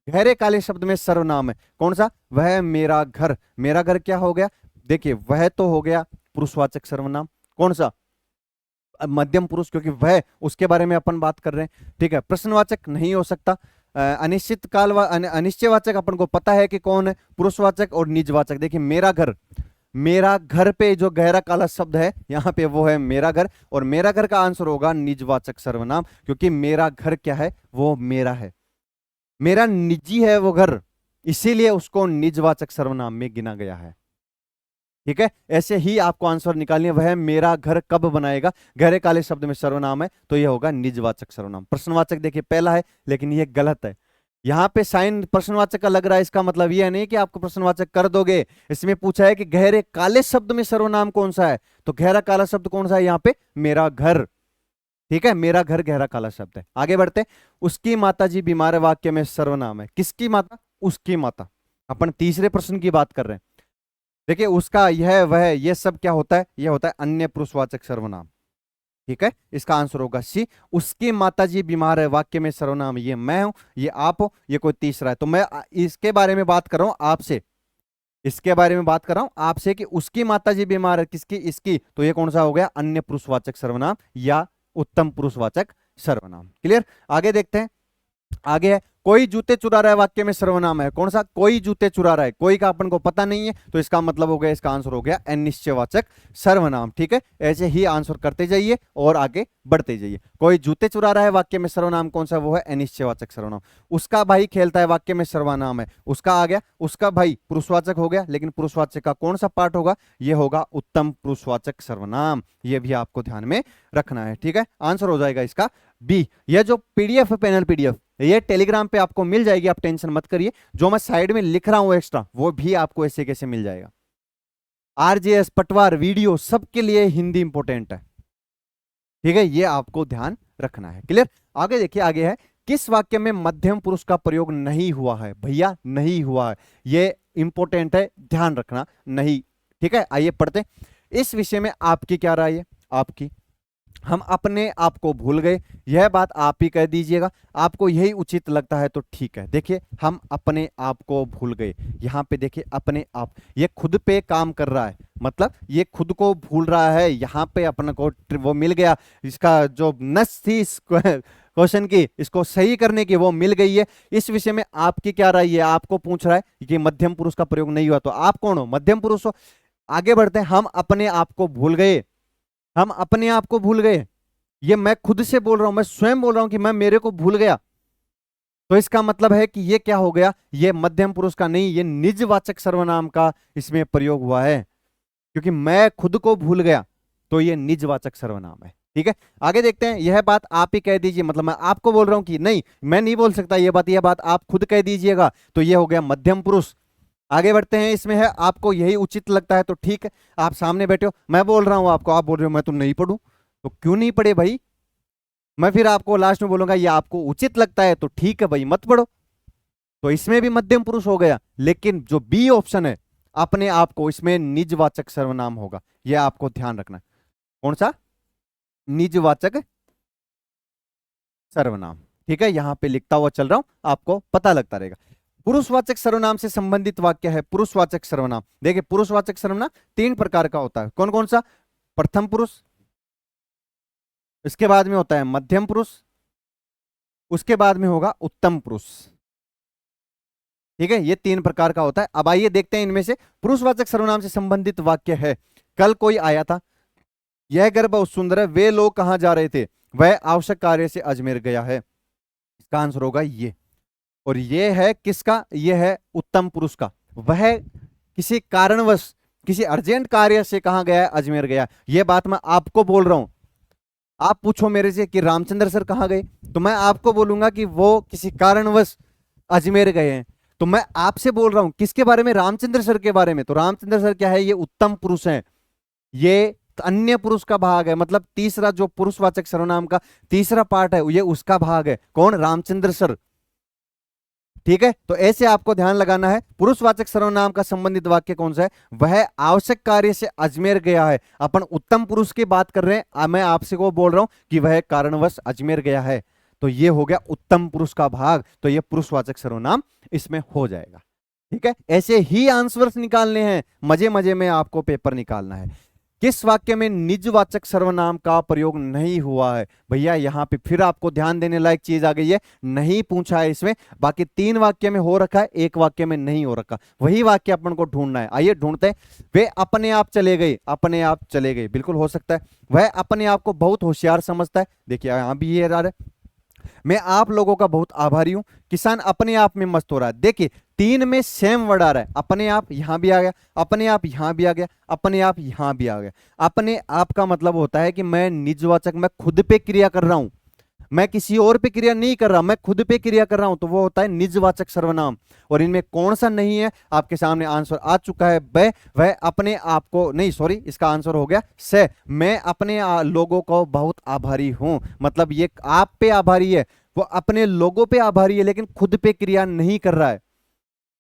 गहरे काले शब्द में सर्वनाम है, कौन सा, वह मेरा घर। मेरा घर क्या हो गया, देखिए वह तो हो गया पुरुषवाचक सर्वनाम, कौन सा, मध्यम पुरुष, क्योंकि वह उसके बारे में अपन बात कर रहे हैं, ठीक है। प्रश्नवाचक नहीं हो सकता। अनिश्चित काल अनिश्चयवाचक अपन को पता है कि कौन है, पुरुषवाचक और निजवाचक। देखिए मेरा घर, मेरा घर पे जो गहरा काला शब्द है यहां पे वो है मेरा घर, और मेरा घर का आंसर होगा निजवाचक सर्वनाम, क्योंकि मेरा घर क्या है, वो मेरा है, मेरा निजी है वो घर, इसीलिए उसको निजवाचक सर्वनाम में गिना गया है। ठीक है, ऐसे ही आपको आंसर निकालनी है, वह मेरा घर कब बनाएगा, गहरे काले शब्द में सर्वनाम है, तो यह होगा निजवाचक सर्वनाम। प्रश्नवाचक देखिए पहला है, लेकिन यह गलत है। यहां पे साइन प्रश्नवाचक का लग रहा है, इसका मतलब यह नहीं कि आपको प्रश्नवाचक कर दोगे। इसमें पूछा है कि गहरे काले शब्द में सर्वनाम कौन सा है, तो गहरा काला शब्द कौन सा है यहाँ पे, मेरा घर। ठीक है, मेरा घर गहरा काला शब्द है। आगे बढ़ते, उसकी माता जी बीमार है, वाक्य में सर्वनाम है, किसकी माता, उसकी माता। अपन तीसरे प्रश्न की बात कर रहे हैं। देखिए उसका, यह, वह, यह सब क्या होता है, यह होता है अन्य पुरुषवाचक सर्वनाम। ठीक है, इसका आंसर होगा सी, उसकी माताजी बीमार है, वाक्य में सर्वनाम, ये मैं हूं, ये आप हो, ये कोई तीसरा है। तो मैं इसके बारे में बात कर रहा हूं आपसे, इसके बारे में बात कर रहा हूं आपसे कि उसकी माताजी बीमार है, किसकी, इसकी, तो ये कौन सा हो गया, अन्य पुरुषवाचक सर्वनाम या उत्तम पुरुषवाचक सर्वनाम। क्लियर, आगे देखते हैं। आगे है, कोई जूते चुरा रहा है, वाक्य में सर्वनाम है, कौन सा, कोई जूते चुरा रहा है, कोई का अपन को पता नहीं है, तो इसका मतलब हो गया, इसका आंसर हो गया अनिश्चयवाचक सर्वनाम। ठीक है, ऐसे ही आंसर करते जाइए और आगे बढ़ते जाइए। कोई जूते चुरा रहा है, वाक्य में सर्वनाम कौन सा, वो है अनिश्चयवाचक सर्वनाम। उसका भाई खेलता है, वाक्य में सर्वनाम है, उसका आ गया, उसका भाई पुरुषवाचक हो गया, लेकिन पुरुषवाचक का कौन सा पार्ट होगा, ये होगा उत्तम पुरुषवाचक सर्वनाम। ये भी आपको ध्यान में रखना है। ठीक है, आंसर हो जाएगा इसका बी। यह जो पीडीएफ है, पैनल पीडीएफ, ये टेलीग्राम पे आपको मिल जाएगी, आप टेंशन मत करिए। जो मैं साइड में लिख रहा हूं एक्स्ट्रा, वो भी आपको ऐसे कैसे मिल जाएगा। आरजेएस, पटवार, वीडियो, सबके लिए हिंदी इंपॉर्टेंट है, ठीक है, ये आपको ध्यान रखना है। क्लियर। आगे देखिए, आगे है, किस वाक्य में मध्यम पुरुष का प्रयोग नहीं हुआ है। भैया नहीं हुआ है, ये इंपॉर्टेंट है, ध्यान रखना, नहीं। ठीक है, आइए पढ़ते हैं। इस विषय में आपकी क्या राय है? आपकी, हम अपने आप को भूल गए, यह बात आप ही कह दीजिएगा। आपको यही उचित लगता है तो ठीक है। देखिए, हम अपने आप को भूल गए, यहां पे देखिए अपने आप, ये खुद पे काम कर रहा है, मतलब ये खुद को भूल रहा है। यहां पे अपने को वो मिल गया, इसका जो नस थी इस क्वेश्चन की, इसको सही करने की, वो मिल गई है। इस विषय में आपकी क्या राय है? आपको पूछ रहा है कि मध्यम पुरुष का प्रयोग नहीं हुआ, तो आप कौन हो? मध्यम पुरुष हो। आगे बढ़ते हैं, हम अपने आप को भूल गए, हम अपने आप को भूल गए, ये मैं खुद से बोल रहा हूं, मैं स्वयं बोल रहा हूं कि मैं मेरे को भूल गया। तो इसका मतलब है कि ये क्या हो गया? ये मध्यम पुरुष का नहीं, ये निजवाचक सर्वनाम का इसमें प्रयोग हुआ है, क्योंकि मैं खुद को भूल गया, तो ये निजवाचक सर्वनाम है। ठीक है, आगे देखते हैं। यह बात आप ही कह दीजिए, मतलब मैं आपको बोल रहा हूं कि नहीं, मैं नहीं बोल सकता ये बात, यह बात आप खुद कह दीजिएगा, तो ये हो गया मध्यम पुरुष। आगे बढ़ते हैं, इसमें है, आपको यही उचित लगता है तो ठीक है। आप सामने बैठे हो, मैं बोल रहा हूं आपको, आप बोल रहे हो मैं तुम नहीं पढ़ूं, तो क्यों नहीं पढ़े भाई? मैं फिर आपको लास्ट में बोलूंगा ये आपको उचित लगता है तो ठीक है भाई, मत पढ़ो। तो इसमें भी मध्यम पुरुष हो गया, लेकिन जो बी ऑप्शन है अपने आप को, इसमें निजवाचक सर्वनाम होगा, यह आपको ध्यान रखना। कौन सा? निजवाचक सर्वनाम। ठीक है, यहां पे लिखता हुआ चल रहा हूं, आपको पता लगता रहेगा। पुरुषवाचक सर्वनाम से संबंधित वाक्य है पुरुषवाचक सर्वनाम। देखिए, पुरुषवाचक सर्वनाम 3 प्रकार का होता है। कौन कौन सा? प्रथम पुरुष, इसके बाद में होता है मध्यम पुरुष, उसके बाद में होगा उत्तम पुरुष। ठीक है, ये 3 प्रकार का होता है। अब आइए देखते हैं इनमें से पुरुषवाचक सर्वनाम से संबंधित वाक्य है। कल कोई आया था, यह घर बहुत सुंदर है, वे लोग कहां जा रहे थे, वह आवश्यक कार्य से अजमेर गया है। इसका आंसर होगा ये। और ये है किसका? ये है उत्तम पुरुष का। वह किसी कारणवश, किसी अर्जेंट कार्य से कहां गया? अजमेर गया। यह बात मैं आपको बोल रहा हूं। आप पूछो मेरे से कि रामचंद्र सर कहां गए, तो मैं आपको बोलूंगा कि वो किसी कारणवश अजमेर गए हैं। तो मैं आपसे बोल रहा हूं किसके बारे में? रामचंद्र सर के बारे में। तो रामचंद्र सर क्या है? ये उत्तम पुरुष हैं, ये अन्य पुरुष का भाग है, मतलब तीसरा जो पुरुषवाचक सर्वनाम का तीसरा पार्ट है, ये उसका भाग है। कौन? रामचंद्र सर। ठीक है, तो ऐसे आपको ध्यान लगाना है। पुरुषवाचक सर्वनाम का संबंधित वाक्य कौन सा है? वह आवश्यक कार्य से अजमेर गया है। अपन उत्तम पुरुष की बात कर रहे हैं, मैं आपसे को बोल रहा हूं कि वह कारणवश अजमेर गया है, तो ये हो गया उत्तम पुरुष का भाग, तो ये पुरुषवाचक सर्वनाम इसमें हो जाएगा। ठीक है, ऐसे ही आंसर्स निकालने हैं, मजे मजे में आपको पेपर निकालना है। किस वाक्य में निजवाचक सर्वनाम का प्रयोग नहीं हुआ है? भैया यहां पे फिर आपको ध्यान देने लायक चीज आ गई है, नहीं पूछा है इसमें। बाकी 3 वाक्य में हो रखा है, 1 वाक्य में नहीं हो रखा, वही वाक्य अपन को ढूंढना है। आइए ढूंढते हैं। वे अपने आप चले गए, अपने आप चले गए, बिल्कुल हो सकता है। वह अपने आप को बहुत होशियार समझता है, देखिए यहां भी ये रहा है। मैं आप लोगों का बहुत आभारी हूं, किसान अपने आप में मस्त हो रहा है। देखिए 3 में सेम वर्ड आ रहा है, अपने आप यहां भी आ गया, अपने आप यहां भी आ गया, अपने आप यहां भी आ गया। अपने आप का मतलब होता है कि मैं निजवाचक, मैं खुद पे क्रिया कर रहा हूं, मैं किसी और पे क्रिया नहीं कर रहा, मैं खुद पे क्रिया कर रहा हूं, तो वो होता है निजवाचक सर्वनाम। और इनमें कौन सा नहीं है? आपके सामने आंसर आ चुका है, वह अपने आप को, नहीं सॉरी, इसका आंसर हो गया से। मैं अपने लोगों को बहुत आभारी हूं, मतलब ये आप पे आभारी है, वो अपने लोगों पे आभारी है, लेकिन खुद पे क्रिया नहीं कर रहा है।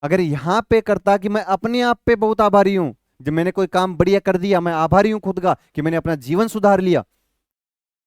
अगर यहां पे करता कि मैं अपने आप पे बहुत आभारी हूं, जब मैंने कोई काम बढ़िया कर दिया, मैं आभारी हूं खुद का कि मैंने अपना जीवन सुधार लिया,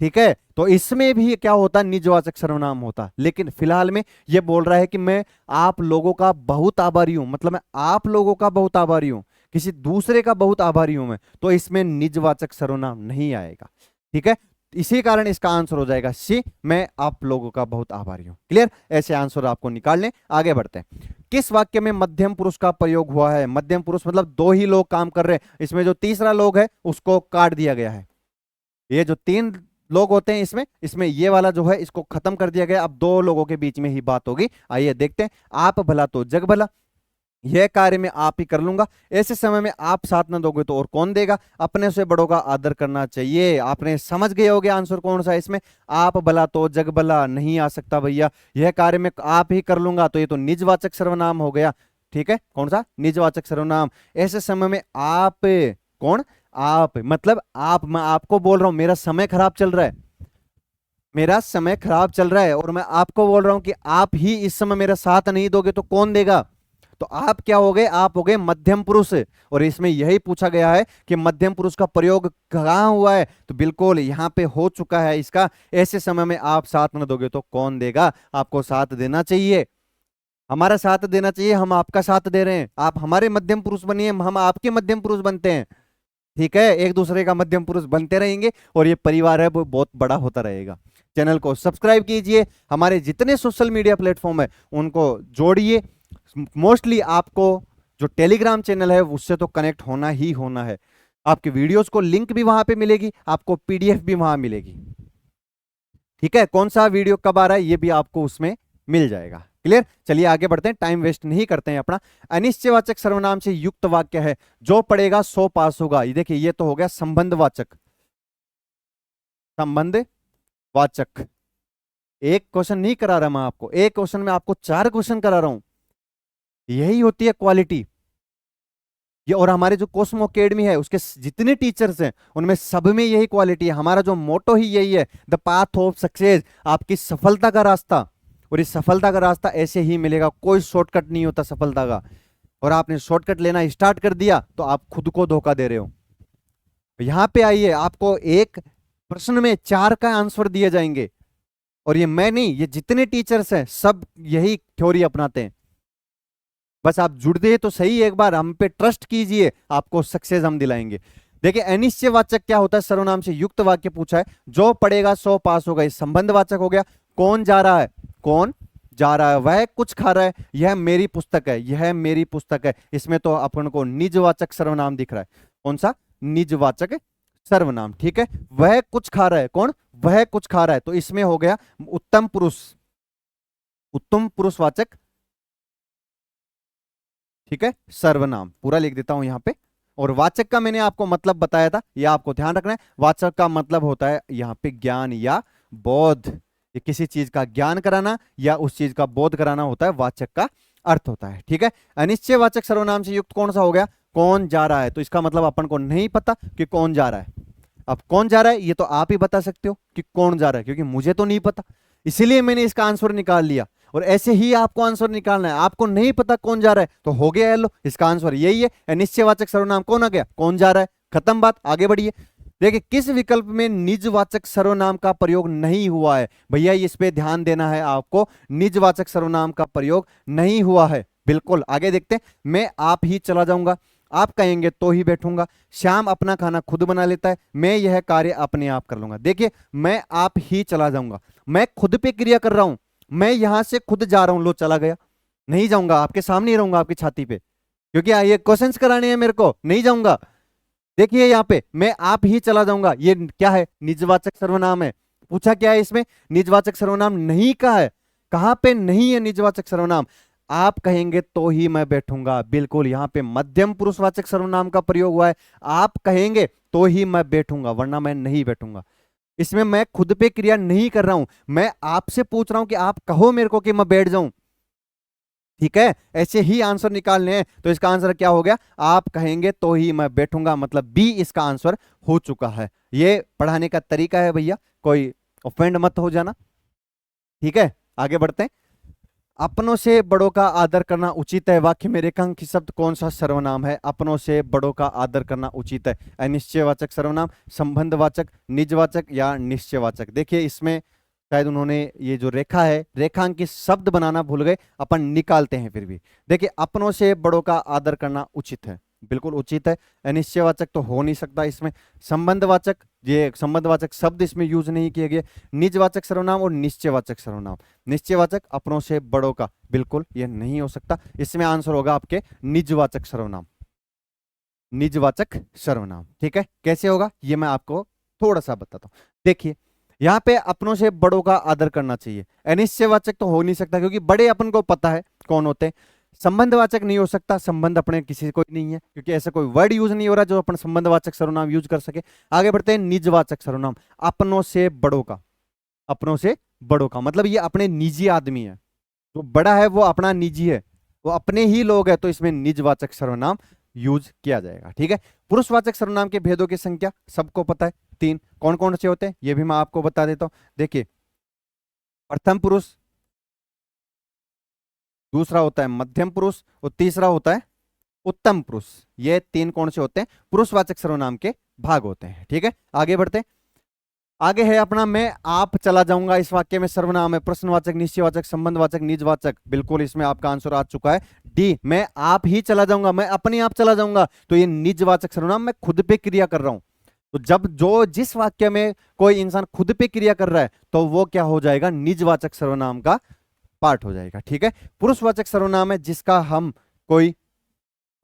ठीक है, तो इसमें भी क्या होता? निजवाचक सर्वनाम होता। लेकिन फिलहाल में ये बोल रहा है कि मैं आप लोगों का बहुत आभारी हूं, मतलब मैं आप लोगों का बहुत आभारी हूं, किसी दूसरे का बहुत आभारी हूं मैं, तो इसमें निजवाचक सर्वनाम नहीं आएगा। ठीक है, इसी कारण इसका आंसर हो जाएगा सी, मैं आप लोगों का बहुत आभारी हूं। क्लियर? ऐसे आंसर आपको निकालने। आगे बढ़ते हैं। किस वाक्य में मध्यम पुरुष का प्रयोग हुआ है? मध्यम पुरुष मतलब 2 ही लोग काम कर रहे हैं, इसमें जो तीसरा लोग है उसको काट दिया गया है। ये जो 3 लोग होते हैं इसमें ये वाला जो है इसको खत्म कर दिया गया, अब 2 लोगों के बीच में ही बात होगी। आइए देखते हैं। आप भला तो जग भला, यह कार्य मैं आप ही कर लूंगा, ऐसे समय में आप साथ न दोगे तो और कौन देगा। अपने से बड़ों का आदर करना चाहिए। आपने समझ गए होगे आंसर कौन सा है इसमें। आप भला तो जग भला नहीं आ सकता भैया। यह कार्य मैं आप ही कर लूंगा, तो ये तो निजवाचक सर्वनाम हो गया। ठीक है, कौन सा, निजवाचक सर्वनाम। ऐसे समय में आप, कौन, आप, मतलब आप, मैं आपको बोल रहा हूं मेरा समय खराब चल रहा है, मेरा समय खराब चल रहा है, और मैं आपको बोल रहा हूं कि आप ही इस समय मेरा साथ नहीं दोगे तो कौन देगा। तो आप क्या हो गए, आप हो गए मध्यम पुरुष। और इसमें यही पूछा गया है कि मध्यम पुरुष का प्रयोग कहां हुआ है, तो बिल्कुल यहां पे हो चुका है इसका। ऐसे समय में आप साथ न दोगे तो कौन देगा। आपको साथ देना चाहिए, हमारा साथ देना चाहिए, हम आपका साथ दे रहे हैं। आप हमारे मध्यम पुरुष बनिए, हम आपके मध्यम पुरुष बनते हैं। ठीक है, एक दूसरे का मध्यम पुरुष बनते रहेंगे और ये परिवार है वो बहुत बड़ा होता रहेगा। चैनल को सब्सक्राइब कीजिए, हमारे जितने सोशल मीडिया प्लेटफॉर्म है उनको जोड़िए। मोस्टली आपको जो टेलीग्राम चैनल है उससे तो कनेक्ट होना ही होना है। आपके वीडियोस को लिंक भी वहां पे मिलेगी, आपको पीडीएफ भी वहां मिलेगी। ठीक है, कौन सा वीडियो कब आ रहा है ये भी आपको उसमें मिल जाएगा। क्लियर, चलिए आगे बढ़ते हैं, टाइम वेस्ट नहीं करते हैं अपना। अनिश्चयवाचक सर्वनाम से युक्त वाक्य है, जो पढ़ेगा सो पास होगा। ये देखिए, ये तो हो गया संबंधवाचक, संबंधवाचक। एक क्वेश्चन नहीं करा रहा मैं आपको, एक क्वेश्चन में आपको 4 क्वेश्चन करा रहा हूं। यही होती है क्वालिटी ये। और हमारे जो कोस्मो अकेडमी है उसके जितने टीचर्स हैं उनमें सब में यही क्वालिटी है। हमारा जो मोटो ही यही है, द पाथ ऑफ सक्सेस, आपकी सफलता का रास्ता। और इस सफलता का रास्ता ऐसे ही मिलेगा, कोई शॉर्टकट नहीं होता सफलता का। और आपने शॉर्टकट लेना स्टार्ट कर दिया तो आप खुद को धोखा दे रहे हो। यहां पे आइए, आपको एक प्रश्न में 4 का आंसर दिए जाएंगे। और ये मैं नहीं, ये जितने टीचर्स हैं सब यही थ्योरी अपनाते हैं। बस आप जुड़ गए तो सही, एक बार हम पे ट्रस्ट कीजिए, आपको सक्सेस हम दिलाएंगे। देखिए, अनिश्चयवाचक क्या होता है, सर्वनाम से युक्त वाक्य पूछा है, जो पढ़ेगा सो पास होगा। इस संबंधवाचक हो गया, कौन जा रहा है, कौन जा रहा है, वह कुछ खा रहा है, यह मेरी पुस्तक है, यह मेरी पुस्तक है। इसमें तो अपन को निजवाचक सर्वनाम दिख रहा है। कौन सा, निजवाचक सर्वनाम। ठीक है, वह कुछ खा रहा है, कौन, वह कुछ खा रहा है, तो इसमें हो गया उत्तम पुरुष, उत्तम पुरुषवाचक। ठीक है, सर्वनाम पूरा लिख देता हूं यहां पे। और वाचक का मैंने आपको मतलब बताया था, यह आपको ध्यान रखना है। वाचक का मतलब होता है यहां पे ज्ञान या बोध, ये किसी चीज का ज्ञान कराना या उस चीज का बोध कराना होता है, वाचक का अर्थ होता है। ठीक है, अनिश्चयवाचक सर्वनाम से युक्त कौन सा हो गया, कौन जा रहा है। तो इसका मतलब अपन को नहीं पता कि कौन जा रहा है। अब कौन जा रहा है ये तो आप ही बता सकते हो कि कौन जा रहा है, क्योंकि मुझे तो नहीं पता, इसीलिए मैंने इसका आंसर निकाल लिया। और ऐसे ही आपको आंसर निकालना है। आपको नहीं पता कौन जा रहा है तो हो गया, लो इसका आंसर यही है, निश्चयवाचक सर्वनाम कौन आ गया, कौन जा रहा है, खत्म बात, आगे बढ़िए। देखिए, किस विकल्प में निजवाचक सर्वनाम का प्रयोग नहीं हुआ है, भैया इस पे ध्यान देना है आपको। निजवाचक सर्वनाम का प्रयोग नहीं हुआ है, बिल्कुल। आगे देखते हैं, मैं आप ही चला जाऊंगा, आप कहेंगे तो ही बैठूंगा, श्याम अपना खाना खुद बना लेता है, मैं यह कार्य अपने आप कर लूंगा। देखिए, मैं आप ही चला जाऊंगा, मैं खुद पे क्रिया कर रहा हूं, मैं यहां से खुद जा रहा हूं, लो चला गया, नहीं जाऊंगा, आपके सामने ही रहूंगा आपकी छाती पे, क्योंकि ये क्वेश्चंस कराने हैं मेरे को, नहीं जाऊंगा। देखिए यहां पे मैं आप ही चला जाऊंगा, ये क्या है, निजवाचक सर्वनाम है। पूछा क्या है इसमें, निजवाचक सर्वनाम नहीं का है, कहां पे नहीं है निजवाचक सर्वनाम, आप कहेंगे तो ही मैं बैठूंगा, बिल्कुल यहां पे मध्यम पुरुषवाचक सर्वनाम का प्रयोग हुआ है। आप कहेंगे तो ही मैं बैठूंगा, वरना मैं नहीं बैठूंगा। इसमें मैं खुद पे क्रिया नहीं कर रहा हूं, मैं आपसे पूछ रहा हूं कि आप कहो मेरे को कि मैं बैठ जाऊं। ठीक है, ऐसे ही आंसर निकालने हैं। तो इसका आंसर क्या हो गया, आप कहेंगे तो ही मैं बैठूंगा, मतलब बी इसका आंसर हो चुका है। ये पढ़ाने का तरीका है भैया, कोई ऑफेंड मत हो जाना। ठीक है, आगे बढ़ते हैं। अपनों से बड़ों का आदर करना उचित है, वाक्य में रेखांकित शब्द कौन सा सर्वनाम है, अपनों से बड़ों का आदर करना उचित है। अनिश्चयवाचक सर्वनाम, संबंधवाचक, निजवाचक या निश्चयवाचक। देखिए इसमें शायद उन्होंने ये जो रेखा है, रेखांकित शब्द बनाना भूल गए, अपन निकालते हैं फिर भी। देखिए, अपनों से बड़ों का आदर करना उचित है, बिल्कुल उचित है। अनिश्चयवाचक तो हो नहीं सकता इसमें। संबंधवाचक, ये संबंधवाचक शब्द इसमें यूज नहीं किए गए। निजवाचक सर्वनाम और निश्चयवाचक सर्वनाम, निश्चयवाचक अपनों से बड़ों का, बिल्कुल ये नहीं हो सकता। इसमें आंसर होगा आपके निजवाचक सर्वनाम, निजवाचक सर्वनाम। ठीक है, कैसे होगा ये मैं आपको थोड़ा सा बताता हूं। देखिए, यहां पे अपनों से बड़ों का आदर करना चाहिए, अनिश्चयवाचक तो हो नहीं सकता क्योंकि बड़े अपन को पता है कौन होते हैं। संबंधवाचक नहीं हो सकता, संबंध अपने किसी कोई नहीं है, क्योंकि ऐसा कोई वर्ड यूज नहीं हो रहा जो अपन संबंधवाचक सर्वनाम यूज कर सके। आगे बढ़ते हैं, निजवाचक सर्वनाम, अपनों से बड़ों का। अपनों से बड़ों का मतलब ये अपने निजी आदमी है, जो बड़ा है वो अपना निजी है, वो अपने ही लोग है, तो इसमें निजवाचक सर्वनाम यूज किया जाएगा। ठीक है। पुरुषवाचक सर्वनाम के भेदों की संख्या सबको पता है, 3। कौन कौन से होते हैं ये भी मैं आपको बता देता हूं। देखिए, प्रथम पुरुष, दूसरा होता है मध्यम पुरुष, और तीसरा होता है उत्तम पुरुष। ये 3 कौन से होते हैं, पुरुषवाचक सर्वनाम के भाग होते हैं। ठीक है, आगे बढ़ते हैं। आगे है अपना मैं आप चला जाऊंगा। इस वाक्य में सर्वनाम है, प्रश्नवाचक, निश्चयवाचक, संबंधवाचक, निजवाचक। बिल्कुल इसमें आपका आंसर आ चुका है डी, मैं आप ही चला जाऊंगा, मैं अपने आप चला जाऊंगा, तो ये निजवाचक सर्वनाम, मैं खुद पे क्रिया कर रहा हूं। तो जब जो जिस वाक्य में कोई इंसान खुद पे क्रिया कर रहा है तो वो क्या हो जाएगा, निजवाचक सर्वनाम का पार्ट हो जाएगा। ठीक है। पुरुषवाचक सर्वनाम है जिसका हम, कोई,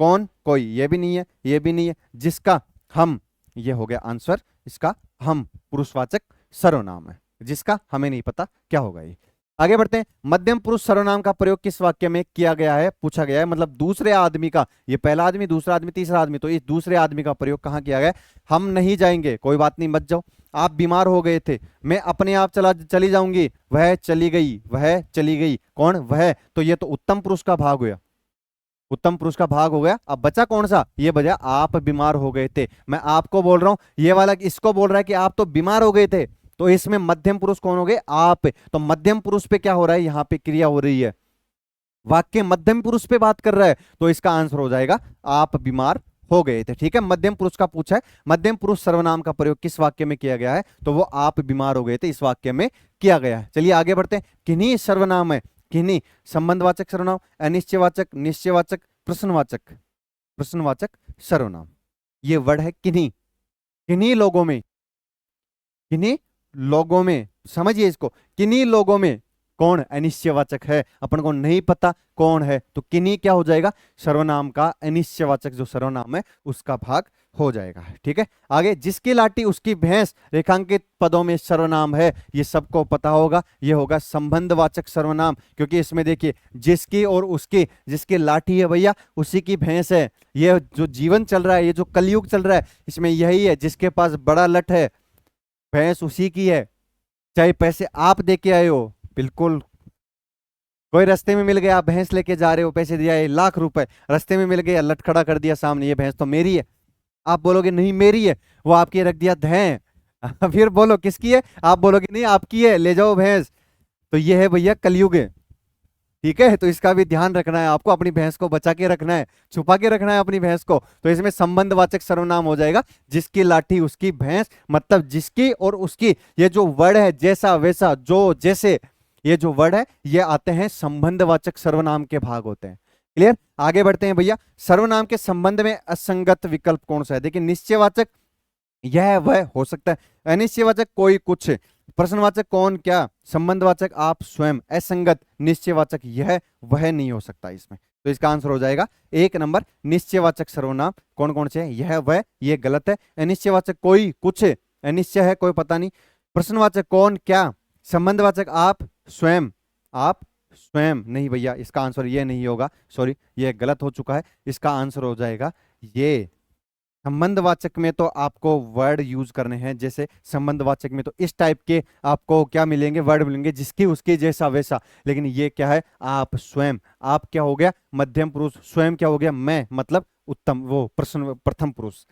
कौन, कोई, ये भी नहीं है, ये भी नहीं है, जिसका हम, ये हो गया आंसर, इसका हम पुरुषवाचक सर्वनाम है, जिसका हमें नहीं पता क्या होगा ये। आगे बढ़ते हैं, मध्यम पुरुष सर्वनाम का प्रयोग किस वाक्य में किया गया है, पूछा गया है, मतलब दूसरे आदमी का, ये पहला आदमी, दूसरा आदमी, तीसरा आदमी, तो इस दूसरे आदमी का प्रयोग कहां किया गया है। हम नहीं जाएंगे, कोई बात नहीं मत जाओ, आप बीमार हो गए थे, मैं अपने आप चली जाऊंगी, वह चली गई, वह चली गई, कौन, वह, तो ये तो उत्तम पुरुष का भाग हुआ, उत्तम पुरुष का भाग हो गया। अब बचा कौन सा, ये बचा आप बीमार हो गए थे, मैं आपको बोल रहा हूं, ये वाला इसको बोल रहा है कि आप तो बीमार हो गए थे, तो इसमें मध्यम पुरुष कौन हो गए, आप, तो मध्यम पुरुष पे क्या हो रहा है, यहां पे क्रिया हो रही है, वाक्य मध्यम पुरुष पे बात कर रहा है, तो इसका आंसर हो जाएगा आप बीमार हो गए थे। ठीक है, मध्यम पुरुष का पूछा है, मध्यम पुरुष सर्वनाम का प्रयोग किस वाक्य में किया गया है, तो वो आप बीमार हो गए थे, इस वाक्य में किया गया है। चलिए आगे बढ़ते हैं, किन्हीं सर्वनाम है, किन्हीं संबंधवाचक सर्वनाम, अनिश्चयवाचक, निश्चयवाचक, प्रश्नवाचक, प्रश्नवाचक सर्वनाम, ये वर्ड है किन्हीं, किन्हीं लोगों में, किन्हीं लोगों में, समझिए इसको, किन्हीं लोगों में कौन अनिश्चयवाचक है, अपन को नहीं पता कौन है, तो किन्हीं क्या हो जाएगा, सर्वनाम का अनिश्चयवाचक जो सर्वनाम है उसका भाग हो जाएगा। ठीक है, आगे, जिसकी लाठी उसकी भैंस रेखांकित पदों में सर्वनाम है, ये सबको पता होगा, ये होगा संबंधवाचक सर्वनाम, क्योंकि इसमें देखिए जिसकी और उसकी, जिसकी लाठी है भैया उसी की भैंस है, ये जो जीवन चल रहा है, ये जो कलयुग चल रहा है, इसमें यही है, जिसके पास बड़ा लठ है भैंस उसी की है, चाहे पैसे आप दे के आए हो, बिल्कुल, कोई रास्ते में मिल गया, आप भैंस लेके जा रहे हो, पैसे दिया है ₹1,00,000, रास्ते में मिल गया, लट खड़ा कर दिया सामने, ये भैंस तो मेरी है, आप बोलोगे नहीं मेरी है, वो आपकी रख दिया धैं, फिर बोलो किसकी है, आप बोलोगे नहीं आपकी है, ले जाओ भैंस, तो ये है भैया कलयुग है। ठीक है, तो इसका भी ध्यान रखना है आपको, अपनी भैंस को बचा के रखना है, छुपा के रखना है अपनी भैंस को, तो इसमें संबंधवाचक सर्वनाम हो जाएगा, जिसकी लाठी उसकी भैंस, मतलब जिसकी और उसकी, ये जो वर्ड है जैसा वैसा जो जैसे, ये जो वर्ड है ये आते हैं संबंधवाचक सर्वनाम के भाग होते हैं। क्लियर, आगे बढ़ते हैं भैया, सर्वनाम के संबंध में असंगत विकल्प कौन सा है, देखिए निश्चयवाचक यह वह हो सकता है, अनिश्चयवाचक कोई कुछ, प्रश्नवाचक कौन क्या, संबंधवाचक आप स्वयं, असंगत निश्चयवाचक यह वह नहीं हो सकता इसमें, तो इसका आंसर हो जाएगा 1 नंबर, निश्चयवाचक सर्वनाम कौन कौन से है, यह वह, ये गलत है, अनिश्चयवाचक कोई कुछ, अनिश्चय है कोई पता नहीं, प्रश्नवाचक कौन क्या, संबंधवाचक आप स्वयं, आप स्वयं नहीं भैया, इसका आंसर ये नहीं होगा, सॉरी ये गलत हो चुका है, इसका आंसर हो जाएगा ये, संबंधवाचक में तो आपको वर्ड यूज करने हैं, जैसे संबंधवाचक में तो इस टाइप के आपको क्या मिलेंगे, वर्ड मिलेंगे, जिसकी उसकी जैसा वैसा, लेकिन ये क्या है, आप स्वयं, आप क्या हो गया मध्यम पुरुष, स्वयं क्या हो गया मैं, मतलब उत्तम वो प्रथम पुरुष।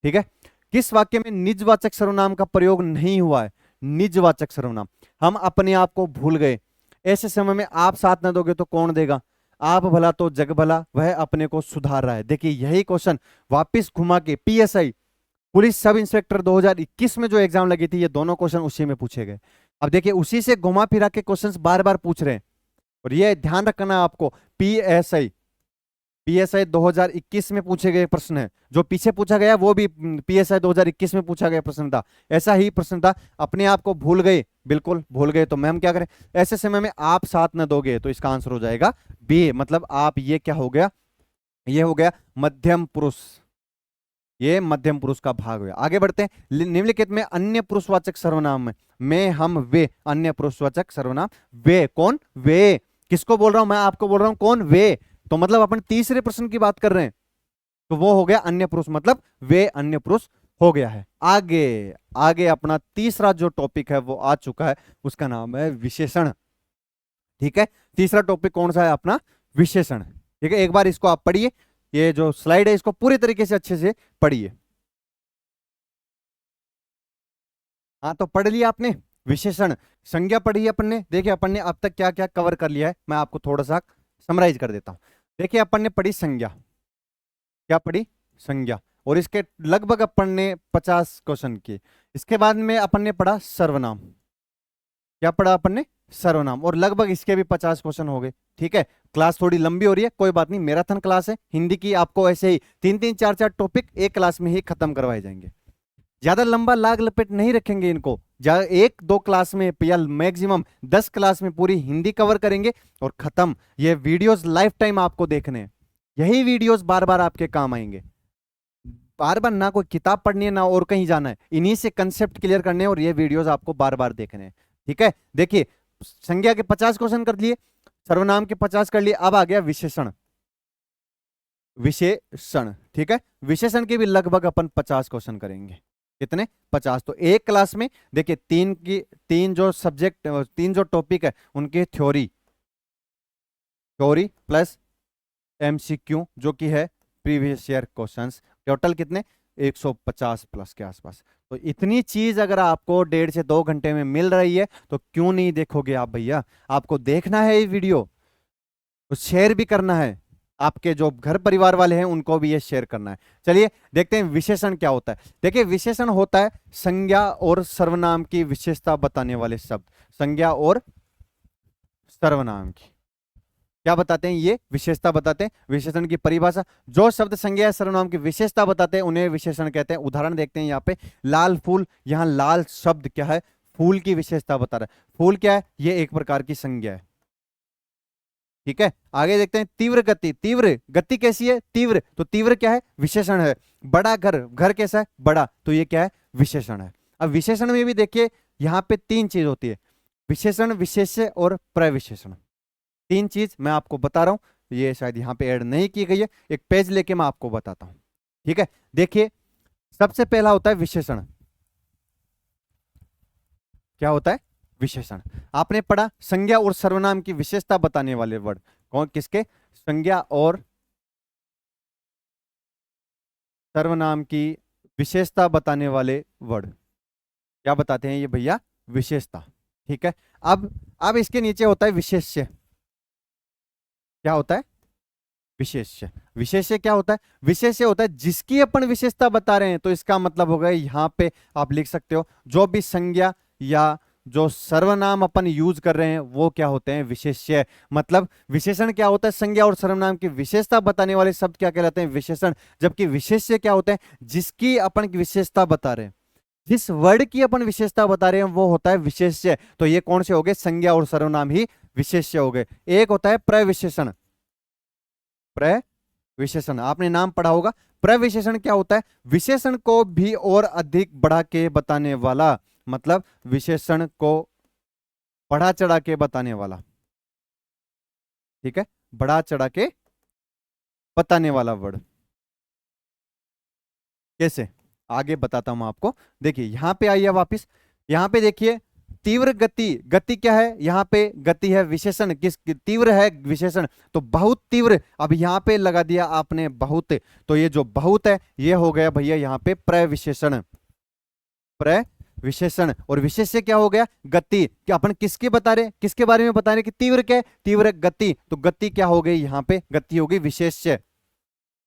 ठीक है, किस वाक्य में निजवाचक सर्वनाम का प्रयोग नहीं हुआ है, निजवाचक सर्वनाम, हम अपने आप को भूल गए, ऐसे समय में आप साथ न दोगे तो कौन देगा, आप भला तो जग भला, वह अपने को सुधार रहा है। देखिए यही क्वेश्चन वापस घुमा के पीएसआई पुलिस सब इंस्पेक्टर 2021 में जो एग्जाम लगी थी, ये दोनों क्वेश्चन उसी में पूछे गए। अब देखिए उसी से घुमा फिरा के क्वेश्चंस बार बार पूछ रहे हैं, और ये ध्यान रखना है आपको, पीएसआई 2021 में पूछे गए प्रश्न है, जो पीछे पूछा गया वो भी पीएसआई 2021 में पूछा गया प्रश्न था, ऐसा ही प्रश्न था, अपने आप को भूल गए, बिल्कुल भूल गए, तो मैम क्या करें, ऐसे समय में आप साथ न दोगे, तो इसका आंसर हो जाएगा बी, मतलब आप, ये क्या हो गया, ये हो गया मध्यम पुरुष, ये मध्यम पुरुष का भाग हुआ। आगे बढ़ते हैं, निम्नलिखित में अन्य पुरुषवाचक सर्वनाम में, मैं हम वे, अन्य पुरुषवाचक सर्वनाम, वे कौन, वे किसको बोल रहा हूं मैं, आपको बोल रहा हूं कौन, वे, तो मतलब अपन तीसरे प्रश्न की बात कर रहे हैं, तो वो हो गया अन्य पुरुष, मतलब वे अन्य पुरुष हो गया है। आगे आगे अपना तीसरा जो टॉपिक है वो आ चुका है, उसका नाम है विशेषण। ठीक है, तीसरा टॉपिक कौन सा है अपना? विशेषण। ठीक है, एक बार इसको आप पढ़िए, ये जो स्लाइड है इसको पूरी तरीके से अच्छे से पढ़िए। हाँ, तो पढ़ लिया आपने विशेषण। संज्ञा पढ़ी अपन ने, देखिए अपन ने अब तक क्या क्या कवर कर लिया है, मैं आपको थोड़ा सा समराइज कर देता हूं। देखिए अपन ने पढ़ी संज्ञा, क्या पढ़ी? संज्ञा। और इसके लगभग अपन ने 50 क्वेश्चन किए। इसके बाद में अपन ने पढ़ा सर्वनाम। क्या पढ़ा अपन ने? सर्वनाम। और लगभग इसके भी 50 क्वेश्चन हो गए। ठीक है, क्लास थोड़ी लंबी हो रही है, कोई बात नहीं, मैराथन क्लास है हिंदी की, आपको ऐसे ही 3-3 4-4 टॉपिक एक क्लास में ही खत्म करवाए जाएंगे। ज्यादा लंबा लाग लपेट नहीं रखेंगे इनको, एक दो क्लास में या मैक्सिमम 10 क्लास में पूरी हिंदी कवर करेंगे और खत्म। ये वीडियोस लाइफ टाइम आपको देखने हैं, यही वीडियोस बार बार आपके काम आएंगे। बार बार ना कोई किताब पढ़नी है ना और कहीं जाना है, इन्हीं से कंसेप्ट क्लियर करने हैं और ये वीडियोस आपको बार बार देखने हैं। ठीक है, देखिए संज्ञा के 50 क्वेश्चन कर लिए, सर्वनाम के 50 कर लिए, अब आ गया विशेषण। विशेषण, ठीक है, विशेषण के भी लगभग अपन 50 क्वेश्चन करेंगे। कितने? 50। तो एक क्लास में देखिए तीन जो सब्जेक्ट, तीन जो टॉपिक है उनके थ्योरी प्लस एमसीक्यू जो कि है प्रीवियस ईयर क्वेश्चंस, टोटल कितने? 150 प्लस के आसपास। तो इतनी चीज अगर आपको 1.5 से 2 घंटे में मिल रही है तो क्यों नहीं देखोगे आप भैया? आपको देखना है ये वीडियो, तो शेयर भी करना है, आपके जो घर परिवार वाले हैं उनको भी ये शेयर करना है। चलिए देखते हैं विशेषण क्या होता है। देखिए विशेषण होता है संज्ञा और सर्वनाम की विशेषता बताने वाले शब्द। संज्ञा और सर्वनाम की क्या बताते हैं? ये विशेषता बताते हैं। विशेषण की परिभाषा, जो शब्द संज्ञा या सर्वनाम की विशेषता बताते हैं उन्हें विशेषण कहते हैं। उदाहरण देखते हैं यहाँ पे, लाल फूल, यहाँ लाल शब्द क्या है? फूल की विशेषता बता रहा है। फूल क्या है? ये एक प्रकार की संज्ञा है। ठीक है, आगे देखते हैं तीव्र गति। तीव्र गति कैसी है? तीव्र, तो तीव्र क्या है? विशेषण है। बड़ा घर, घर कैसा है? बड़ा, तो ये क्या है? विशेषण है। अब विशेषण में भी देखिए यहाँ पे 3 चीज होती है, विशेषण, विशेष्य और प्रविशेषण। 3 चीज मैं आपको बता रहा हूं, ये शायद यहाँ पे ऐड नहीं की गई है, एक पेज लेके मैं आपको बताता हूं। ठीक है, देखिए सबसे पहला होता है विशेषण। क्या होता है? विशेषण। आपने पढ़ा संज्ञा और सर्वनाम की विशेषता बताने वाले वर्ड, कौन किसके? संज्ञा और सर्वनाम की विशेषता बताने वाले वर्ड क्या बताते हैं ये भैया? विशेषता। ठीक है, अब इसके नीचे होता है विशेष्य। क्या होता है? विशेष्य। विशेष्य क्या होता है? विशेष्य होता है जिसकी अपन विशेषता बता रहे हैं, तो इसका मतलब होगा यहां पे आप लिख सकते हो जो भी संज्ञा या जो सर्वनाम अपन यूज कर रहे हैं वो क्या होते हैं? विशेष्य। मतलब विशेषण क्या होता है? संज्ञा और सर्वनाम की विशेषता बताने वाले शब्द क्या कहलाते हैं? विशेषण। जबकि विशेष्य क्या होता है? जिसकी अपन की विशेषता बता रहे हैं, जिस वर्ड की अपन विशेषता बता रहे हैं वो होता है विशेष्य। तो ये कौन से हो गए? संज्ञा और सर्वनाम ही विशेष्य हो गए। एक होता है प्रविशेषण। प्रविशेषण आपने नाम पढ़ा होगा। प्रविशेषण क्या होता है? विशेषण को भी और अधिक बढ़ा के बताने वाला, मतलब विशेषण को बढ़ा चढ़ा के बताने वाला। ठीक है, बढ़ा चढ़ा के बताने वाला वर्ड। कैसे? आगे बताता हूं आपको। देखिए यहां पे आइए वापिस, यहां पे देखिए तीव्र गति। गति क्या है? यहां पे गति है विशेषण, किस? तीव्र है विशेषण, तो बहुत तीव्र। अब यहां पे लगा दिया आपने बहुत, तो ये जो बहुत है ये हो गया भैया यहां पे प्रविशेषण। प्रविशेषण। और विशेष्य क्या हो गया? गति। क्या अपन किसके बता रहे? किसके बारे में बता रहे कि तीव्र क्या है? तीव्र गति, तो गति क्या हो गई यहां पे? गति हो गई विशेष्य।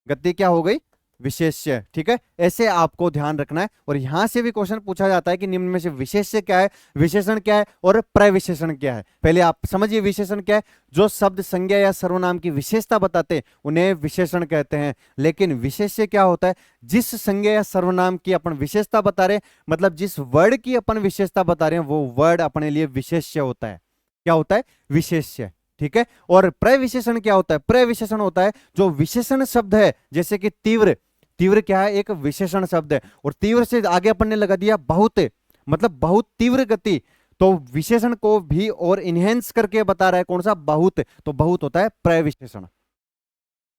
गति क्या हो गई? विशेष्य। ठीक है, ऐसे आपको ध्यान रखना है। और यहां से भी क्वेश्चन पूछा जाता है कि निम्न में से विशेष्य क्या है, विशेषण क्या है और प्रविशेषण क्या है। पहले आप समझिए विशेषण क्या है। जो शब्द संज्ञा या सर्वनाम की विशेषता बताते हैं उन्हें विशेषण कहते हैं। लेकिन विशेष्य क्या होता है? जिस संज्ञा या सर्वनाम की अपन विशेषता बता रहे हैं, मतलब जिस वर्ड की अपन विशेषता बता रहे हैं वो वर्ड अपने लिए विशेष्य होता है। क्या होता है? विशेष्य। ठीक है, और प्रविशेषण क्या होता है? प्रविशेषण होता है जो विशेषण शब्द है, जैसे कि तीव्र। तीव्र क्या है? एक विशेषण शब्द है। और तीव्र से आगे अपन ने लगा दिया बहुत, मतलब बहुत तीव्र गति, तो विशेषण को भी और इनहेंस करके बता रहा है कौन सा? बहुत। तो बहुत होता है प्रविशेषण।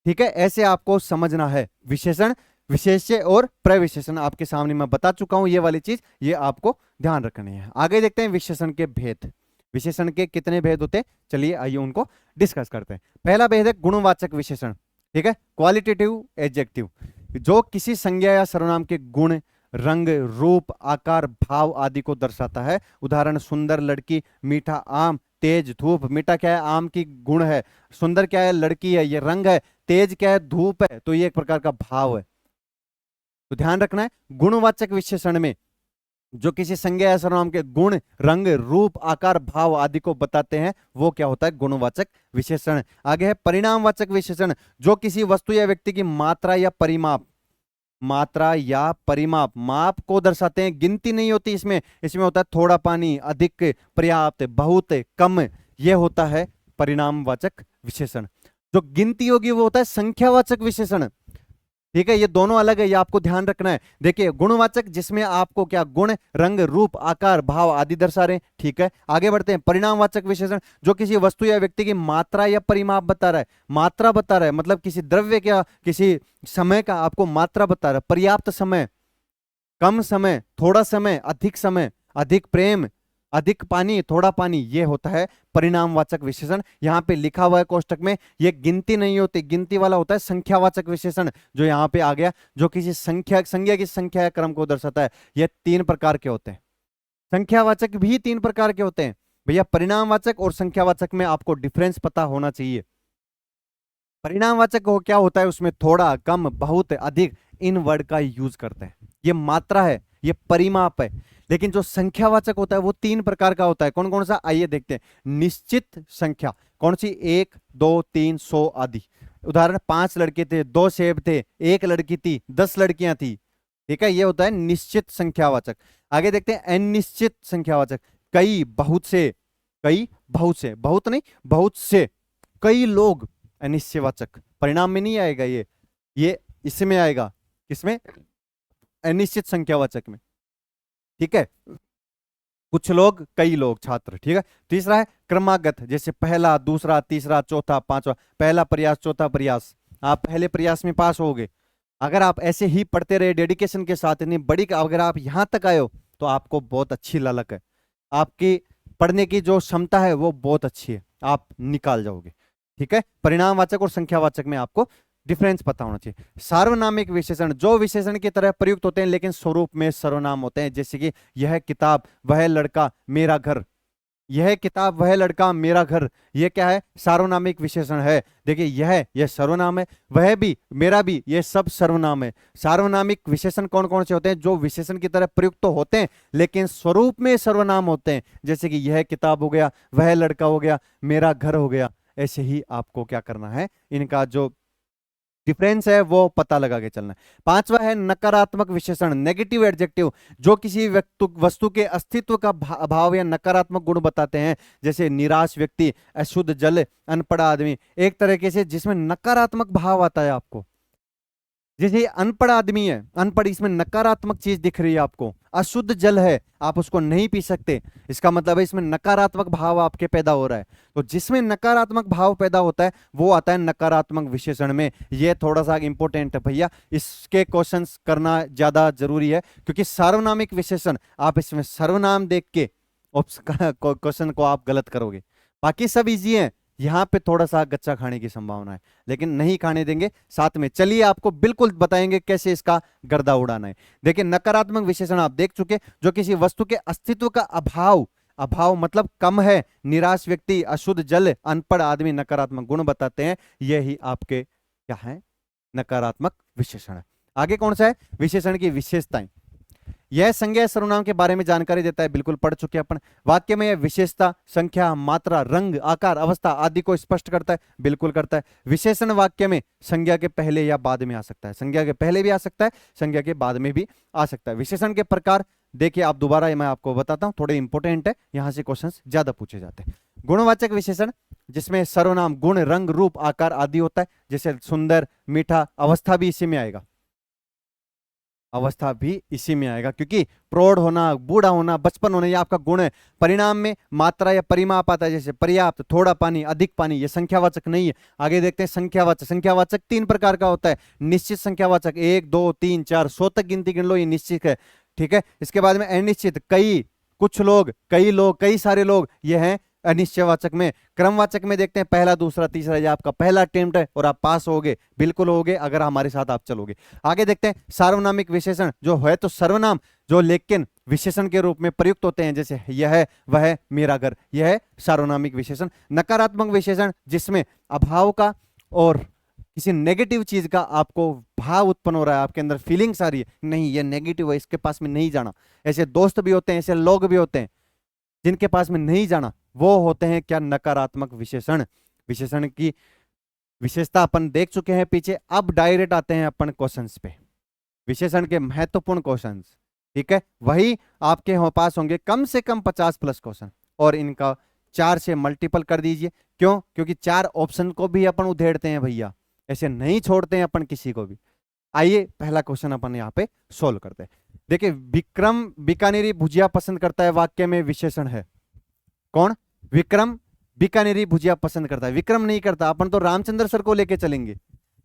ठीक है, ऐसे आपको समझना है। विशेषण, विशेष्य और प्रविशेषण आपके सामने मैं बता चुका हूं, ये वाली चीज ये आपको ध्यान रखनी है। आगे देखते हैं विशेषण के भेद। विशेषण के कितने भेद होते हैं, चलिए आइए उनको डिस्कस करते हैं। पहला भेद है गुणवाचक विशेषण। ठीक है, क्वालिटेटिव एडजेक्टिव, जो किसी संज्ञा या सर्वनाम के गुण, रंग, रूप, आकार, भाव आदि को दर्शाता है। उदाहरण, सुंदर लड़की, मीठा आम, तेज धूप। मीठा क्या है, आम की गुण है। सुंदर क्या है, लड़की है, ये रंग है। तेज क्या है, धूप है, तो ये एक प्रकार का भाव है। तो ध्यान रखना है, गुणवाचक विशेषण में जो किसी संज्ञा या सर्वनाम के गुण, रंग, रूप, आकार, भाव आदि को बताते हैं, वो क्या होता है, गुणवाचक विशेषण। आगे है परिणामवाचक विशेषण, जो किसी वस्तु या व्यक्ति की मात्रा या परिमाप, मात्रा या परिमाप, माप को दर्शाते हैं। गिनती नहीं होती इसमें, इसमें होता है थोड़ा पानी, अधिक, पर्याप्त, बहुत, कम, ये होता है परिणामवाचक विशेषण। जो गिनती होगी वो होता है संख्यावाचक विशेषण। ठीक है, ये दोनों अलग है, ये आपको ध्यान रखना है। देखिए, गुणवाचक जिसमें आपको क्या, गुण, रंग, रूप, आकार, भाव आदि दर्शा रहे हैं। ठीक है, आगे बढ़ते हैं। परिणामवाचक विशेषण, जो किसी वस्तु या व्यक्ति की मात्रा या परिमाप बता रहा है। मात्रा बता रहा है मतलब किसी द्रव्य का, किसी समय का आपको मात्रा बता रहा है। पर्याप्त समय, कम समय, थोड़ा समय, अधिक समय, अधिक प्रेम, अधिक पानी, थोड़ा पानी, ये होता है परिणामवाचक विशेषण। यहां पे लिखा हुआ है कोष्टक में, ये गिनती नहीं होती, गिनती वाला होता है संख्यावाचक विशेषण, जो यहां पे आ गया, जो किसी संख्या की संख्या या क्रम को दर्शाता है। ये 3 प्रकार के होते हैं। संख्यावाचक भी 3 प्रकार के होते हैं भैया। परिणामवाचक और संख्यावाचक में आपको डिफरेंस पता होना चाहिए। परिणामवाचक को क्या होता है, उसमें थोड़ा, कम, बहुत, अधिक, इन वर्ड का यूज करते हैं। ये मात्रा है, ये परिमाप है। लेकिन जो संख्यावाचक होता है वो 3 प्रकार का होता है। कौन कौन सा, आइए देखते हैं। निश्चित संख्या, कौन सी, 1, 2, 3, 100 आदि। उदाहरण, 5 लड़के थे, 2 सेब थे, 1 लड़की थी, 10 लड़कियां थी। ठीक है, ये होता है निश्चित संख्यावाचक। आगे देखते हैं अनिश्चित संख्यावाचक, कई, बहुत से, कई, बहुत से, बहुत नहीं, बहुत से, कई लोग। अनिश्चयवाचक परिणाम में नहीं आएगा, ये इसमें आएगा, किसमें, अनिश्चित संख्यावाचक में। ठीक है, कुछ लोग, कई लोग, छात्र। ठीक है, तीसरा है क्रमागत, जैसे पहला, दूसरा, तीसरा, चौथा, पांचवा। पहला प्रयास, चौथा प्रयास, आप पहले प्रयास में पास होगे। अगर आप ऐसे ही पढ़ते रहे डेडिकेशन के साथ, इतनी बड़ी, अगर आप यहां तक आए हो तो आपको बहुत अच्छी ललक है, आपकी पढ़ने की जो क्षमता है वो बहुत अच्छी है, आप निकाल जाओगे। ठीक है, परिणामवाचक और संख्यावाचक में आपको डिफरेंस पता होना चाहिए। सार्वनामिक विशेषण, जो विशेषण की तरह प्रयुक्त होते हैं लेकिन स्वरूप में सर्वनाम होते हैं, जैसे कि यह किताब, वह लड़का, मेरा घर। यह किताब, वह लड़का, मेरा घर, यह क्या है, सार्वनामिक विशेषण है। देखिए, यह सर्वनाम है, वह भी, मेरा भी, यह सब सर्वनाम है। सार्वनामिक विशेषण कौन कौन से होते हैं, जो विशेषण की तरह प्रयुक्त तो होते हैं लेकिन स्वरूप में सर्वनाम होते हैं, जैसे कि यह किताब हो गया, वह लड़का हो गया, मेरा घर हो गया। ऐसे ही आपको क्या करना है, इनका जो डिफरेंस है वो पता लगा के चलना है। पांचवा है नकारात्मक विशेषण, नेगेटिव एडजेक्टिव, जो किसी वस्तु के अस्तित्व का अभाव या नकारात्मक गुण बताते हैं, जैसे निराश व्यक्ति, अशुद्ध जल, अनपढ़ आदमी। एक तरीके से जिसमें नकारात्मक भाव आता है आपको, जैसे अनपढ़ आदमी है, अनपढ़, इसमें नकारात्मक चीज दिख रही है आपको। अशुद्ध जल है, आप उसको नहीं पी सकते, इसका मतलब है इसमें नकारात्मक भाव आपके पैदा हो रहा है। तो जिसमें नकारात्मक भाव पैदा होता है वो आता है नकारात्मक विशेषण में। ये थोड़ा सा इंपॉर्टेंट है भैया, इसके क्वेश्चंस करना ज्यादा जरूरी है, क्योंकि सार्वनामिक विशेषण आप इसमें सर्वनाम देख के क्वेश्चन को आप गलत करोगे। बाकी सब इजी है, यहां पे थोड़ा सा गच्चा खाने की संभावना है, लेकिन नहीं खाने देंगे साथ में। चलिए आपको बिल्कुल बताएंगे कैसे इसका गर्दा उड़ाना है। देखिए, नकारात्मक विशेषण आप देख चुके, जो किसी वस्तु के अस्तित्व का अभाव, अभाव मतलब कम है, निराश व्यक्ति, अशुद्ध जल, अनपढ़ आदमी, नकारात्मक गुण बताते हैं। यही आपके क्या है, नकारात्मक विशेषण है। आगे कौन सा है, विशेषण की विशेषताएं। यह संज्ञा सर्वनाम के बारे में जानकारी देता है, बिल्कुल पढ़ चुके अपन। वाक्य में यह विशेषता, संख्या, मात्रा, रंग, आकार, अवस्था आदि को स्पष्ट करता है, बिल्कुल करता है। विशेषण वाक्य में संज्ञा के पहले या बाद में आ सकता है, संज्ञा के पहले भी आ सकता है, संज्ञा के बाद में भी आ सकता है। विशेषण के प्रकार देखिए, आप दोबारा मैं आपको बताता हूं, थोड़े इंपॉर्टेंट है, यहां से क्वेश्चन ज्यादा पूछे जाते हैं। गुणवाचक विशेषण, जिसमें सर्वनाम गुण, रंग, रूप, आकार आदि होता है, जैसे सुंदर, मीठा, अवस्था भी इसी में आएगा। अवस्था भी इसी में आएगा, क्योंकि प्रौढ़ होना, बूढ़ा होना, बचपन होना, ये आपका गुण है। परिणाम में मात्रा या परिमाप आता है, जैसे पर्याप्त, थोड़ा पानी, अधिक पानी, ये संख्यावाचक नहीं है। आगे देखते हैं संख्यावाचक। संख्यावाचक 3 प्रकार का होता है। निश्चित संख्यावाचक 1 2 3 4 100 तक गिनती गिन लो, ये निश्चित है, ठीक है। इसके बाद में अनिश्चित, कई, कुछ लोग, कई लोग, कई सारे लोग, ये है अनिश्चयवाचक में। क्रमवाचक में देखते हैं पहला, दूसरा, तीसरा, ये आपका पहला अटेम्प्ट है और आप पास होगे, बिल्कुल होगे अगर हमारे साथ आप चलोगे। आगे देखते हैं सार्वनामिक विशेषण, जो है तो सर्वनाम, जो लेकिन विशेषण के रूप में प्रयुक्त होते हैं, जैसे यह, वह, मेरा घर, यह है सार्वनामिक विशेषण। नकारात्मक विशेषण, जिसमें अभाव का और किसी नेगेटिव चीज का आपको भाव उत्पन्न हो रहा है, आपके अंदर फीलिंग्स आ रही है, नहीं ये नेगेटिव है, इसके पास में नहीं जाना। ऐसे दोस्त भी होते हैं, ऐसे लोग भी होते हैं जिनके पास में नहीं जाना, वो होते हैं क्या, नकारात्मक विशेषण। विशेषण की विशेषता अपन देख चुके हैं पीछे। अब डायरेक्ट आते हैं अपन क्वेश्चंस पे, विशेषण के महत्वपूर्ण क्वेश्चंस, ठीक है। वही आपके पास होंगे कम से कम 50+ क्वेश्चन, और इनका 4 से मल्टीपल कर दीजिए। क्यों? क्योंकि 4 ऑप्शन को भी अपन उधेड़ते हैं भैया, ऐसे नहीं छोड़ते हैं अपन किसी को भी। आइए पहला क्वेश्चन अपन यहाँ पे सोल्व करते हैं। देखिए, विक्रम बीकानेरी भुजिया पसंद करता है, वाक्य में विशेषण है कौन? विक्रम बीकानेरी भुजिया पसंद करता है। विक्रम नहीं करता, अपन तो रामचंद्र सर को लेके चलेंगे,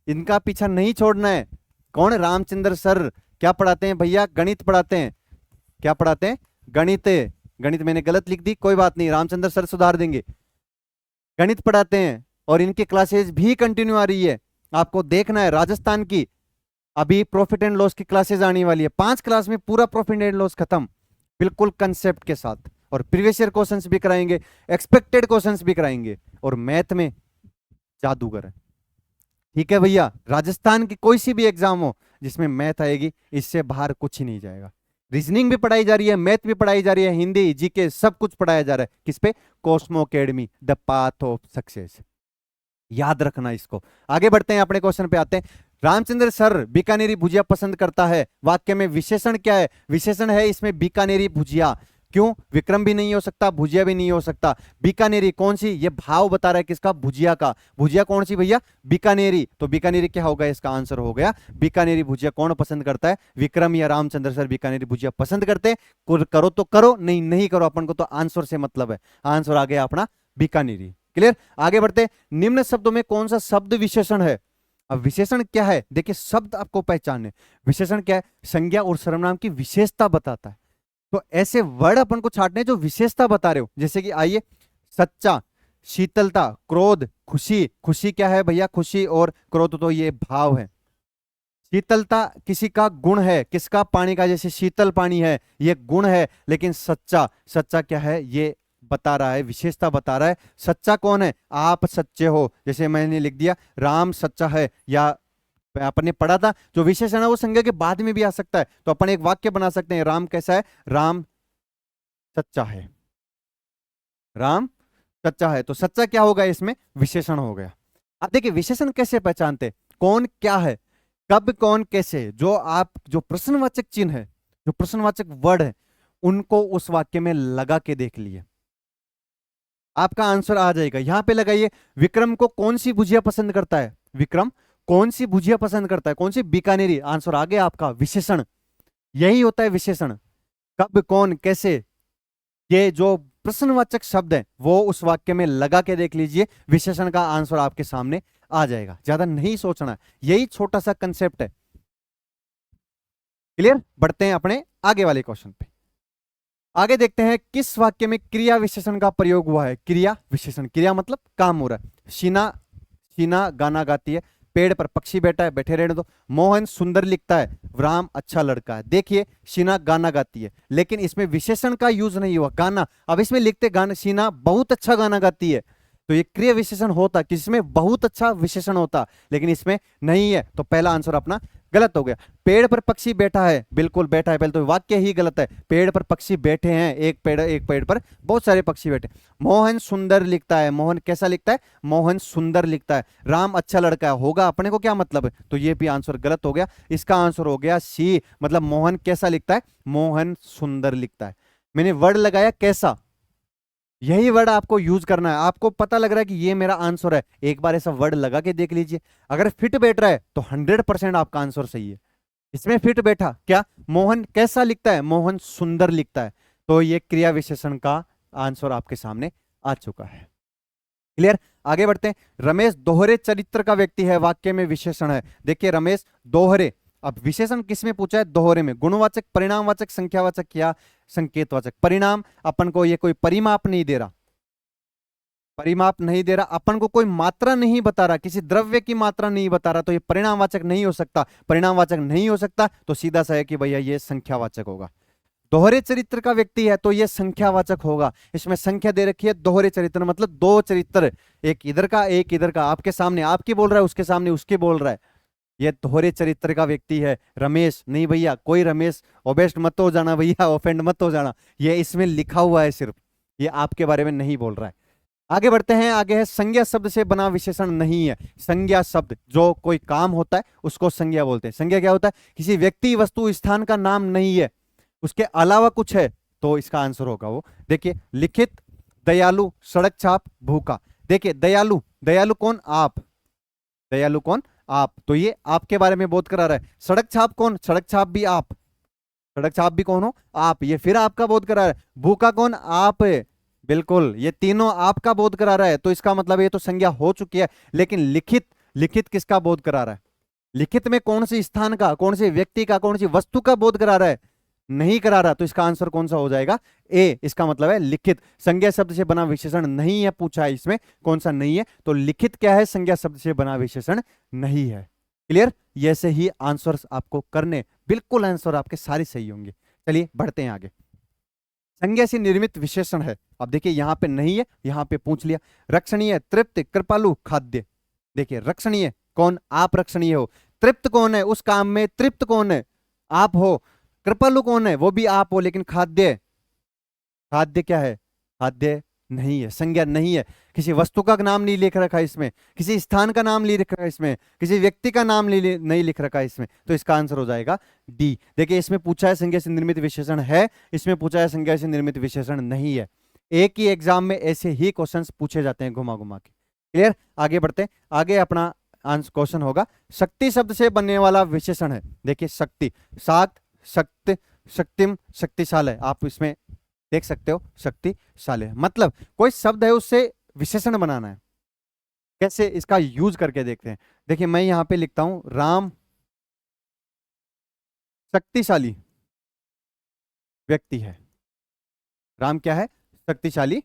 इनका पीछा नहीं छोड़ना है। कौन? रामचंद्र सर। क्या पढ़ाते हैं भैया? गणित पढ़ाते हैं। क्या पढ़ाते हैं? गणित। गणित मैंने गलत लिख दी, कोई बात नहीं, रामचंद्र सर सुधार देंगे। गणित पढ़ाते हैं और इनकी क्लासेस भी कंटिन्यू आ रही है, आपको देखना है। राजस्थान की अभी प्रॉफिट एंड लॉस की क्लासेस आने वाली है, 5 क्लास में पूरा प्रॉफिट एंड लॉस खत्म, बिल्कुल कंसेप्ट के साथ। और प्रीवियस ईयर क्वेश्चंस भी कराएंगे, एक्सपेक्टेड क्वेश्चंस भी कराएंगे, और मैथ में जादूगर है, ठीक है भैया। राजस्थान की कोई सी भी एग्जाम हो जिसमें मैथ आएगी, इससे बाहर कुछ ही नहीं जाएगा। रीजनिंग भी पढ़ाई जा रही है, मैथ भी पढ़ाई जा रही है, हिंदी, जीके सब कुछ पढ़ाया जा रहा है। किस पे? Cosmo academy, the path of success. याद रखना इसको। आगे बढ़ते हैं, अपने क्वेश्चन पे आते हैं। रामचंद्र सर बीकानेरी भुजिया पसंद करता है, वाक्य में विशेषण क्या है? विशेषण है इसमें बीकानेरी भुजिया। क्यों? विक्रम भी नहीं हो सकता, भुजिया भी नहीं हो सकता। बीकानेरी कौन सी? ये भाव बता रहा है किसका? भुजिया का। भुजिया कौन सी भैया? बीकानेरी। तो बीकानेरी क्या होगा? इसका आंसर हो गया बीकानेरी भुजिया। कौन पसंद करता है? विक्रम या रामचंद्र सर बीकानेरी भुजिया पसंद करते हैं। करो तो करो, नहीं नहीं करो, अपन को तो आंसर से मतलब है। आंसर आ गया अपना बीकानेरी। क्लियर? आगे बढ़ते। निम्न शब्दों में कौन सा शब्द विशेषण है? अब विशेषण क्या है? देखिए, शब्द आपको पहचानने। विशेषण क्या है? संज्ञा और सर्वनाम की विशेषता बताता है। तो ऐसे वर्ड अपन को छांटने जो विशेषता बता रहे हो, जैसे कि आइए, सच्चा, शीतलता, क्रोध, खुशी। खुशी क्या है भैया? खुशी और क्रोध तो ये भाव है। शीतलता किसी का गुण है, किसका? पानी का। जैसे शीतल पानी है, ये गुण है। लेकिन सच्चा, सच्चा क्या है? ये बता रहा है, विशेषता बता रहा है। सच्चा कौन है? आप सच्चे हो। जैसे मैंने लिख दिया राम सच्चा है, या अपन ने पढ़ा था जो विशेषण है वो संज्ञा के बाद में भी आ सकता है। तो अपन एक वाक्य बना सकते हैं, राम कैसा है? राम सच्चा है। राम सच्चा है, तो सच्चा क्या होगा? इसमें विशेषण हो गया। अब देखिए, विशेषण कैसे पहचानते? कौन क्या है, कब, कौन, कैसे। जो प्रश्नवाचक चिन्ह है, जो प्रश्नवाचक वर्ड है, उनको उस वाक्य में लगा के देख लिए, आपका आंसर आ जाएगा। यहां पे लगाइए, विक्रम को कौन सी भुजिया पसंद करता है? विक्रम कौन सी भुजिया पसंद करता है? कौन सी? बीकानेरी। आंसर आ गया आपका, विशेषण। यही होता है विशेषण, कब, कौन, कैसे। ये जो प्रश्नवाचक शब्द है वो उस वाक्य में लगा के देख लीजिए, विशेषण का आंसर आपके सामने आ जाएगा। ज्यादा नहीं सोचना, यही छोटा सा कंसेप्ट है। क्लियर? बढ़ते हैं अपने आगे वाले क्वेश्चन पे। आगे देखते हैं, किस वाक्य में क्रिया विशेषण का प्रयोग हुआ है? क्रिया विशेषण, क्रिया मतलब काम हो रहा है। शीना, शीना गाना गाती है, पेड़ पर पक्षी बैठा है, बैठे रहने दो। मोहन सुंदर लिखता है, राम अच्छा लड़का है। देखिए, शीना गाना गाती है, लेकिन इसमें विशेषण का यूज नहीं हुआ, गाना। अब इसमें लिखते गाना, शीना बहुत अच्छा गाना गाती है, तो ये क्रिया विशेषण होता, किसमें? बहुत अच्छा विशेषण होता, लेकिन इसमें नहीं है। तो पहला आंसर अपना गलत हो गया। पेड़ पर पक्षी बैठा है, बिल्कुल बैठा है, पहले तो वाक्य ही गलत है। पेड़ पर पक्षी बैठे हैं, एक पेड़ पर बहुत सारे पक्षी बैठे। मोहन सुंदर लिखता है, मोहन कैसा लिखता है? मोहन सुंदर लिखता है। राम अच्छा लड़का है, होगा अपने को क्या मतलब है? तो ये भी आंसर गलत हो गया। इसका आंसर हो गया सी, मतलब मोहन कैसा लिखता है? मोहन सुंदर लिखता है। मैंने वर्ड लगाया कैसा, यही वर्ड आपको यूज करना है। आपको पता लग रहा है कि ये मेरा आंसर है, एक बार ऐसा वर्ड लगा के देख लीजिए। अगर फिट बैठ रहा है तो 100% आपका आंसर सही है। इसमें फिट बैठा क्या? मोहन कैसा लिखता है? मोहन सुंदर लिखता है। तो ये क्रिया विशेषण का आंसर आपके सामने आ चुका है। क्लियर? आगे बढ़ते हैं। रमेश दोहरे चरित्र का व्यक्ति है, वाक्य में विशेषण है। देखिए रमेश दोहरे, अब विशेषण किसमें पूछा है? दोहरे में। गुणवाचक, परिणामवाचक, संख्यावाचक या संकेतवाचक? परिणाम, अपन को ये कोई परिमाप नहीं दे रहा, परिमाप नहीं दे रहा, अपन को कोई मात्रा नहीं बता रहा, किसी द्रव्य की मात्रा नहीं बता रहा, तो ये परिणामवाचक नहीं हो सकता। परिणामवाचक नहीं हो सकता तो सीधा सा है कि भैया ये संख्यावाचक होगा। दोहरे चरित्र का व्यक्ति है तो ये संख्यावाचक होगा। इसमें संख्या दे रखी है, दोहरे चरित्र मतलब दो चरित्र, एक इधर का एक इधर का, आपके सामने आपकी बोल रहा है, उसके सामने उसके बोल रहा है। ये दोहरे चरित्र का व्यक्ति है रमेश। नहीं भैया, कोई रमेश ओबेस्ट मत हो जाना भैया, ऑफेंड मत हो जाना, ये इसमें लिखा हुआ है सिर्फ, ये आपके बारे में नहीं बोल रहा है। आगे बढ़ते हैं। आगे है संज्ञा शब्द से बना विशेषण नहीं है। संज्ञा शब्द, जो कोई काम होता है उसको संज्ञा बोलते हैं। संज्ञा क्या होता है? किसी व्यक्ति, वस्तु, स्थान का नाम नहीं है, उसके अलावा कुछ है, तो इसका आंसर होगा वो। देखिए लिखित, दयालु, सड़क छाप, भूखा। देखिए दयालु, दयालु कौन? आप। दयालु कौन? आप, तो ये आपके बारे में बोध करा रहा है। सड़क छाप कौन? सड़क छाप भी आप। सड़क छाप भी कौन हो? आप, ये फिर आपका बोध करा रहा है। भूखा कौन? आप, बिल्कुल, ये तीनों आपका बोध करा रहा है, तो इसका मतलब ये तो संज्ञा हो चुकी है। लेकिन लिखित, लिखित किसका बोध करा रहा है? लिखित में कौन से स्थान का, कौन से व्यक्ति का, कौन सी वस्तु का बोध करा रहा है? नहीं करा रहा, तो इसका आंसर कौन सा हो जाएगा? ए। इसका मतलब है लिखित। संज्ञा शब्द से बना विशेषण नहीं है, पूछा है इसमें कौन सा नहीं है, तो लिखित क्या है? संज्ञा शब्द से बना विशेषण नहीं है। क्लियर? ऐसे ही आंसर आपको करने, बिल्कुल आंसर आपके सारे सही होंगे। चलिए बढ़ते हैं आगे। संज्ञा से निर्मित विशेषण है। अब देखिए यहां पे नहीं है, यहां पे पूछ लिया। रक्षणीय, तृप्त, कृपालु, खाद्य। देखिए रक्षणीय कौन? आप रक्षणीय हो। तृप्त कौन है? उस काम में तृप्त कौन है? आप हो। कृपालु कौन है? वो भी आप हो, लेकिन खाद्य, खाद्य क्या है? खाद्य नहीं है, संज्ञा नहीं है। किसी वस्तु का नाम नहीं लिख रखा इसमें, किसी स्थान का नाम नहीं लिख रखा इसमें, किसी व्यक्ति का नाम नहीं लिख रखा इसमें, तो इसका आंसर हो जाएगा डी। देखिए इसमें पूछा है संज्ञा से निर्मित विशेषण है, इसमें पूछा है संज्ञा से निर्मित विशेषण नहीं है। एक ही एग्जाम में ऐसे ही क्वेश्चंस पूछे जाते हैं घुमा घुमा के। क्लियर? आगे बढ़ते हैं। आगे अपना आंसर क्वेश्चन होगा, शक्ति शब्द से बनने वाला विशेषण है। देखिए शक्ति, सात, शक्ति, शक्तिम, शक्तिशाल है, आप इसमें देख सकते हो शक्तिशाली, मतलब कोई शब्द है उससे विशेषण बनाना है। कैसे? इसका यूज करके देखते हैं। देखिए मैं यहां पे लिखता हूं, राम शक्तिशाली व्यक्ति है। राम क्या है? शक्तिशाली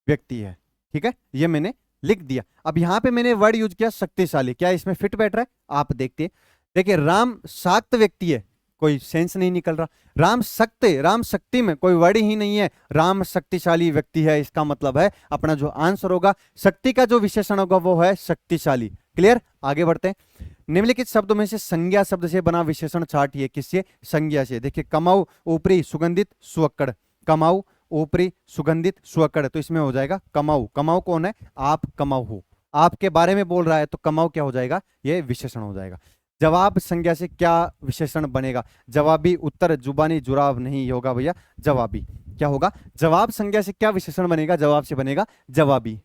व्यक्ति है। ठीक है, ये मैंने लिख दिया। अब यहां पे मैंने वर्ड यूज किया शक्तिशाली, क्या इसमें फिट बैठ रहा है? आप देखते हैं। देखिए राम शाक्त व्यक्ति है, कोई सेंस नहीं निकल रहा। राम शक्ति, राम शक्ति में कोई वर्ड ही नहीं है, राम शक्तिशाली व्यक्ति है, इसका मतलब है अपना जो आंसर होगा, शक्ति का जो विशेषण होगा वो है शक्तिशाली। क्लियर? आगे बढ़ते हैं। निम्नलिखित शब्दों में से संज्ञा शब्द से बना विशेषण चार्टिए। किससे? संज्ञा से। देखिए कमाऊ, ऊपरी, सुगंधित, सुअक्कड़। कमाऊ, ऊपरी, सुगंधित, सुअक्कड़, तो इसमें हो जाएगा कमाऊ। कमाऊ कौन है? आप कमाऊ हो, आपके बारे में बोल रहा है, तो कमाऊ क्या हो जाएगा? ये विशेषण हो जाएगा। जवाब संज्ञा से क्या विशेषण बनेगा? जवाबी, उत्तर, जुबानी, जुराब नहीं होगा भैया, जवाबी। क्या होगा? जवाब संज्ञा से क्या विशेषण बनेगा? जवाब से बनेगा जवाबी।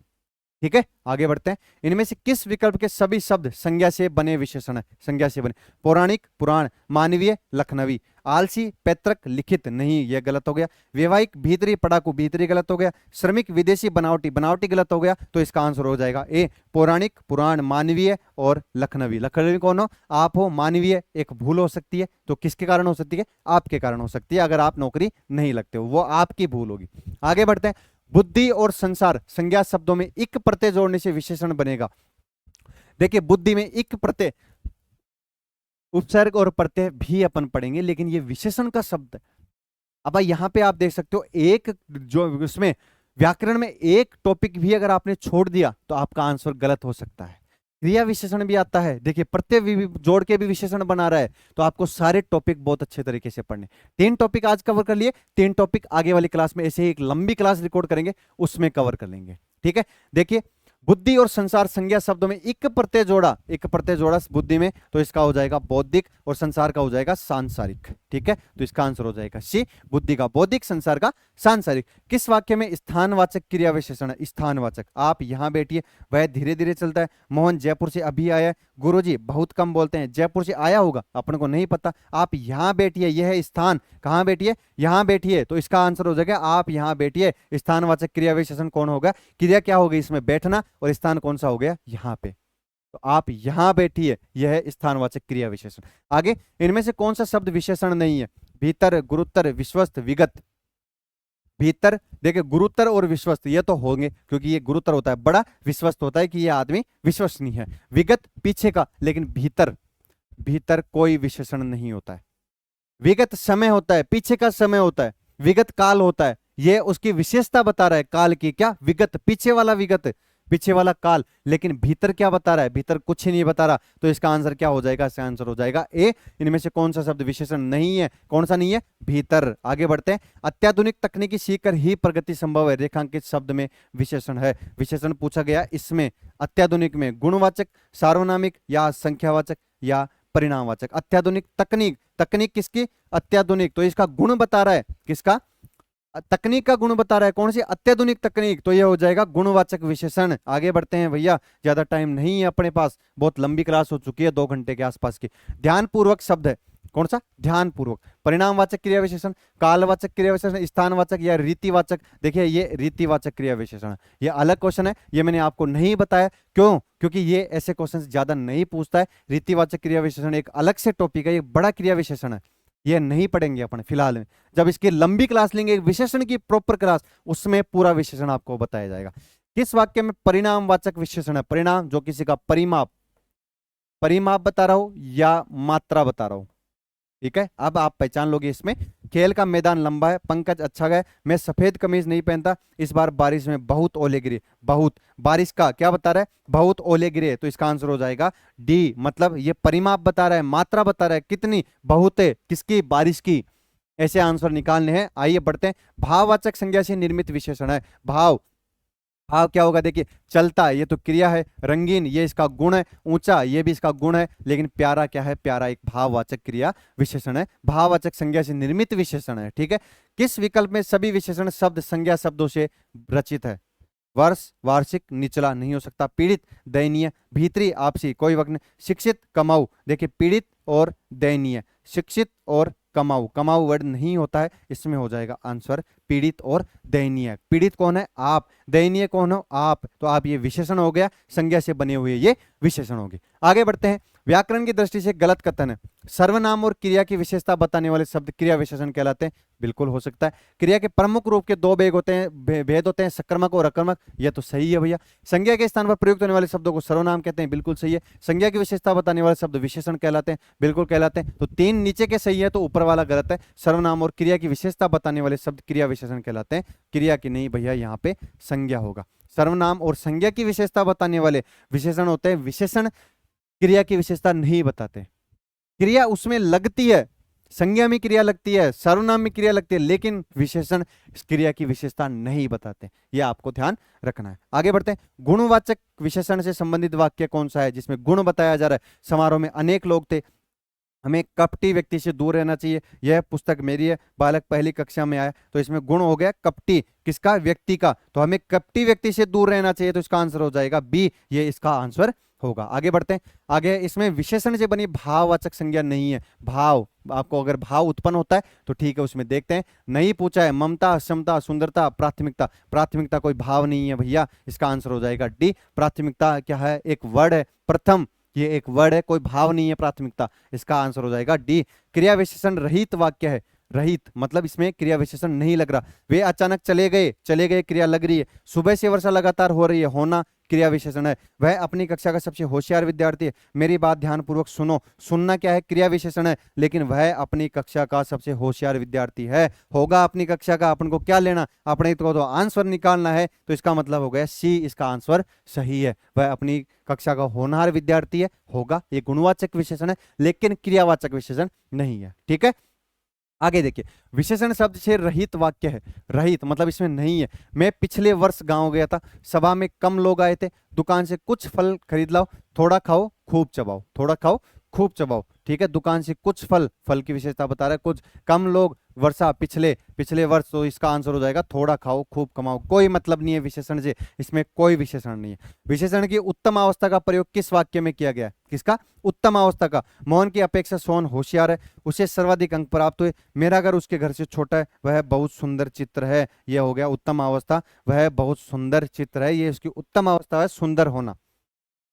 ठीक है, आगे बढ़ते हैं। इनमें से किस विकल्प के सभी शब्द संज्ञा से बने विशेषण है? संज्ञा से बने। पौराणिक, पुराण, मानवीय, लखनवी। आलसी, पैतृक, लिखित नहीं, यह गलत हो गया। वैवाहिक, भीतरी, पढ़ाकू, भीतरी गलत हो गया। श्रमिक, विदेशी, बनावटी, बनावटी गलत हो गया, तो इसका आंसर हो जाएगा ए, पौराणिक, पुराण, मानवीय और लखनवी। लखनवी कौन हो? आप हो। मानवीय एक भूल हो सकती है, तो किसके कारण हो सकती है? आपके कारण हो सकती है, अगर आप नौकरी नहीं लगते हो, वो आपकी भूल होगी। आगे बढ़ते हैं। बुद्धि और संसार संज्ञा शब्दों में इक प्रत्यय जोड़ने से विशेषण बनेगा। देखिए बुद्धि में इक प्रत्यय, उपसर्ग और प्रत्यय भी अपन पढ़ेंगे, लेकिन ये विशेषण का शब्द है। अब यहां पे आप देख सकते हो, एक जो उसमें व्याकरण में एक टॉपिक भी अगर आपने छोड़ दिया तो आपका आंसर गलत हो सकता है। क्रिया विशेषण भी आता है, देखिए प्रत्यय भी जोड़ के भी विशेषण बना रहा है, तो आपको सारे टॉपिक बहुत अच्छे तरीके से पढ़ने। 3 टॉपिक आज कवर कर लिए, 3 टॉपिक आगे वाली क्लास में, ऐसे ही एक लंबी क्लास रिकॉर्ड करेंगे, उसमें कवर कर लेंगे। ठीक है, देखिए बुद्धि और संसार संज्ञा शब्दों में एक प्रत्यय जोड़ा बुद्धि में, तो इसका हो जाएगा बौद्धिक और संसार का हो जाएगा सांसारिक। ठीक है, तो इसका आंसर हो जाएगा सी, बुद्धि का बौद्धिक, संसार का सांसारिक। किस वाक्य में स्थानवाचक क्रिया विशेषण है? स्थानवाचक, आप यहां बैठिए, वह धीरे धीरे चलता है, मोहन जयपुर से अभी आया है, गुरुजी बहुत कम बोलते हैं, जयपुर से आया होगा, अपन को नहीं पता, आप यहां बैठिए, यह है स्थान, कहां बैठिए? यहां बैठिए, तो इसका आंसर हो जाएगा आप यहां बैठिए। स्थानवाचक क्रिया विशेषण कौन होगा? क्रिया क्या होगी इसमें? बैठना, और स्थान कौन सा हो गया? यहां पे, तो आप यहां बैठिए, यह है स्थानवाचक क्रिया विशेषण। आगे, इनमें से कौन सा शब्द विशेषण नहीं है? भीतर, गुरुत्तर, विश्वस्त, विगत। भीतर, देखिए गुरुत्तर और विश्वस्त ये तो होंगे, क्योंकि ये गुरुत्तर होता है बड़ा, विश्वस्त होता है कि ये आदमी विश्वसनीय है। विगत पीछे का, लेकिन भीतर, भीतर कोई विशेषण नहीं होता है। विगत समय होता है, पीछे का समय होता है, विगत काल होता है, ये उसकी विशेषता बता रहा है काल की, क्या? विगत, पीछे वाला विगत, पीछे वाला काल। लेकिन भीतर क्या बता रहा है? भीतर कुछ ही नहीं बता रहा, तो इसका आंसर क्या हो जाएगा? इसका आंसर हो जाएगा ए। इनमें से कौन सा शब्द विशेषण नहीं है? कौन सा नहीं है? भीतर। आगे बढ़ते हैं। अत्याधुनिक तकनीकी सीखकर ही प्रगति संभव है, रेखांकित शब्द में विशेषण है। विशेषण पूछा गया इसमें अत्याधुनिक में गुणवाचक, सार्वनामिक या संख्यावाचक या परिणामवाचक। अत्याधुनिक तकनीक, तकनीक किसकी? अत्याधुनिक, तो इसका गुण बता रहा है, किसका? तकनीक का गुण बता रहा है, कौन सी? अत्याधुनिक तकनीक, तो यह हो जाएगा गुणवाचक विशेषण। आगे बढ़ते हैं भैया, ज्यादा टाइम नहीं है अपने पास, बहुत लंबी क्लास हो चुकी है, 2 घंटे के आसपास की। ध्यानपूर्वक शब्द है, कौन सा? ध्यानपूर्वक। परिणामवाचक क्रिया विशेषण, कालवाचक क्रिया विशेषण, स्थानवाचक या रीतिवाचक। देखिए ये रीतिवाचक क्रिया विशेषण है, ये अलग क्वेश्चन है, ये मैंने आपको नहीं बताया, क्यों? क्योंकि ये ऐसे क्वेश्चन ज्यादा नहीं पूछता है। रीतिवाचक क्रिया विशेषण एक अलग से टॉपिक है, ये बड़ा क्रिया विशेषण है, ये नहीं पढ़ेंगे अपन फिलहाल में। जब इसकी लंबी क्लास लेंगे, विशेषण की प्रॉपर क्लास, उसमें पूरा विशेषण आपको बताया जाएगा। किस वाक्य में परिणामवाचक विशेषण है? परिणाम जो किसी का परिमाप, परिमाप बता रहा हूं या मात्रा बता रहा हूं, ठीक है, अब आप पहचान लोगे इसमें। खेल का मैदान लंबा है, पंकज अच्छा गया, मैं सफेद कमीज नहीं पहनता, इस बार बारिश में बहुत ओले गिरे। बहुत, बारिश का क्या बता रहा है? बहुत ओले गिरे, तो इसका आंसर हो जाएगा डी। मतलब ये परिमाप बता रहा है, मात्रा बता रहा है, कितनी? बहुत है, किसकी? बारिश की। ऐसे आंसर निकालने हैं। आइए बढ़ते हैं। भाववाचक संज्ञा से निर्मित विशेषण है। भाव, भाव क्या होगा? देखिए, चलता ये तो क्रिया है, रंगीन ये इसका गुण है, ऊंचा ये भी इसका गुण है, लेकिन प्यारा क्या है? प्यारा एक भाववाचक क्रिया विशेषण है, भाववाचक संज्ञा से निर्मित विशेषण है। ठीक है, किस विकल्प में सभी विशेषण शब्द संज्ञा शब्दों से रचित है? वर्ष, वार्षिक, निचला नहीं हो सकता, पीड़ित, दयनीय, भीतरी, आपसी, कोई वक्त नहीं, शिक्षित, कमाऊ। देखिए पीड़ित और दयनीय, शिक्षित और कमाऊ, कमाऊ वर्ड नहीं होता है, इसमें हो जाएगा आंसर पीड़ित और दयनीय। पीड़ित कौन है? आप, दयनीय कौन हो? आप, तो आप ये विशेषण हो गया, संज्ञा से बने हुए ये विशेषण होंगे। आगे बढ़ते हैं। व्याकरण की दृष्टि से गलत कथन है, सर्वनाम और क्रिया की विशेषता बताने वाले शब्द क्रिया विशेषण कहलाते हैं। बिल्कुल हो सकता है। क्रिया के प्रमुख रूप के 2 भेद होते हैं, भेद होते हैं, सकर्मक और अकर्मक, यह तो सही है भैया। संज्ञा के स्थान पर प्रयुक्त होने वाले शब्दों को सर्वनाम कहते हैं, बिल्कुल सही है। संज्ञा की विशेषता बताने वाले शब्द विशेषण कहलाते हैं, बिल्कुल कहलाते हैं। तो 3 नीचे के सही है, तो ऊपर वाला गलत है। सर्वनाम और क्रिया की विशेषता बताने वाले शब्द क्रिया विशेषण कहलाते हैं, क्रिया की नहीं भैया, यहाँ पे संज्ञा होगा। सर्वनाम और संज्ञा की विशेषता बताने वाले विशेषण होते हैं, विशेषण क्रिया की विशेषता नहीं बताते। क्रिया उसमें लगती है, संज्ञा में क्रिया लगती है, सर्वनाम में क्रिया लगती है, लेकिन विशेषण इस क्रिया की विशेषता नहीं बताते, यह आपको ध्यान रखना है। आगे बढ़ते हैं। गुणवाचक विशेषण से संबंधित वाक्य कौन सा है जिसमें गुण बताया जा रहा है? समारोह में अनेक लोग थे, हमें कपटी व्यक्ति से दूर रहना चाहिए। यह पुस्तक मेरी है, बालक पहली कक्षा में आया, तो इसमें गुण हो गया कपटी, किसका? व्यक्ति का, तो हमें कपटी व्यक्ति से दूर रहना चाहिए, तो इसका आंसर हो जाएगा बी, ये इसका आंसर होगा। आगे बढ़ते हैं। आगे इसमें विशेषण से बनी भाववाचक संज्ञा नहीं है। भाव, आपको अगर भाव उत्पन्न होता है तो ठीक है, उसमें देखते हैं। नहीं पूछा है, ममता, क्षमता, सुंदरता, प्राथमिकता। प्राथमिकता कोई भाव नहीं है भैया, इसका आंसर हो जाएगा डी। प्राथमिकता क्या है? एक वर्ड है, प्रथम, ये एक वर्ड है, कोई भाव नहीं है प्राथमिकता, इसका आंसर हो जाएगा डी। क्रिया विशेषण रहित वाक्य है, रहित मतलब इसमें क्रिया विशेषण नहीं लग रहा। वे अचानक चले गए, चले गए क्रिया लग रही है। सुबह से वर्षा लगातार हो रही है, होना क्रिया विशेषण है। वह अपनी कक्षा का सबसे होशियार विद्यार्थी है। मेरी बात ध्यानपूर्वक सुनो, सुनना क्या है? क्रिया विशेषण है, लेकिन वह अपनी कक्षा का सबसे होशियार विद्यार्थी है, होगा अपनी कक्षा का, अपन को क्या लेना? अपने को तो आंसर निकालना है, तो इसका मतलब हो गया सी, इसका आंसर सही है। वह अपनी कक्षा का होनहार विद्यार्थी है, होगा, ये गुणवाचक विशेषण है, लेकिन क्रियावाचक विशेषण नहीं है। ठीक है, आगे देखिए, विशेषण शब्द से रहित वाक्य है। रहित मतलब इसमें नहीं है। मैं पिछले वर्ष गांव गया था, सभा में कम लोग आए थे, दुकान से कुछ फल खरीद लाओ, थोड़ा खाओ खूब चबाओ, थोड़ा खाओ खूब चबाओ। ठीक है, दुकान से कुछ फल, फल की विशेषता बता रहा है, कुछ, कम लोग, वर्षा, पिछले, पिछले वर्ष, तो इसका आंसर हो जाएगा थोड़ा खाओ खूब कमाओ। कोई मतलब नहीं है विशेषण से, इसमें कोई विशेषण नहीं है। विशेषण की उत्तम अवस्था का प्रयोग किस वाक्य में किया गया है? किसका? उत्तम अवस्था का। मोहन की अपेक्षा सोहन होशियार है, उसे सर्वाधिक अंक प्राप्त हुए, मेरा घर उसके घर से छोटा है, वह बहुत सुंदर चित्र है। यह हो गया उत्तम अवस्था, वह बहुत सुंदर चित्र है, ये उसकी उत्तम अवस्था है, सुंदर होना।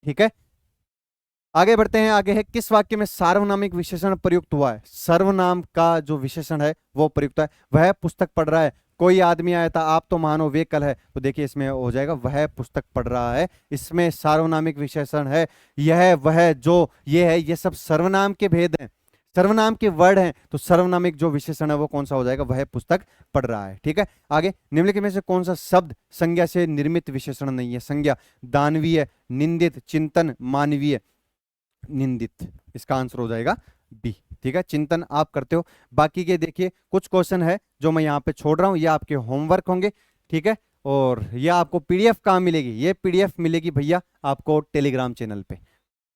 ठीक है, आगे बढ़ते हैं। आगे है, किस वाक्य में सार्वनामिक विशेषण प्रयुक्त हुआ है? सर्वनाम का जो विशेषण है वो प्रयुक्त है। वह पुस्तक पढ़ रहा है, कोई आदमी आया था, आप तो मानो वे कल है, तो देखिए इसमें हो जाएगा वह पुस्तक पढ़ रहा है, इसमें सार्वनामिक विशेषण है। यह, वह, जो, ये है, ये सब सर्वनाम के भेद हैं, सर्वनाम के वर्ड हैं, तो सर्वनामिक जो विशेषण है वो कौन सा हो जाएगा? वह पुस्तक पढ़ रहा है। ठीक है, आगे, निम्नलिखित में से कौन सा शब्द संज्ञा से निर्मित विशेषण नहीं है? संज्ञा, दानवीय, निंदित, चिंतन, मानवीय, निंदित, इसका आंसर हो जाएगा बी। ठीक है, चिंतन आप करते हो। बाकी के देखिए कुछ क्वेश्चन है जो मैं यहाँ पे छोड़ रहा हूँ, ये आपके होमवर्क होंगे। ठीक है, और ये आपको पीडीएफ कहाँ मिलेगी? ये पीडीएफ मिलेगी भैया आपको टेलीग्राम चैनल पे।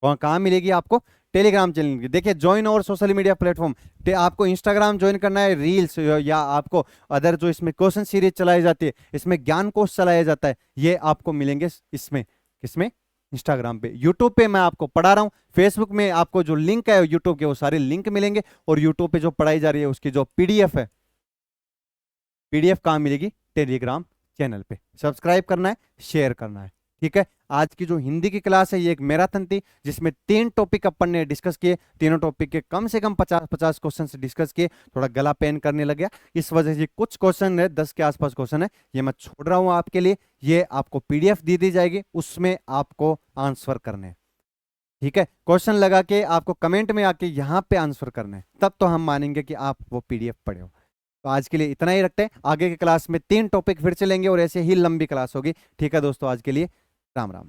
और कहाँ मिलेगी आपको? Telegram channel. देखिए, ज्वाइन और सोशल मीडिया प्लेटफॉर्म, आपको इंस्टाग्राम ज्वाइन करना है, रील्स, या आपको अदर जो इसमें क्वेश्चन सीरीज चलाई जाती है, इसमें ज्ञान कोश चलाया जाता है, ये आपको मिलेंगे इसमें, किसमें? इंस्टाग्राम पे। यूट्यूब पे मैं आपको पढ़ा रहा हूँ, फेसबुक में आपको जो लिंक है यूट्यूब के वो सारे लिंक मिलेंगे, और यूट्यूब पे जो पढ़ाई जा रही है उसकी जो पीडीएफ है, पीडीएफ कहाँ मिलेगी? टेलीग्राम चैनल पे। सब्सक्राइब करना है, शेयर करना है। ठीक है, आज की जो हिंदी की क्लास है ये एक मैराथन थी, जिसमें 3 टॉपिक अपन ने डिस्कस किए, तीनों टॉपिक के कम से कम 50-50 क्वेश्चन डिस्कस किए। थोड़ा गला पेन करने लग गया, इस वजह से कुछ क्वेश्चन है, 10 के आसपास क्वेश्चन है, ये मैं छोड़ रहा हूं आपके लिए। ये आपको पीडीएफ दी जाएगी, उसमें आपको आंसर करने हैं। ठीक है, क्वेश्चन लगा के आपको कमेंट में आके यहाँ पे आंसर करना है, तब तो हम मानेंगे कि आप वो पीडीएफ पढ़े हो। तो आज के लिए इतना ही रखते हैं, आगे की क्लास में 3 टॉपिक फिर चलेंगे और ऐसे ही लंबी क्लास होगी। ठीक है दोस्तों, आज के लिए राम राम।